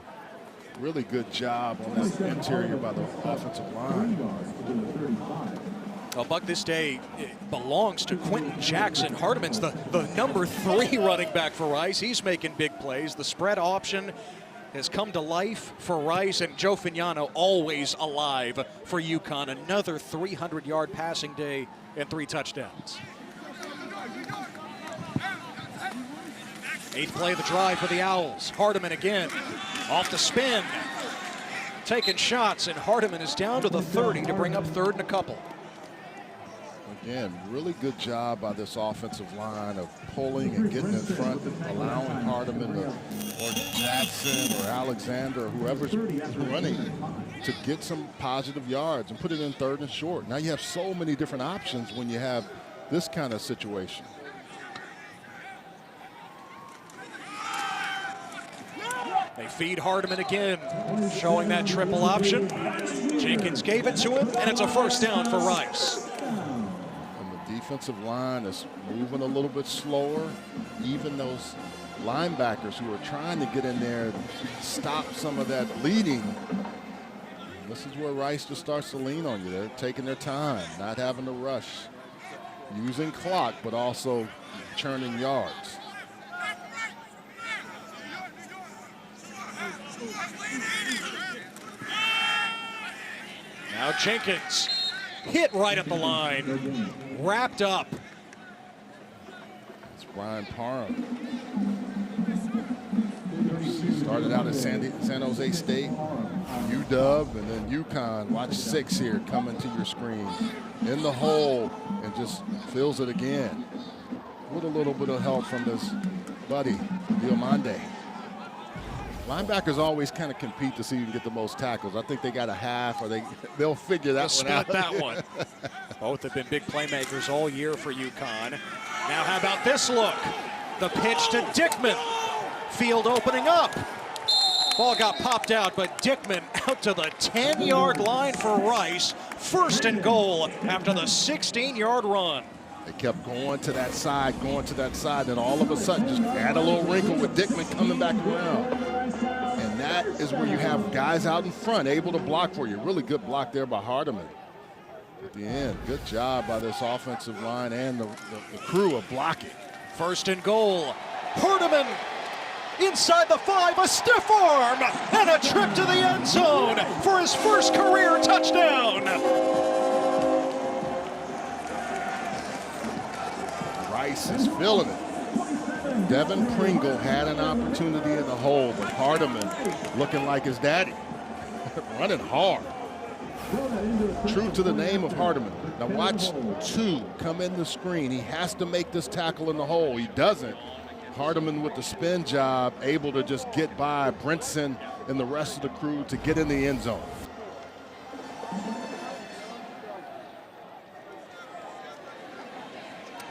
really good job on that interior by the offensive line. Well, Buck, this day belongs to Quentin Jackson. Hardiman's the number 3 running back for Rice. He's making big plays. The spread option has come to life for Rice, and Joe Fignano always alive for UConn. Another 300-yard passing day and 3 touchdowns. 8th play of the drive for the Owls. Hardiman again off the spin, taking shots, and Hardiman is down to the 30 to bring up 3rd and a couple. Again, really good job by this offensive line of pulling and getting in front and allowing Hardiman or Jackson or Alexander or whoever's running to get some positive yards and put it in 3rd and short. Now you have so many different options when you have this kind of situation. They feed Hardiman again, showing that triple option. Jenkins gave it to him, and it's a 1st down for Rice. Defensive line is moving a little bit slower. Even those linebackers who are trying to get in there and stop some of that bleeding. This is where Rice just starts to lean on you. They're taking their time, not having to rush, using clock, but also churning yards. Now Jenkins hit right at the line, wrapped up. It's Brian Parham. Started out at San Jose State, UW, and then UConn. Watch 6 here coming to your screen. In the hole, and just fills it again. With a little bit of help from this buddy, Diomande. Linebackers always kind of compete to see who can get the most tackles. I think they got a half, or they'll figure that one out. That one. Both have been big playmakers all year for UConn. Now how about this look? The pitch to Dickman. Field opening up. Ball got popped out, but Dickman out to the 10-yard line for Rice. 1st and goal after the 16-yard run. They kept going to that side, and all of a sudden just add a little wrinkle with Dickman coming back around. And that is where you have guys out in front able to block for you. Really good block there by Hardiman. At the end, good job by this offensive line and the crew of blocking. 1st and goal. Hardiman inside the 5, a stiff arm, and a trip to the end zone for his 1st career touchdown. Rice is feeling it. Devin Pringle had an opportunity in the hole, but Hardiman looking like his daddy, running hard. True to the name of Hardiman. Now watch 2 come in the screen. He has to make this tackle in the hole. He doesn't. Hardiman with the spin job, able to just get by Brinson and the rest of the crew to get in the end zone.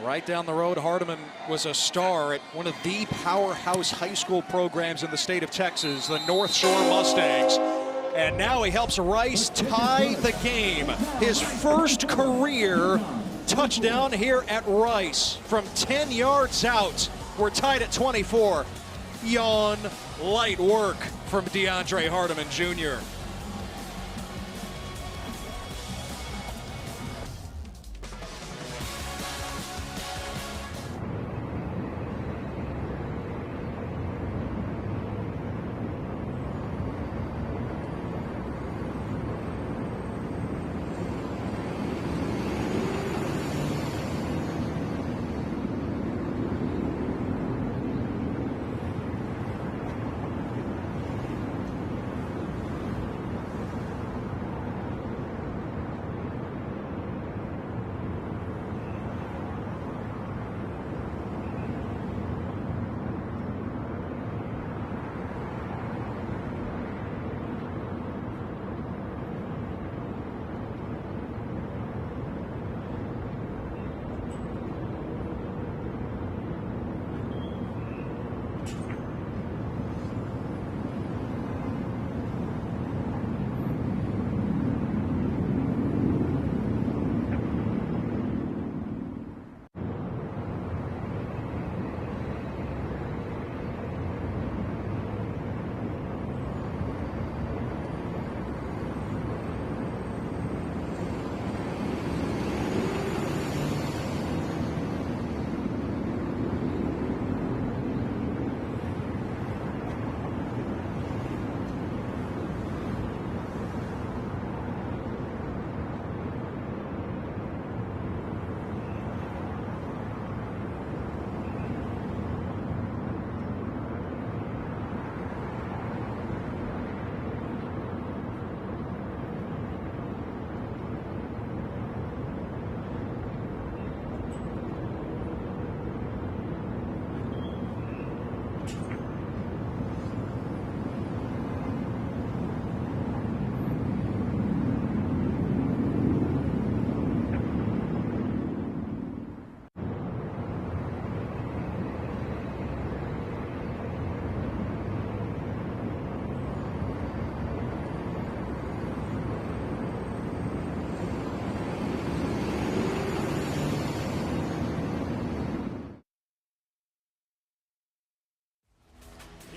Right down the road, Hardiman was a star at one of the powerhouse high school programs in the state of Texas, the North Shore Mustangs. And now he helps Rice tie the game. His 1st career touchdown here at Rice from 10 yards out. We're tied at 24. Yawn, light work from DeAndre Hardiman Jr.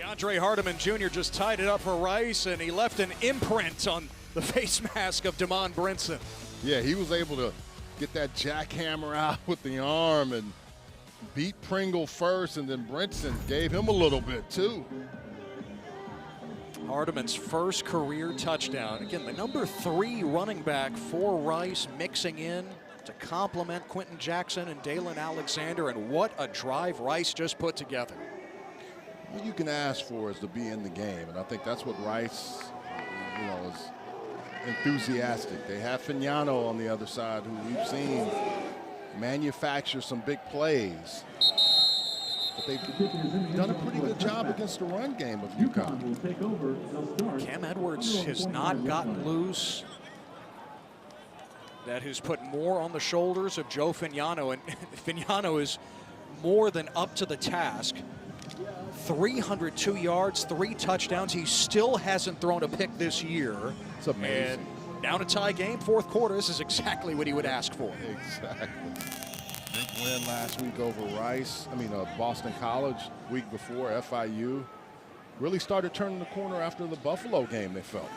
DeAndre Hardiman Jr. just tied it up for Rice, and he left an imprint on the face mask of Damon Brinson. Yeah, he was able to get that jackhammer out with the arm and beat Pringle first, and then Brinson gave him a little bit too. Hardiman's first career touchdown. Again, the number 3 running back for Rice mixing in to complement Quentin Jackson and Dalen Alexander, and what a drive Rice just put together. All you can ask for is to be in the game, and I think that's what Rice, is enthusiastic. They have Fignano on the other side, who we've seen manufacture some big plays. But they've done a pretty good job against the run game of UConn. Cam Edwards has not gotten loose. That has put more on the shoulders of Joe Fignano, and Fignano is more than up to the task. 302 yards, 3 touchdowns. He still hasn't thrown a pick this year. It's amazing. And down a tie game, fourth quarter, this is exactly what he would ask for. Exactly. Big win last week over Boston College. Week before, FIU. Really started turning the corner after the Buffalo game, they felt.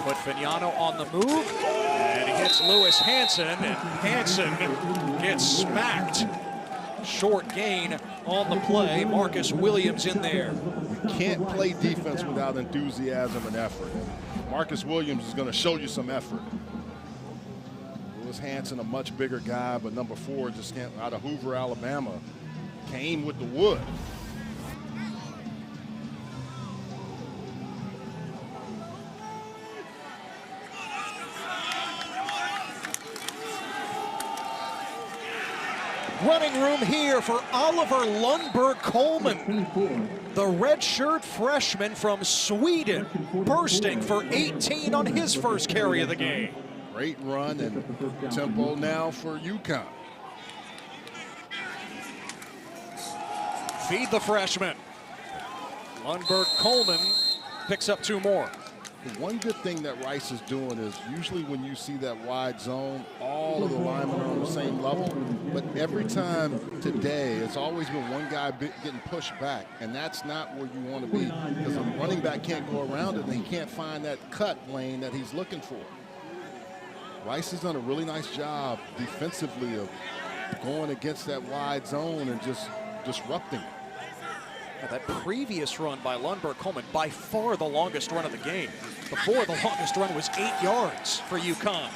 Put Fignano on the move, and he hits Lewis Hanson, and Hanson gets smacked. Short gain on the play. Marcus Williams in there. You can't play defense without enthusiasm and effort. Marcus Williams is going to show you some effort. Lewis Hanson, a much bigger guy, but number 4 just out of Hoover, Alabama, came with the wood. Running room here for Oliver Lundberg Coleman, the redshirt freshman from Sweden, bursting for 18 on his first carry of the game. Great run and tempo now for UConn. Feed the freshman. Lundberg Coleman picks up 2 more. The one good thing that Rice is doing is usually when you see that wide zone, all of the linemen are on the same level. But every time today, it's always been one guy getting pushed back, and that's not where you want to be, because the running back can't go around it and he can't find that cut lane that he's looking for. Rice has done a really nice job defensively of going against that wide zone and just disrupting it. That previous run by Lundberg Coleman, by far the longest run of the game. Before, the longest run was 8 yards for UConn.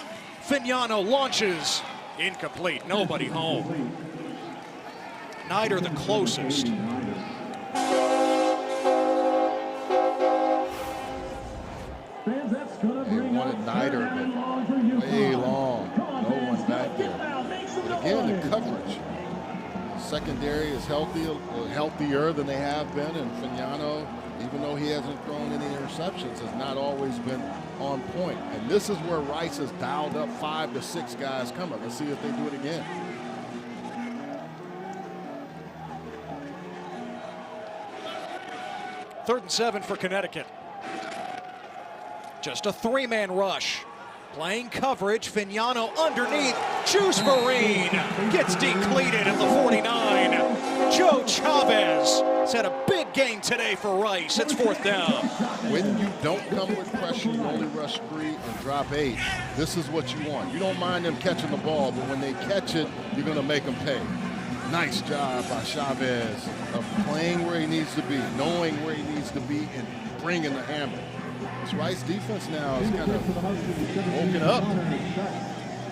Fignano launches. Incomplete. Nobody home. Snyder the closest. They wanted Snyder, but way long. No one back there. But again, the coverage. Secondary is healthier than they have been, and Fignano, even though he hasn't thrown any interceptions, has not always been on point. And this is where Rice has dialed up 5 to 6 guys coming. Let's see if they do it again. Third and 7 for Connecticut. Just a 3-man rush. Playing coverage, Fignano underneath. Juice Marine gets depleted at the 49. Joe Chavez has had a big game today for Rice. It's 4th down. When you don't come with pressure, you only rush 3 and drop 8. This is what you want. You don't mind them catching the ball, but when they catch it, you're going to make them pay. Nice job by Chavez of playing where he needs to be, knowing where he needs to be, and bringing the hammer. This Rice defense now is kind of woken up.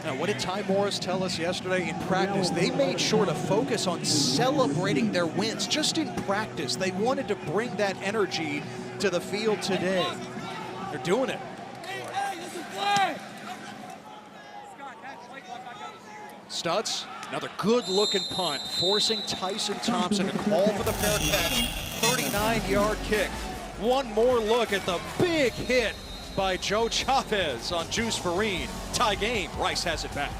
Now, what did Ty Morris tell us yesterday in practice? They made sure to focus on celebrating their wins. Just in practice, they wanted to bring that energy to the field today. They're doing it. Stutz, another good-looking punt, forcing Tyson Thompson to call for the fair catch. 39-yard kick. One more look at the big hit by Joe Chavez on Juice Farine. Tie game, Rice has it back.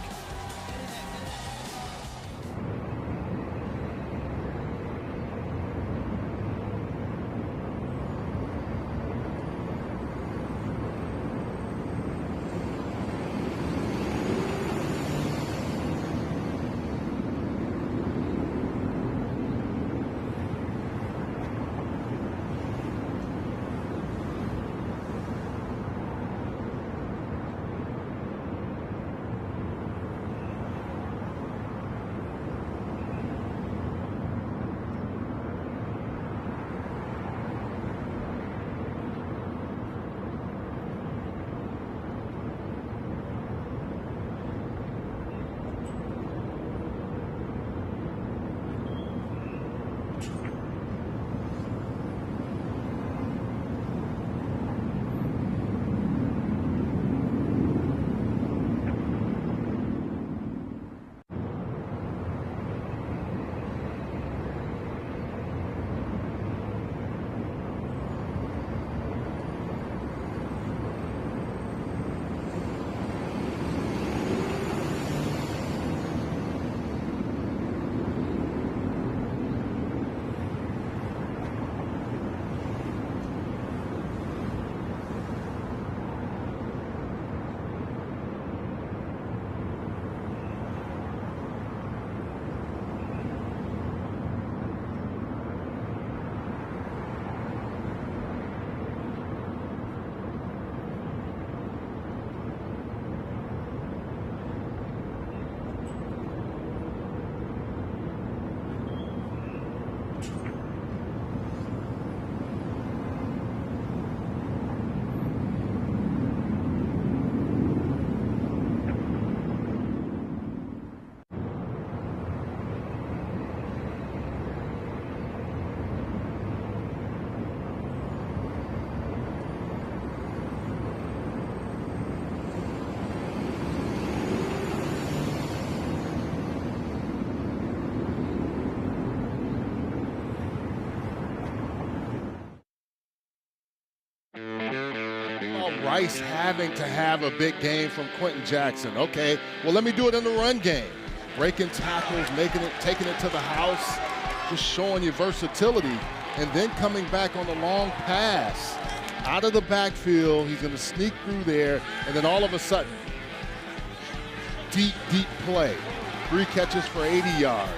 Rice having to have a big game from Quentin Jackson. Okay, well, let me do it in the run game. Breaking tackles, taking it to the house, just showing you versatility, and then coming back on the long pass out of the backfield. He's going to sneak through there, and then all of a sudden, deep play. 3 catches for 80 yards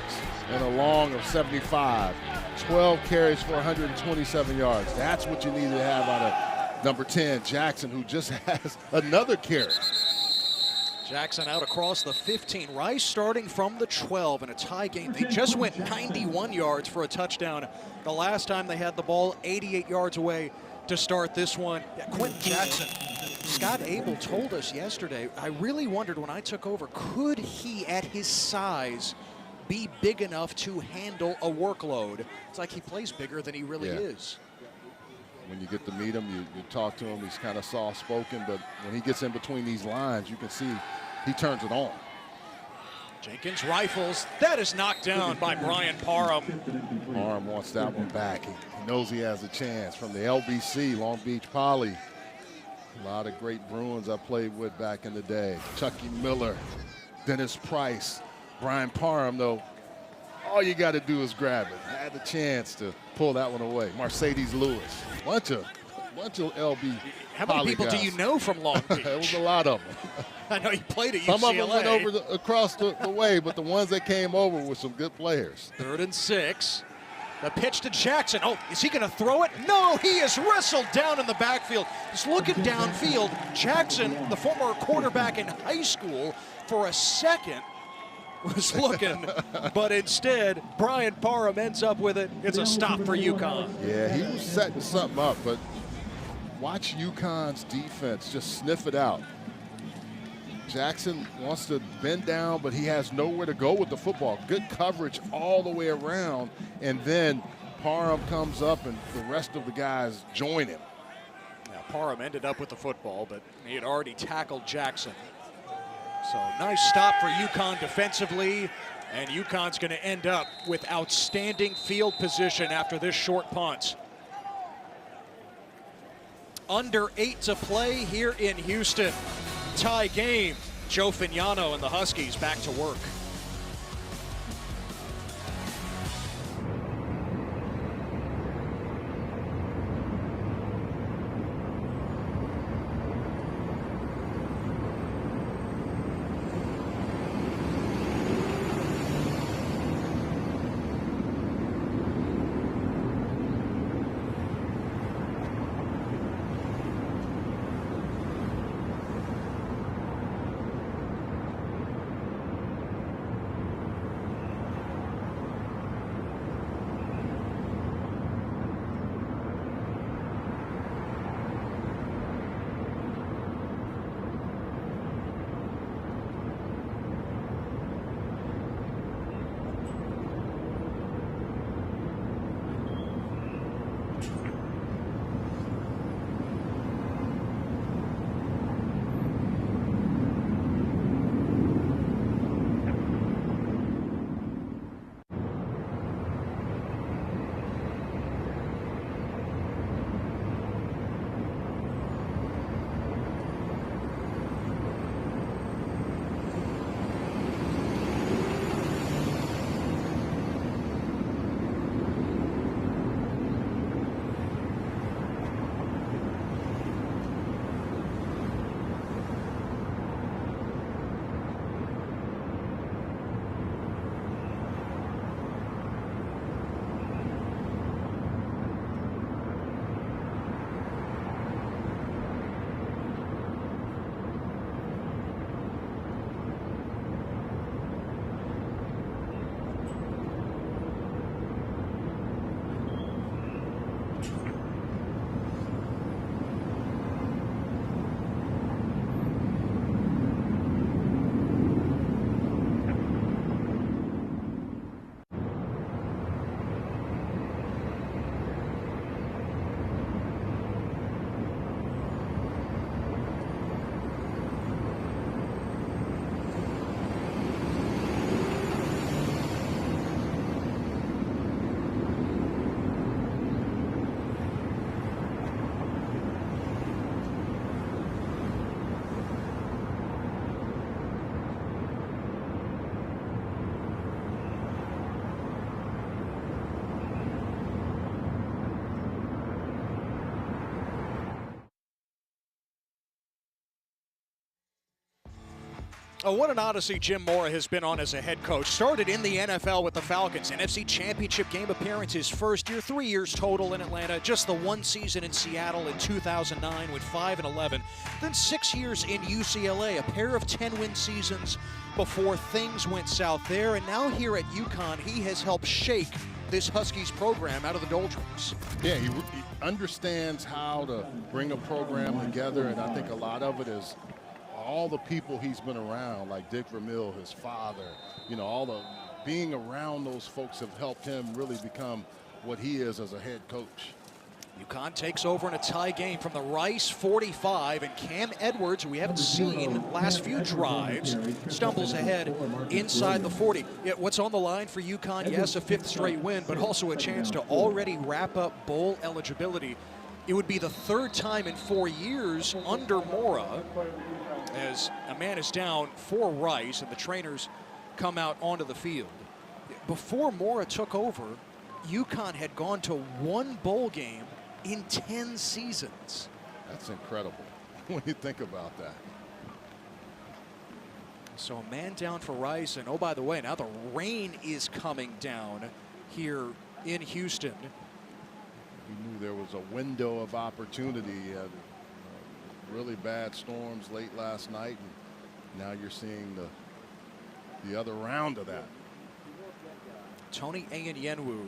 and a long of 75. 12 carries for 127 yards. That's what you need to have out of number 10, Jackson, who just has another carry. Jackson out across the 15. Rice starting from the 12 in a tie game. They just went 91 yards for a touchdown the last time they had the ball, 88 yards away to start this one. Yeah, Quentin Jackson. Scott Abel told us yesterday, I really wondered when I took over, could he at his size be big enough to handle a workload? It's like he plays bigger than he really is. When you get to meet him, you talk to him, he's kind of soft-spoken, but when he gets in between these lines, you can see he turns it on. Jenkins rifles. That is knocked down by Brian Parham. Parham wants that one back. He knows he has a chance. From the LBC, Long Beach Poly. A lot of great Bruins I played with back in the day. Chucky Miller, Dennis Price, Brian Parham, though, all you got to do is grab it. I had the chance to pull that one away. Mercedes Lewis, bunch of LB. How many people guys. do you know from Long Beach? It was a lot of them. I know you played at UCLA. Some of them went over across the way, but the ones that came over were some good players. 3rd and 6. The pitch to Jackson. Oh, is he going to throw it? No, he is wrestled down in the backfield. He's looking downfield. Jackson, the former quarterback in high school, for a second was looking, but instead, Brian Parham ends up with it. It's a stop for UConn. Yeah, he was setting something up, but watch UConn's defense just sniff it out. Jackson wants to bend down, but he has nowhere to go with the football. Good coverage all the way around, and then Parham comes up, and the rest of the guys join him. Now, Parham ended up with the football, but he had already tackled Jackson. So nice stop for UConn defensively, and UConn's going to end up with outstanding field position after this short punt. Under 8 to play here in Houston. Tie game. Joe Fignano and the Huskies back to work. Oh, what an odyssey Jim Mora has been on as a head coach. Started in the NFL with the Falcons. NFC Championship game appearance his first year, 3 years total in Atlanta. Just the one season in Seattle in 2009 with 5-11. Then 6 years in UCLA, a pair of 10-win seasons before things went south there. And now here at UConn, he has helped shake this Huskies program out of the doldrums. Yeah, he understands how to bring a program together, and I think a lot of it is all the people he's been around, like Dick Vermeil, his father, you know, all the being around those folks have helped him really become what he is as a head coach. UConn takes over in a tie game from the Rice 45, and Cam Edwards, who we haven't seen last few drives, stumbles ahead inside the 40. Yeah, what's on the line for UConn? Yes, a 5th straight win, but also a chance to already wrap up bowl eligibility. It would be the 3rd time in 4 years under Mora, as a man is down for Rice and the trainers come out onto the field. Before Mora took over, UConn had gone to 1 bowl game in 10 seasons. That's incredible when you think about that. So a man down for Rice, and oh, by the way, now the rain is coming down here in Houston. We knew there was a window of opportunity. Really bad storms late last night, and now you're seeing the other round of that. Tony Ayenyenwu,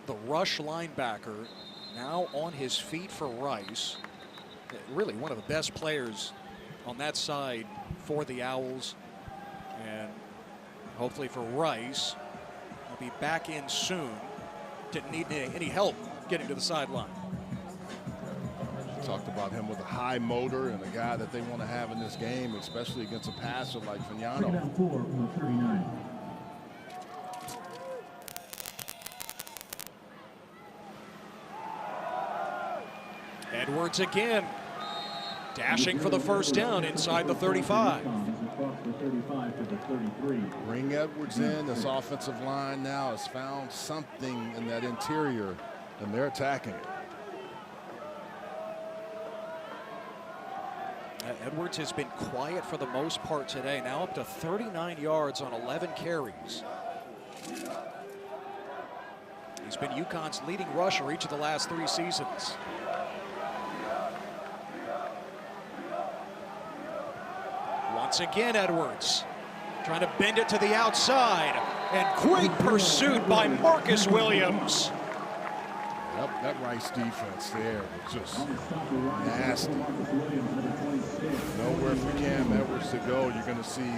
the rush linebacker, now on his feet for Rice. Really one of the best players on that side for the Owls, and hopefully for Rice, he'll be back in soon. Didn't need any help getting to the sideline. Talked about him with a high motor and a guy that they want to have in this game, especially against a passer like Fagnano. Edwards again, dashing for the first down inside the 35. Bring Edwards in. This offensive line now has found something in that interior, and they're attacking it. Edwards has been quiet for the most part today, now up to 39 yards on 11 carries. He's been UConn's leading rusher each of the last 3 seasons. Once again, Edwards trying to bend it to the outside, and great pursuit by Marcus Williams. That Rice defense there was just nasty. Nowhere for Cam Edwards to go. You're going to see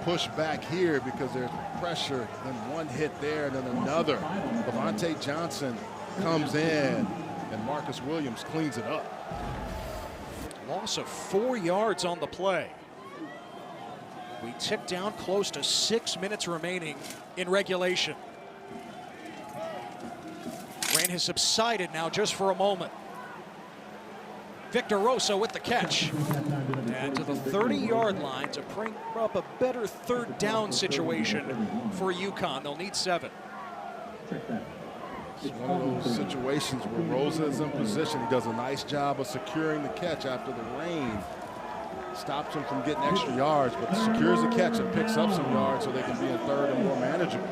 push back here because there's pressure, then one hit there, and then another. Levante Johnson comes in, and Marcus Williams cleans it up. Loss of 4 yards on the play. We tick down close to 6 minutes remaining in regulation. Rain has subsided now just for a moment. Victor Rosa with the catch. And to the 30-yard line to bring up a better 3rd down situation for UConn. They'll need 7. It's one of those situations where Rosa is in position. He does a nice job of securing the catch after the rain. Stops him from getting extra yards, but secures the catch and picks up some yards so they can be in 3rd and more manageable.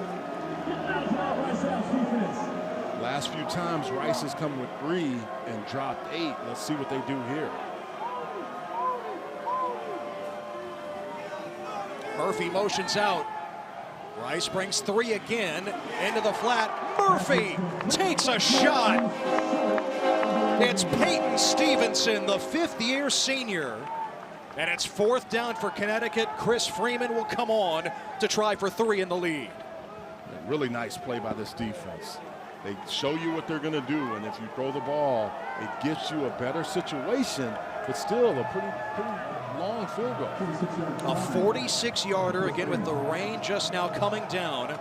Last few times, Rice has come with 3 and dropped 8. Let's see what they do here. Murphy motions out. Rice brings 3 again into the flat. Murphy takes a shot. It's Peyton Stevenson, the 5th-year senior. And it's 4th down for Connecticut. Chris Freeman will come on to try for 3 in the lead. A really nice play by this defense. They show you what they're going to do, and if you throw the ball, it gets you a better situation, but still a pretty long field goal. A 46-yarder, again with the rain just now coming down.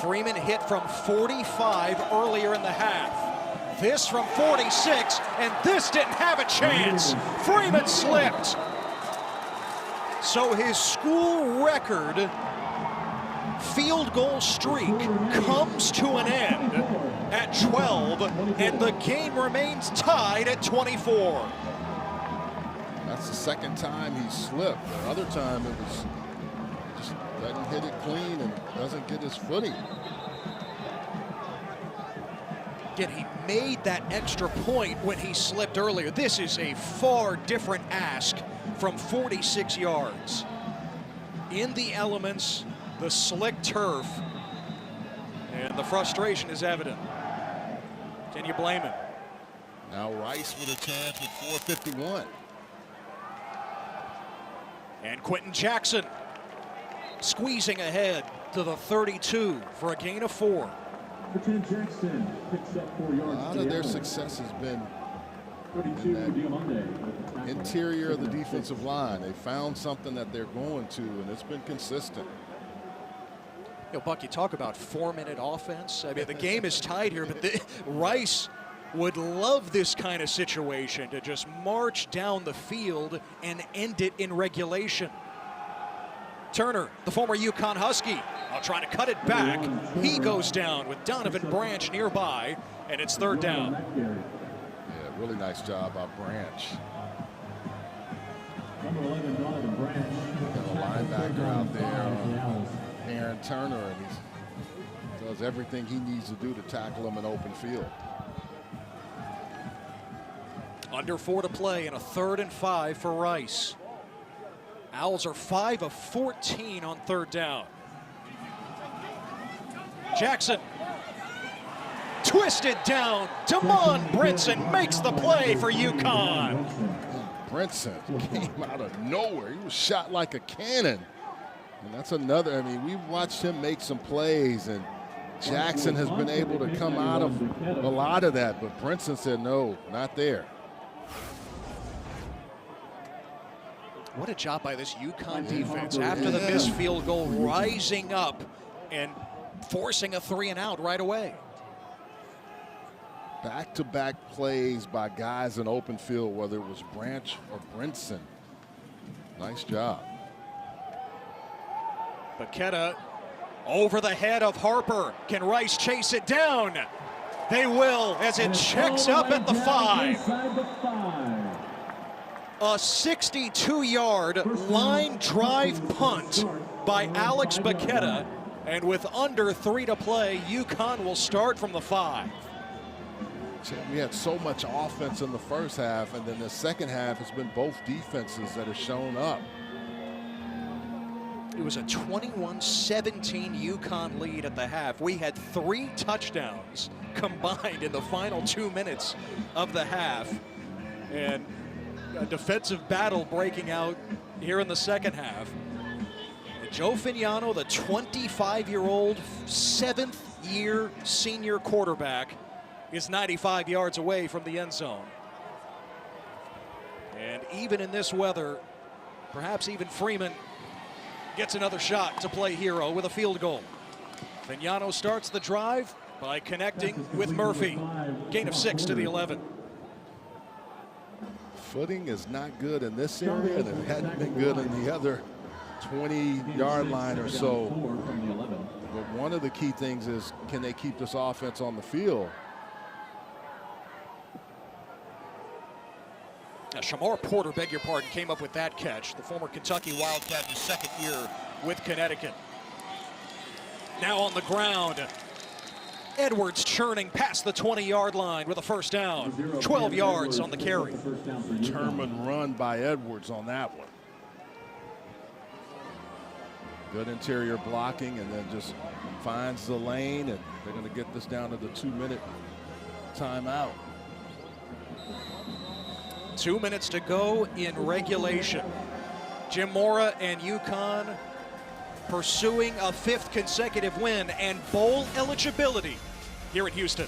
Freeman hit from 45 earlier in the half. This from 46, and this didn't have a chance. Freeman slipped. So his school record field goal streak comes to an end at 12, and the game remains tied at 24. That's the second time he slipped. The other time it was just doesn't hit it clean and doesn't get his footing. Yet he made that extra point when he slipped earlier. This is a far different ask from 46 yards. In the elements, the slick turf, and the frustration is evident. Can you blame him? Now Rice with a chance with 4:51. And Quentin Jackson squeezing ahead to the 32 for a gain of 4. Jackson picks up 4 yards. A lot of their success has been in that interior of the defensive line. They found something that they're going to, and it's been consistent. You know, Buck, you talk about 4-minute offense. I mean, the game is tied here, but Rice would love this kind of situation to just march down the field and end it in regulation. Turner, the former UConn Husky, trying to cut it back. He goes down with Donovan Branch nearby, and it's 3rd down. Yeah, really nice job by Branch. Number 11, Donovan Branch. Got a linebacker out there, Aaron Turner, and he does everything he needs to do to tackle him in open field. Under 4 to play and a 3rd and 5 for Rice. Owls are 5 of 14 on 3rd down. Jackson twisted down. Damon Brinson makes the play for UConn. Brinson came out of nowhere. He was shot like a cannon. And that's another, I mean, we've watched him make some plays, and Jackson has been able to come out of a lot of that, but Brinson said, no, not there. What a job by this UConn defense after the missed field goal, rising up and forcing a 3-and-out right away. Back-to-back plays by guys in open field, whether it was Branch or Brinson. Nice job. Paqueta over the head of Harper. Can Rice chase it down? They will, as it checks up at the 5. A 62-yard line drive punt by Alex Paqueta, and with under 3 to play, UConn will start from the 5. We had so much offense in the first half, and then the second half has been both defenses that have shown up. It was a 21-17 UConn lead at the half. We had 3 touchdowns combined in the final 2 minutes of the half, and a defensive battle breaking out here in the second half. And Joe Fignano, the 25-year-old, 7th-year senior quarterback, is 95 yards away from the end zone. And even in this weather, perhaps even Freeman gets another shot to play hero with a field goal. Fignano starts the drive by connecting with Murphy. Gain of 6 to the 11. Footing is not good in this area, and it hadn't been good in the other 20-yard line or so. But one of the key things is, can they keep this offense on the field? Now, Shamar Porter, beg your pardon, came up with that catch. The former Kentucky Wildcat in his 2nd year with Connecticut. Now on the ground, Edwards churning past the 20-yard line with a 1st down. 12 yards on the carry. Determined run by Edwards on that one. Good interior blocking, and then just finds the lane, and they're going to get this down to the 2-minute timeout. 2 minutes to go in regulation. Jim Mora and UConn pursuing a 5th consecutive win and bowl eligibility here in Houston.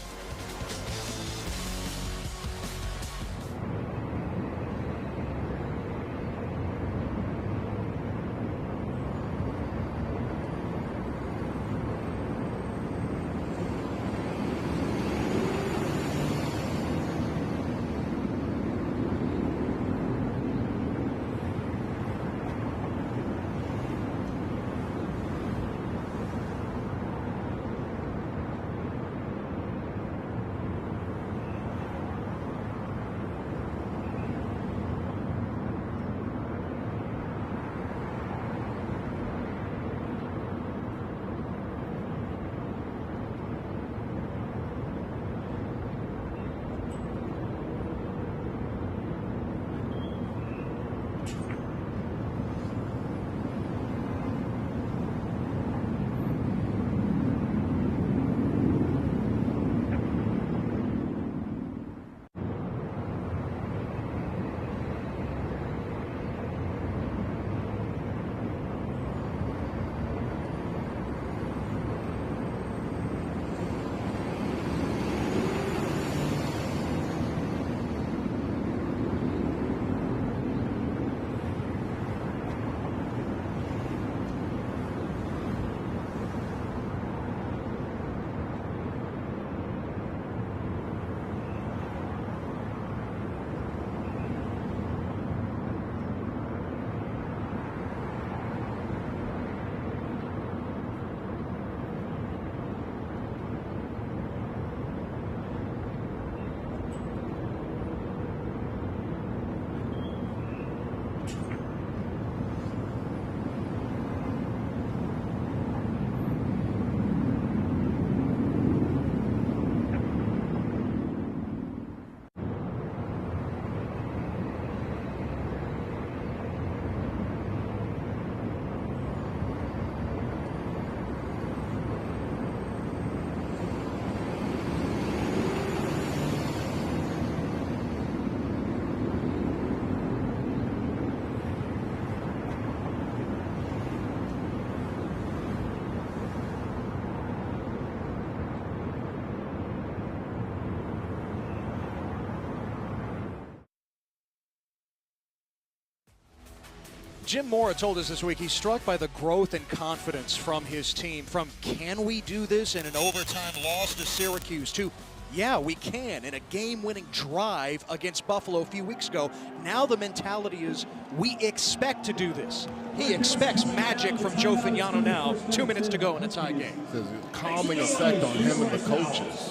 Jim Mora told us this week he's struck by the growth and confidence from his team. From can we do this in an overtime loss to Syracuse to yeah, we can in a game-winning drive against Buffalo a few weeks ago. Now the mentality is we expect to do this. He expects magic from Joe Fagnano now, 2 minutes to go in a tie game. There's a calming effect on him and the coaches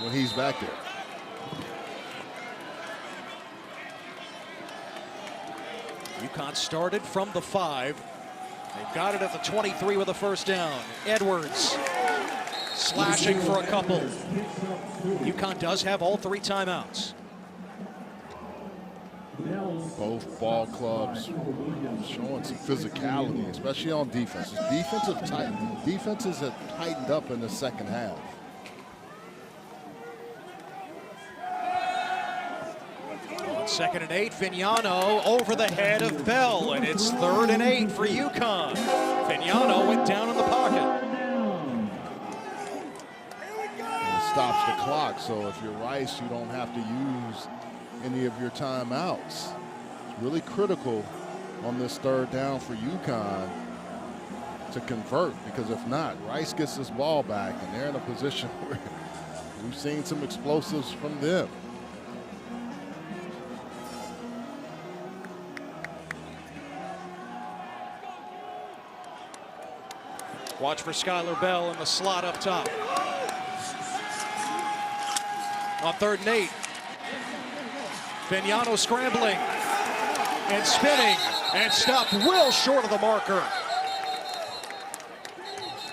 when he's back there. UConn started from the 5. They've got it at the 23 with a first down. Edwards slashing for a couple. UConn does have all 3 timeouts. Both ball clubs showing some physicality, especially on defense. Defenses have tightened up in the second half. On 2nd and 8, Fagnano over the head of Bell, and it's 3rd and 8 for UConn. Fagnano went down in the pocket. Stops the clock, so if you're Rice, you don't have to use any of your timeouts. It's really critical on this 3rd down for UConn to convert, because if not, Rice gets this ball back, and they're in a position where we've seen some explosives from them. Watch for Skylar Bell in the slot up top. On 3rd and 8, Fagnano scrambling and spinning and stopped well short of the marker.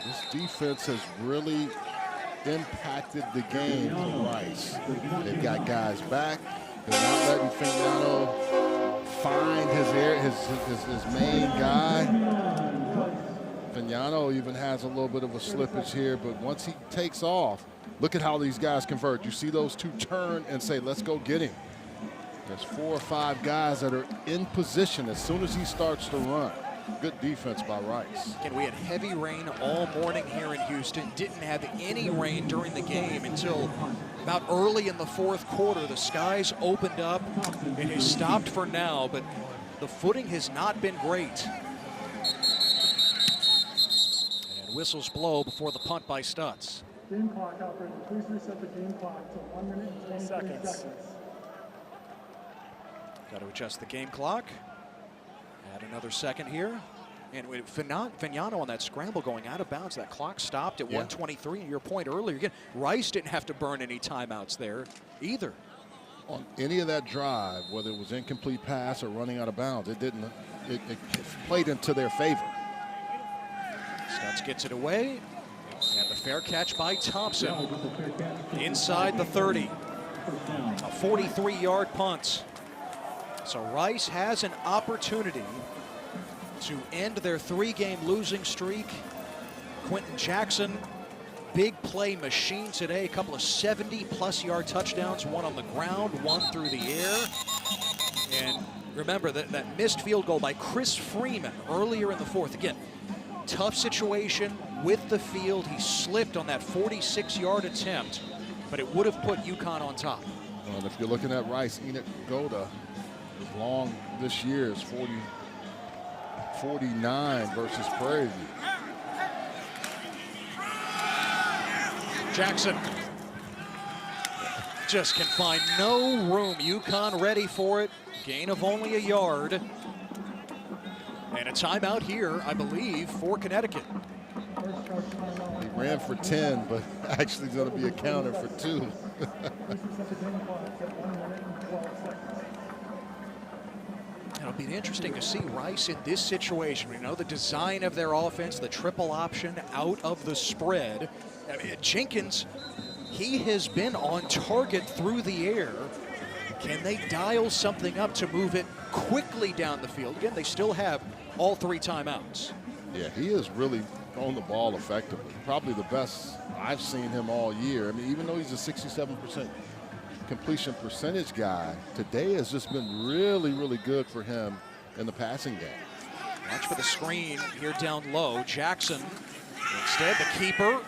This defense has really impacted the game for Rice. They've got guys back. They're not letting Fagnano find his main guy. Fagnano even has a little bit of a slippage here, but once he takes off, look at how these guys convert. You see those 2 turn and say, let's go get him. There's 4 or 5 guys that are in position as soon as he starts to run. Good defense by Rice. And we had heavy rain all morning here in Houston. Didn't have any rain during the game until about early in the 4th quarter. The skies opened up. It has stopped for now, but the footing has not been great. And whistles blow before the punt by Stutz. Game clock operator, please reset the game clock to 1 minute and 20 seconds. Got to adjust the game clock. Add another second here. And Fagnano on that scramble going out of bounds. That clock stopped at 1:23. And your point earlier, again, Rice didn't have to burn any timeouts there either. On any of that drive, whether it was incomplete pass or running out of bounds, it played into their favor. Stutz gets it away. And the fair catch by Thompson inside the 30. A 43-yard punt. So Rice has an opportunity to end their 3-game losing streak. Quentin Jackson, big play machine today. A couple of 70-plus yard touchdowns, one on the ground, one through the air. And remember that missed field goal by Chris Freeman earlier in the 4th. Again, tough situation with the field. He slipped on that 46-yard attempt, but it would have put UConn on top. And if you're looking at Rice, Enoch Goda is long this year is 49 versus Prairie View. Jackson just can find no room. UConn ready for it. Gain of only a yard. And a timeout here, I believe, for Connecticut. He ran for 10, but actually going to be accounted for 2. It'll be interesting to see Rice in this situation. We know the design of their offense, the triple option out of the spread. I mean, Jenkins, he has been on target through the air. Can they dial something up to move it quickly down the field? Again, they still have all 3 timeouts. Yeah, he is really throwing the ball effectively. Probably the best I've seen him all year. I mean, even though he's a 67% completion percentage guy, today has just been really, really good for him in the passing game. Watch for the screen here down low. Jackson, instead the keeper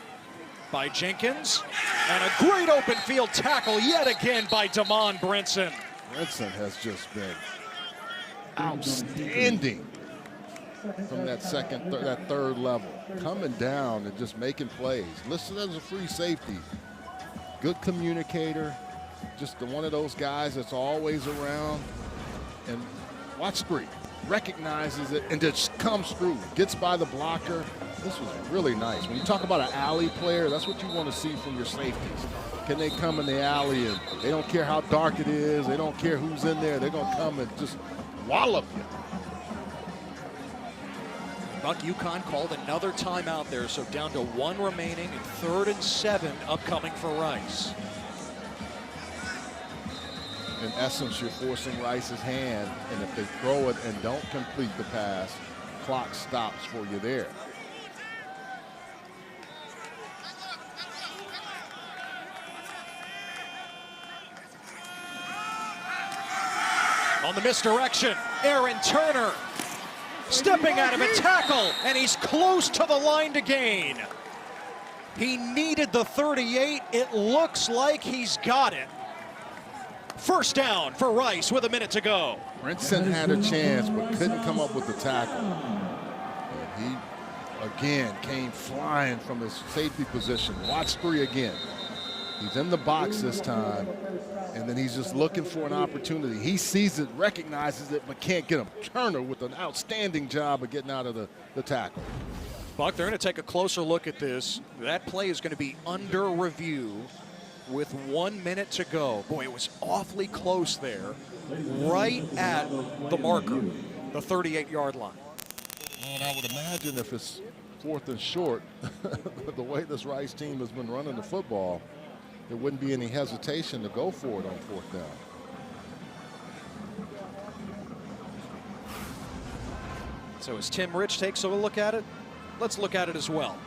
by Jenkins. And a great open field tackle yet again by Damon Brinson. Brinson has just been outstanding from that that third level, coming down and just making plays. Listed as a free safety. Good communicator, just one of those guys that's always around. And watch three, recognizes it and just comes through, gets by the blocker. This was really nice. When you talk about an alley player, that's what you want to see from your safeties. Can they come in the alley and they don't care how dark it is, they don't care who's in there, they're going to come and just wallop you. Buck, UConn called another timeout there, so down to 1 remaining and 3rd and 7 upcoming for Rice. In essence, you're forcing Rice's hand, and if they throw it and don't complete the pass, clock stops for you there. On the misdirection, Aaron Turner stepping out of a tackle, and he's close to the line to gain. He needed the 38. It looks like he's got it. First down for Rice with a minute to go. Brinson had a chance but couldn't come up with the tackle. And he, again, came flying from his safety position. Watch three again. He's in the box this time, and then he's just looking for an opportunity. He sees it, recognizes it, but can't get him. Turner with an outstanding job of getting out of the tackle. Buck, they're going to take a closer look at this. That play is going to be under review with 1 minute to go. Boy, it was awfully close there, right at the marker, the 38-yard line. Well, and I would imagine if it's 4th and short, the way this Rice team has been running the football, there wouldn't be any hesitation to go for it on 4th down. So as Tim Rich takes a look at it, let's look at it as well.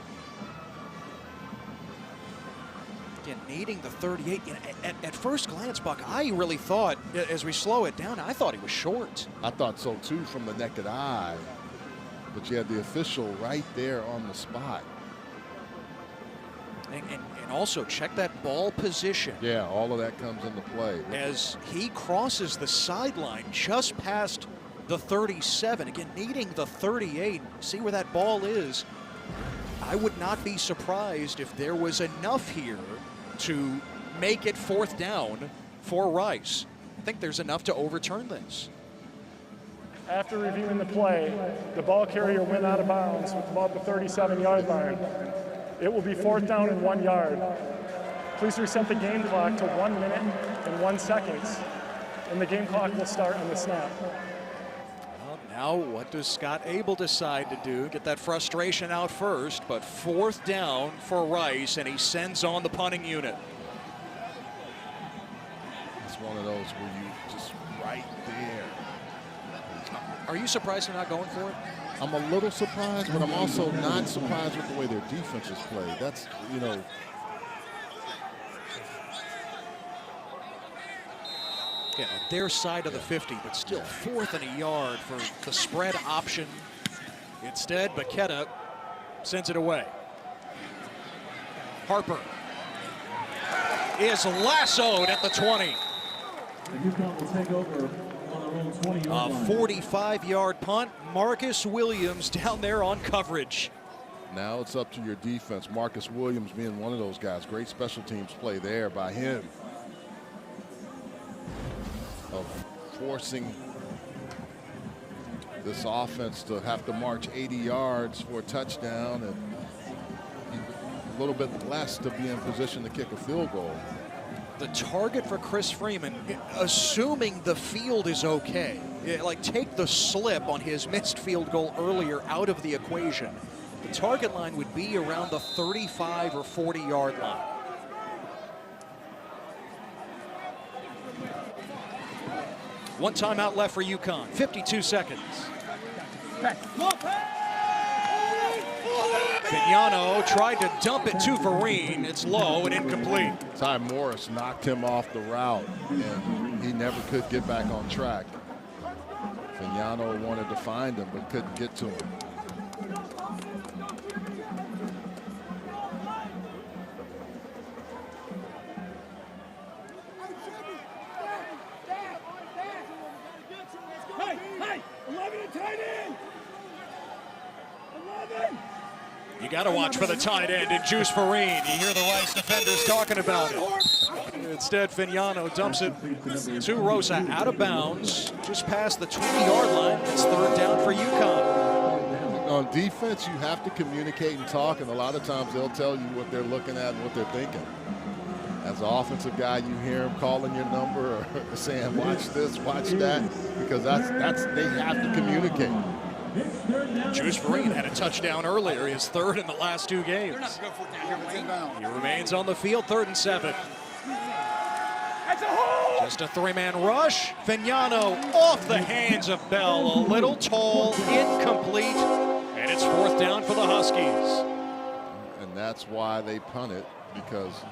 Again, needing the 38. You know, at first glance, Buck, I really thought, as we slow it down, I thought he was short. I thought so too from the naked eye, but you had the official right there on the spot. And also check that ball position. Yeah, all of that comes into play. As he crosses the sideline just past the 37, again, needing the 38, see where that ball is. I would not be surprised if there was enough here to make it 4th down for Rice. I think there's enough to overturn this. After reviewing the play, the ball carrier went out of bounds with about the 37-yard line. It will be 4th down and 1 yard. Please reset the game clock to 1 minute and 1 second, and the game clock will start on the snap. Well, now what does Scott Abel decide to do? Get that frustration out first, but 4th down for Rice, and he sends on the punting unit. It's one of those where you just right there. Are you surprised they're not going for it? I'm a little surprised, but I'm also not surprised with the way their defense is played. That's, you know. Yeah, on their side of the 50, but still 4th and a yard for the spread option. Instead, Baketa sends it away. Harper is lassoed at the 20. And UConn will take over on their own 20-yard line. A 45-yard punt. Marcus Williams down there on coverage. Now it's up to your defense. Marcus Williams being one of those guys. Great special teams play there by him. Of forcing this offense to have to march 80 yards for a touchdown and a little bit less to be in position to kick a field goal. The target for Chris Freeman, assuming the field is okay, like take the slip on his missed field goal earlier out of the equation. The target line would be around the 35 or 40-yard line. One timeout left for UConn, 52 seconds. Vignano tried to dump it to Vereen. It's low and incomplete. Ty Morris knocked him off the route, and he never could get back on track. Vignano wanted to find him, but couldn't get to him. You got to watch for the tight end in Juice Farine. You hear the Rice defenders talking about it. Instead, Vignano dumps it to Rosa out of bounds, just past the 20-yard line. It's third down for UConn. On defense, you have to communicate and talk, and a lot of times they'll tell you what they're looking at and what they're thinking. As an offensive guy, you hear them calling your number or saying, watch this, watch that, because they have to communicate. Juice Farine had a touchdown earlier, his third in the last 2 games. He remains on the field, 3rd and 7. Just a 3-man rush. Vignano off the hands of Bell, a little tall, incomplete, and it's 4th down for the Huskies. And that's why they punt it, because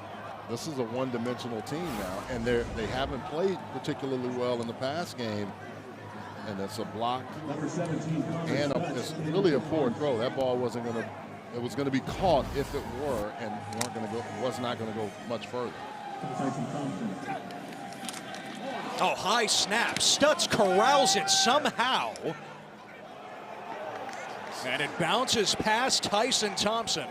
this is a one-dimensional team now, and they haven't played particularly well in the pass game. And it's a block, and it's really a poor throw. That ball wasn't going to, it was going to be caught if it were, and was not going to go much further. Oh, high snap. Stutz corrals it somehow. And it bounces past Tyson Thompson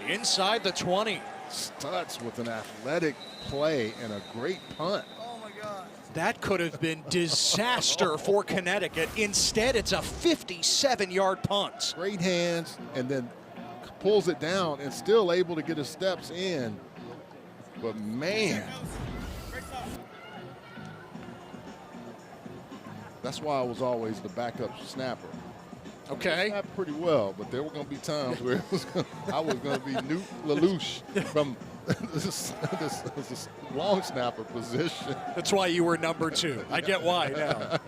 inside the 20. Stutz with an athletic play and a great punt. That could have been disaster for Connecticut. Instead, it's a 57-yard punt. Great hands, and then pulls it down and still able to get his steps in. But man, that's why I was always the backup snapper. Okay. Snapped pretty well, but there were going to be times where I was going to be Newt LaLoosh from this long snapper position. That's why you were number 2. I get why now.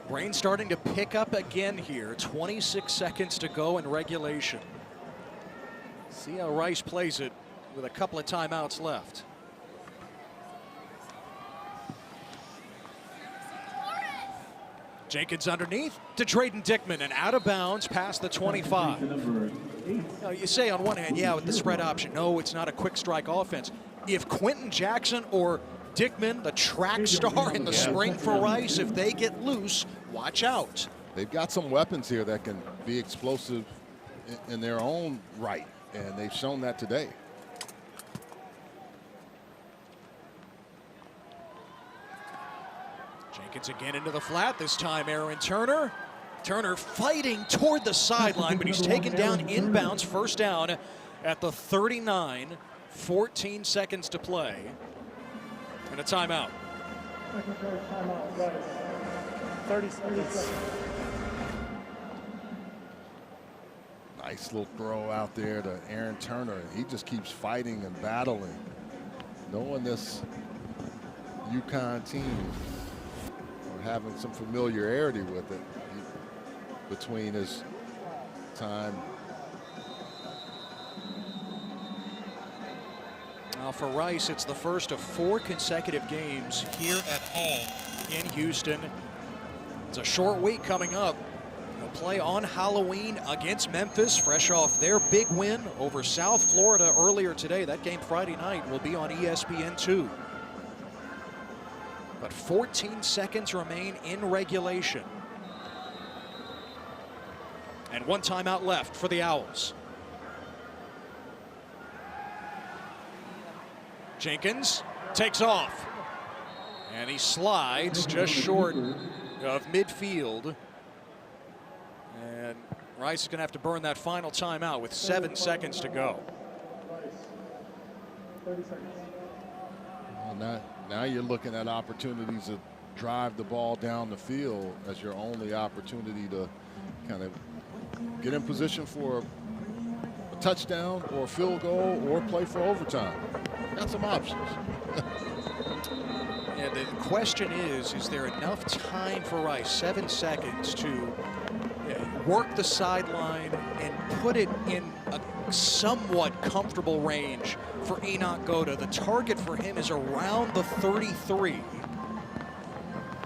Rain starting to pick up again here. 26 seconds to go in regulation. See how Rice plays it with a couple of timeouts left. Jenkins underneath to Drayden Dickman and out of bounds past the 25. Now, you say on one hand, yeah, with the spread option, no, it's not a quick strike offense. If Quentin Jackson or Dickman, the track star in the spring for Rice, if they get loose, watch out. They've got some weapons here that can be explosive in their own right, and they've shown that today. Jenkins again into the flat, this time Aaron Turner. Turner fighting toward the sideline, but he's taken down inbounds, first down at the 39, 14 seconds to play, and a timeout. 30 seconds. Nice little throw out there to Aaron Turner. He just keeps fighting and battling. Knowing this UConn team, having some familiarity with it between his time. Now for Rice, it's the first of 4 consecutive games here at home in Houston. It's a short week coming up. They'll play on Halloween against Memphis, fresh off their big win over South Florida earlier today. That game Friday night will be on ESPN2. But 14 seconds remain in regulation. And 1 timeout left for the Owls. Jenkins takes off. And he slides just short of midfield. And Rice is going to have to burn that final timeout with 7 seconds to go. 30 seconds. Well, now you're looking at opportunities to drive the ball down the field as your only opportunity to kind of get in position for a touchdown or a field goal or play for overtime. Got some options. And the question is there enough time for Rice, 7 seconds, to work the sideline and put it in a somewhat comfortable range for Enoch Goda? The target for him is around the 33.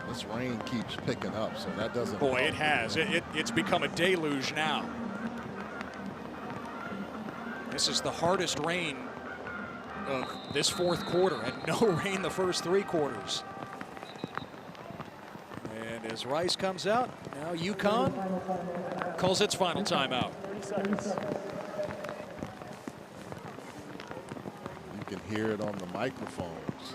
This rain keeps picking up, so that doesn't. Boy, it has. It's become a deluge now. This is the hardest rain of this 4th quarter, and no rain the first 3 quarters. And as Rice comes out, now UConn calls its final timeout. 30 seconds. You can hear it on the microphones.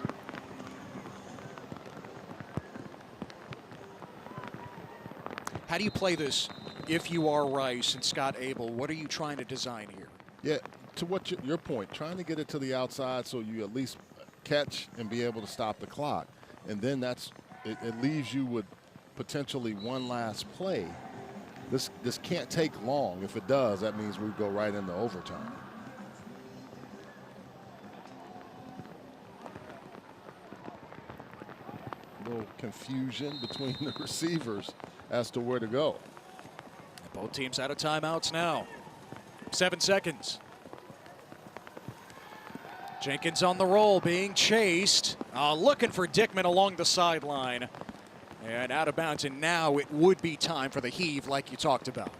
How do you play this if you are Rice and Scott Abel? What are you trying to design here? Yeah, to what your point, trying to get it to the outside so you at least catch and be able to stop the clock. And then it leaves you with potentially one last play. This can't take long. If it does, that means we go right into overtime. A little confusion between the receivers as to where to go. Both teams out of timeouts now. 7 seconds. Jenkins on the roll, being chased. Looking for Dickman along the sideline. And out of bounds, and now it would be time for the heave like you talked about.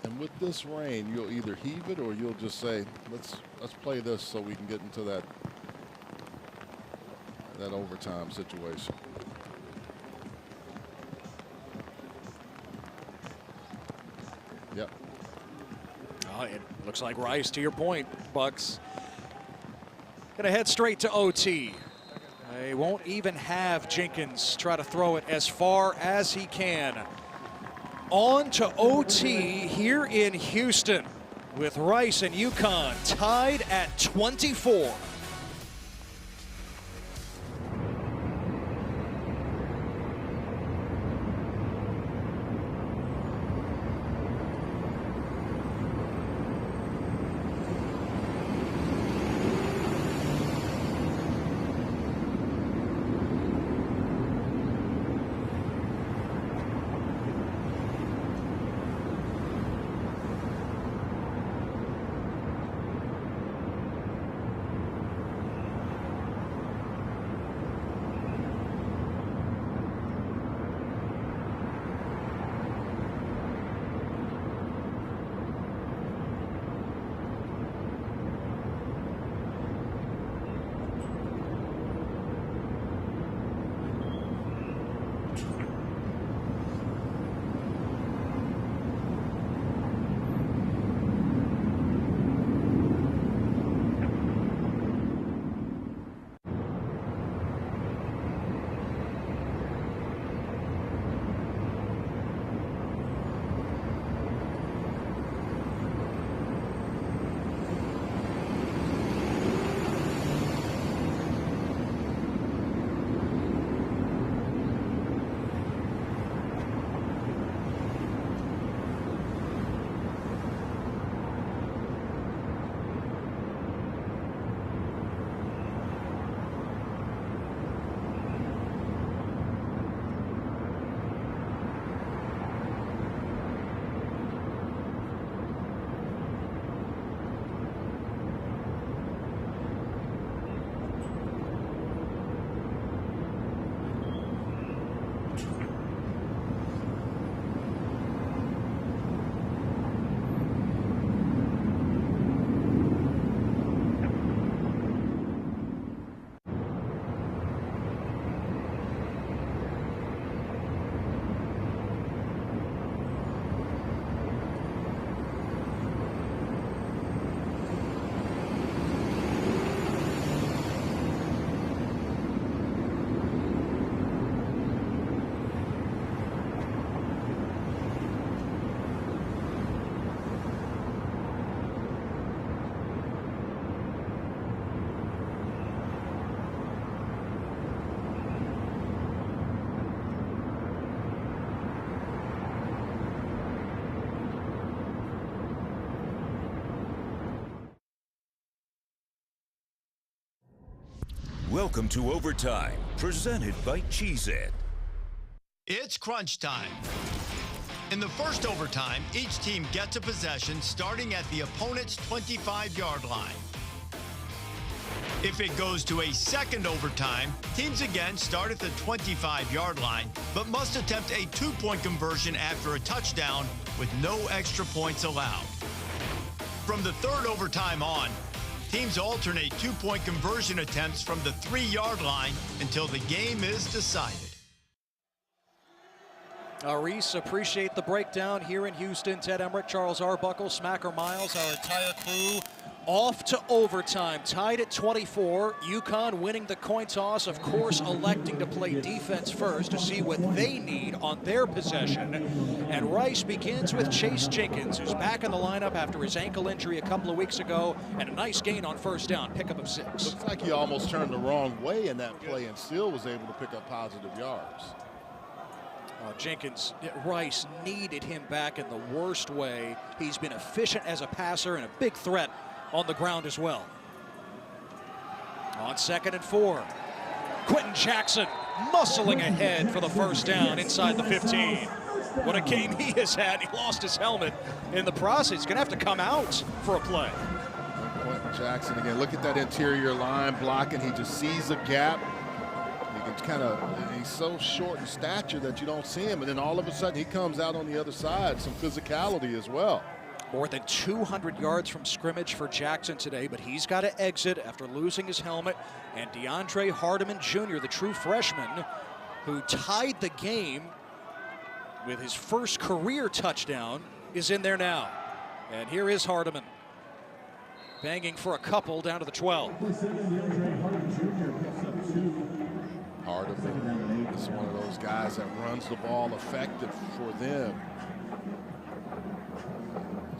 And with this rain, you'll either heave it or you'll just say, let's play this so we can get into that overtime situation. Yep. It looks like Rice, to your point, Bucks, gonna head straight to OT. They won't even have Jenkins try to throw it as far as he can. On to OT here in Houston with Rice and UConn tied at 24. Welcome to Overtime, presented by Cheez-It. It's crunch time. In the first overtime, each team gets a possession starting at the opponent's 25-yard line. If it goes to a second overtime, teams again start at the 25-yard line, but must attempt a two-point conversion after a touchdown with no extra points allowed. From the third overtime on, Teams alternate 2-point conversion attempts from the 3-yard line until the game is decided. Reese, appreciate the breakdown here in Houston. Ted Emmerich, Charles Arbuckle, Smacker Miles, our entire crew off to overtime, tied at 24. UConn winning the coin toss, of course, electing to play defense first to see what they need on their possession. And Rice begins with Chase Jenkins, who's back in the lineup after his ankle injury a couple of weeks ago, and a nice gain on first down, pickup of 6. Looks like he almost turned the wrong way in that play and still was able to pick up positive yards. Jenkins, Rice needed him back in the worst way. He's been efficient as a passer and a big threat on the ground as well. On 2nd and 4, Quentin Jackson muscling ahead for the first down inside the 15. What a game he has had. He lost his helmet in the process. He's going to have to come out for a play. Quentin Jackson again. Look at that interior line blocking. He just sees a gap. He can he's so short in stature that you don't see him, and then all of a sudden he comes out on the other side. Some physicality as well. More than 200 yards from scrimmage for Jackson today, but he's got to exit after losing his helmet. And DeAndre Hardiman Jr., the true freshman, who tied the game with his first career touchdown, is in there now. And here is Hardiman, banging for a couple down to the 12. Hardiman is one of those guys that runs the ball effective for them.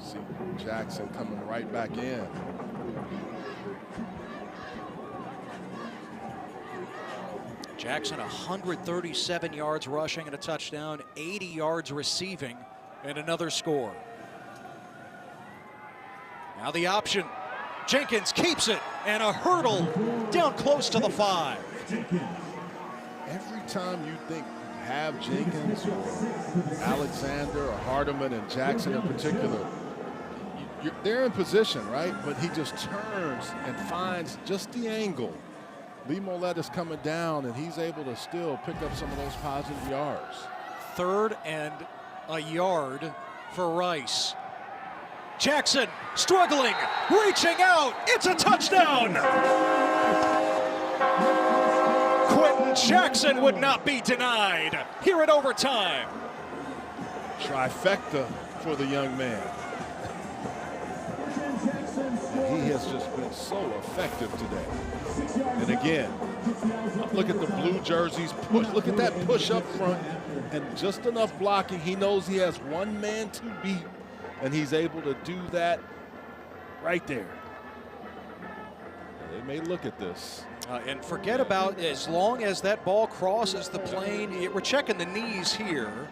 See Jackson coming right back in. Jackson 137 yards rushing and a touchdown, 80 yards receiving and another score. Now the option. Jenkins keeps it and a hurdle down close to the 5. Every time you think you have Jenkins or Alexander or Hardiman and Jackson in particular, they're in position, right? But he just turns and finds just the angle. Lee Mollett is coming down, and he's able to still pick up some of those positive yards. 3rd and a yard for Rice. Jackson struggling, reaching out. It's a touchdown. Quentin Jackson would not be denied here at overtime. Trifecta for the young man. He has just been so effective today. And again, look at the blue jerseys push. Look at that push up front and just enough blocking. He knows he has one man to beat, and he's able to do that right there. They may look at this. And forget about as long as that ball crosses the plane, we're checking the knees here.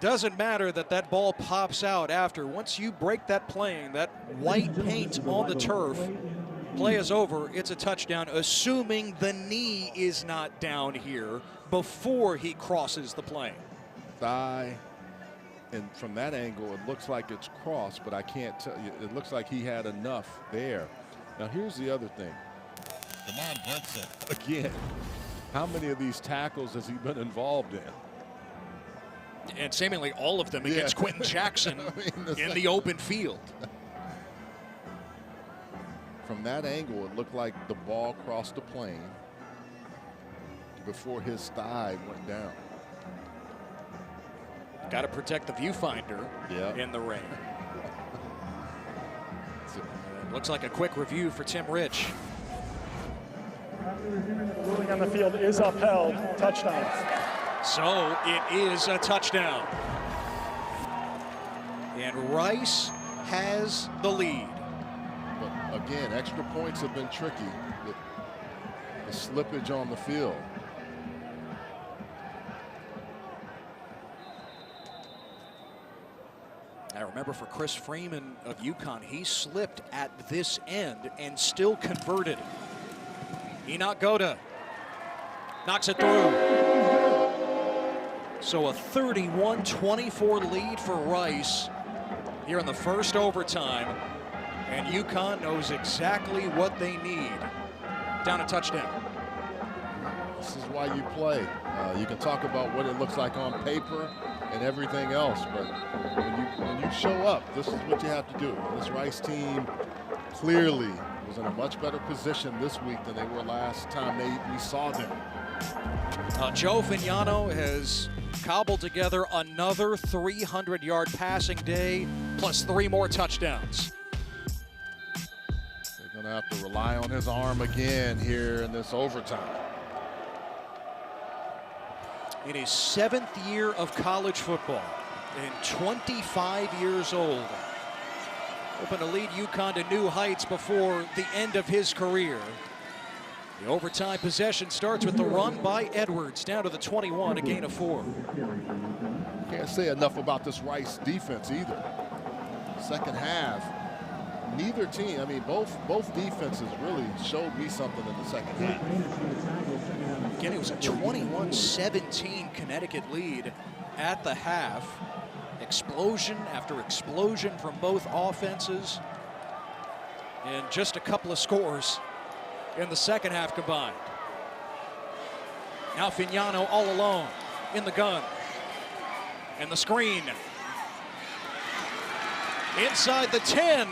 Doesn't matter that that ball pops out after. Once you break that plane, that white paint on the turf, play is over, it's a touchdown, assuming the knee is not down here before he crosses the plane. Thigh, and from that angle, it looks like it's crossed, but I can't tell you. It looks like he had enough there. Now, here's the other thing. Come on, Brunson. Again, how many of these tackles has he been involved in? And seemingly all of them against Quentin Jackson in the open field. From that angle, it looked like the ball crossed the plane before his thigh went down. Got to protect the viewfinder in the rain. Looks like a quick review for Tim Rich. The ruling on the field is upheld. Touchdown. So it is a touchdown. And Rice has the lead. But again, extra points have been tricky with the slippage on the field. I remember for Chris Freeman of UConn, he slipped at this end and still converted. Enoch Goda knocks it through. So a 31-24 lead for Rice here in the first overtime. And UConn knows exactly what they need. Down a touchdown. This is why you play. You can talk about what it looks like on paper and everything else, but when you show up, this is what you have to do. This Rice team clearly was in a much better position this week than they were last time we saw them. Joe Fignano has cobbled together another 300-yard passing day, plus 3 more touchdowns. They're going to have to rely on his arm again here in this overtime. In his 7th year of college football, and 25 years old, hoping to lead UConn to new heights before the end of his career. The overtime possession starts with the run by Edwards down to the 21, a gain of 4. Can't say enough about this Rice defense either. Second half, neither team, I mean, both defenses really showed me something in the second half. Again, it was a 21-17 Connecticut lead at the half. Explosion after explosion from both offenses. And just a couple of scores in the second half combined. Now Fignano all alone in the gun. And the screen. Inside the 10.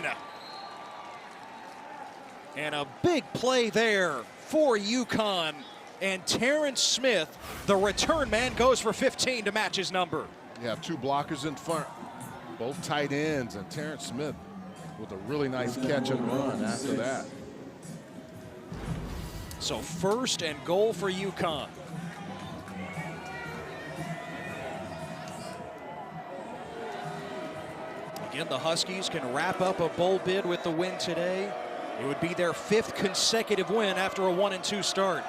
And a big play there for UConn. And Terrence Smith, the return man, goes for 15 to match his number. You have 2 blockers in front, both tight ends, and Terrence Smith with a really nice catch and run after that. So 1st and goal for UConn. Again, the Huskies can wrap up a bowl bid with the win today. It would be their 5th consecutive win after a 1-2 start.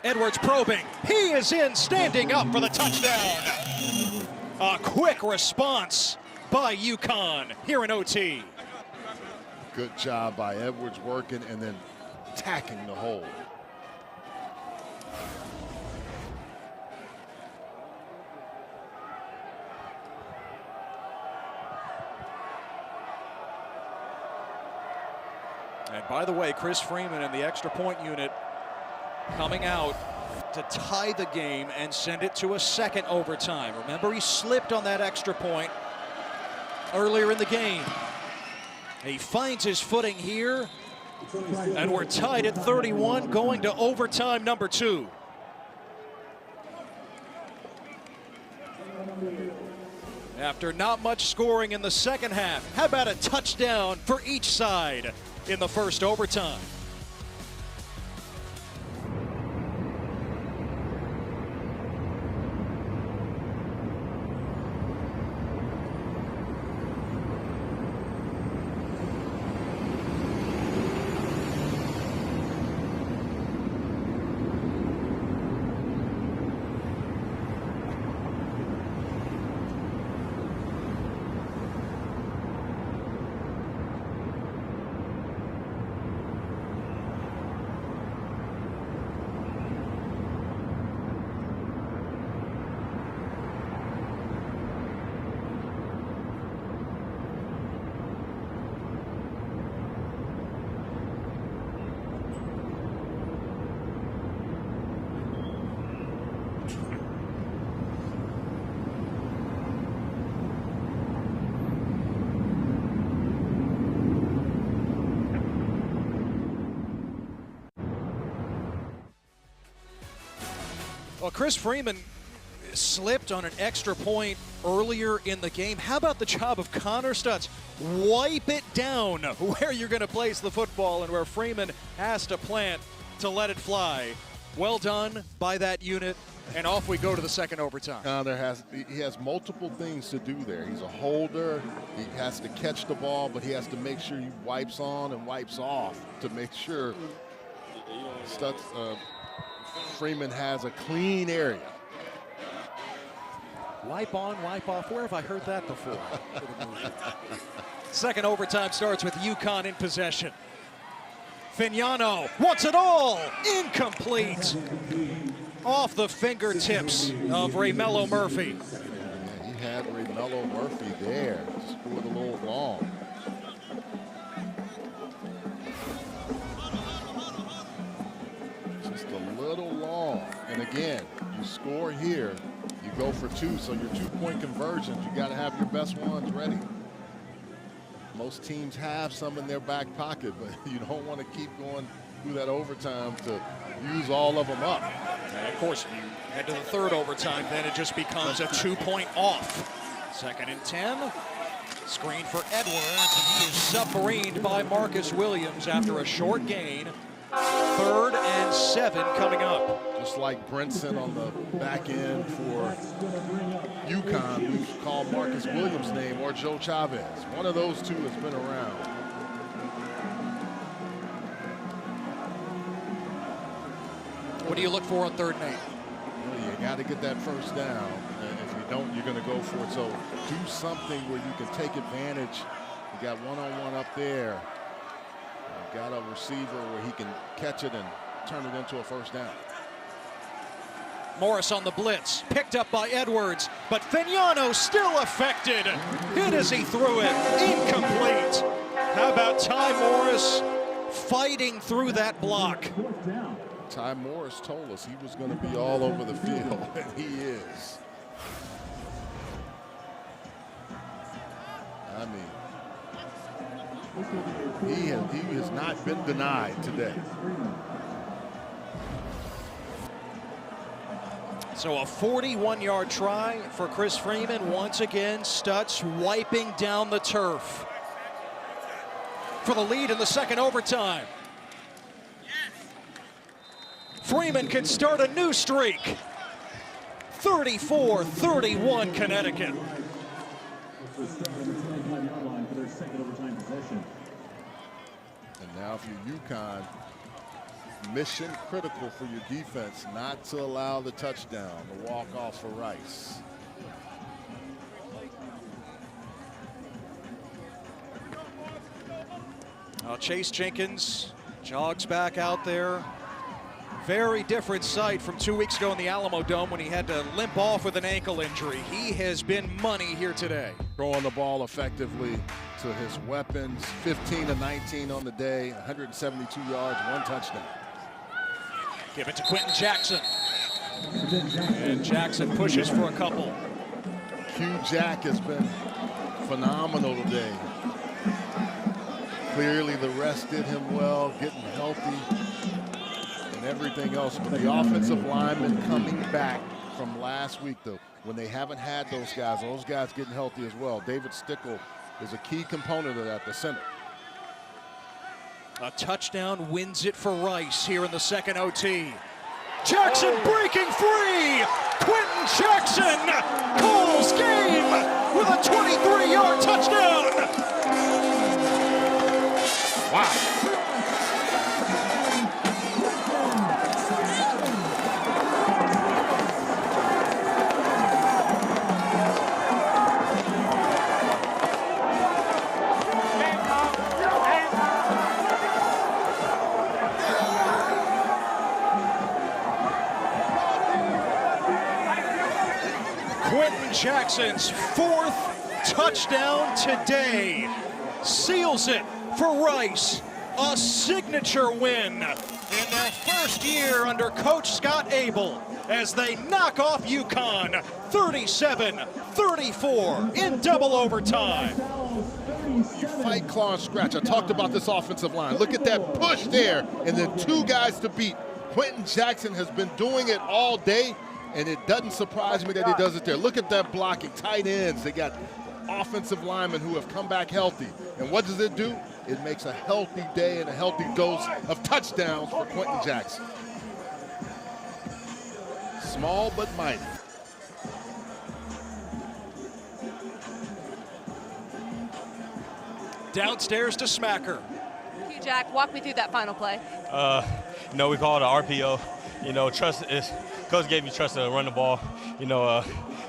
Edwards probing. He is in, standing up for the touchdown. A quick response by UConn here in OT. Good job by Edwards working and then attacking the hole. And by the way, Chris Freeman and the extra point unit coming out to tie the game and send it to a 2nd overtime. Remember, he slipped on that extra point earlier in the game. He finds his footing here, and we're tied at 31, going to overtime number 2. After not much scoring in the second half, how about a touchdown for each side in the first overtime? Well, Chris Freeman slipped on an extra point earlier in the game. How about the job of Connor Stutz? Wipe it down where you're going to place the football and where Freeman has to plant to let it fly. Well done by that unit, and off we go to the second overtime. He has multiple things to do there. He's a holder. He has to catch the ball, but he has to make sure he wipes on and wipes off to make sure Freeman has a clean area. Wipe on, wipe off. Where have I heard that before? Second overtime starts with UConn in possession. Fignano wants it all. Incomplete. Off the fingertips of Raymello Murphy. Yeah, he had Raymello Murphy there. Scored a little long. Just a little long. And again, you score here, you go for 2. So your 2-point conversions, you got to have your best ones ready. Most teams have some in their back pocket, but you don't want to keep going through that overtime to use all of them up. And of course, if you head to the third overtime, then it just becomes a 2-point off. 2nd and 10. Screen for Edwards. He is submarined by Marcus Williams after a short gain. 3rd and 7 coming up. Just like Brinson on the back end for UConn, we call Marcus Williams' name, or Joe Chavez. One of those two has been around. What do you look for on 3rd and 8? Well, you got to get that first down. And if you don't, you're going to go for it. So do something where you can take advantage. You got one-on-one up there. You got a receiver where he can catch it and turn it into a first down. Morris on the blitz, picked up by Edwards, but Fagnano still affected. Hit as he threw it, incomplete. How about Ty Morris fighting through that block? Ty Morris told us he was going to be all over the field, and he is. I mean, he has not been denied today. So a 41-yard try for Chris Freeman. Once again, Stutz wiping down the turf for the lead in the 2nd overtime. Freeman can start a new streak. 34-31 Connecticut. And now for UConn, mission critical for your defense not to allow the touchdown, the walk-off for Rice. Chase Jenkins jogs back out there. Very different sight from 2 weeks ago in the Alamo Dome when he had to limp off with an ankle injury. He has been money here today. Throwing the ball effectively to his weapons. 15-19 on the day, 172 yards, 1 touchdown. Give it to Quentin Jackson. And Jackson pushes for a couple. Q-Jack has been phenomenal today. Clearly the rest did him well, getting healthy and everything else. But the offensive linemen coming back from last week, though, when they haven't had those guys getting healthy as well. David Stickle is a key component of that, the center. A touchdown wins it for Rice here in the 2nd OT. Jackson breaking free! Quentin Jackson calls game with a 23-yard touchdown! Wow. Quentin Jackson's 4th touchdown today seals it for Rice. A signature win in their first year under Coach Scott Abel as they knock off UConn 37-34 in double overtime. You fight, claw, and scratch. I talked about this offensive line. Look at that push there, and then 2 guys to beat. Quentin Jackson has been doing it all day, and it doesn't surprise me that he does it there. Look at that blocking. Tight ends, they got offensive linemen who have come back healthy. And what does it do? It makes a healthy day and a healthy dose of touchdowns for Quentin Jackson. Small but mighty. Downstairs to Smacker. Jack, walk me through that final play. We call it an RPO. Trust is coach gave me trust to run the ball.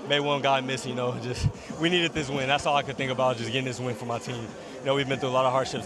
Made one guy miss. Just we needed this win. That's all I could think about, just getting this win for my team. We've been through a lot of hardships.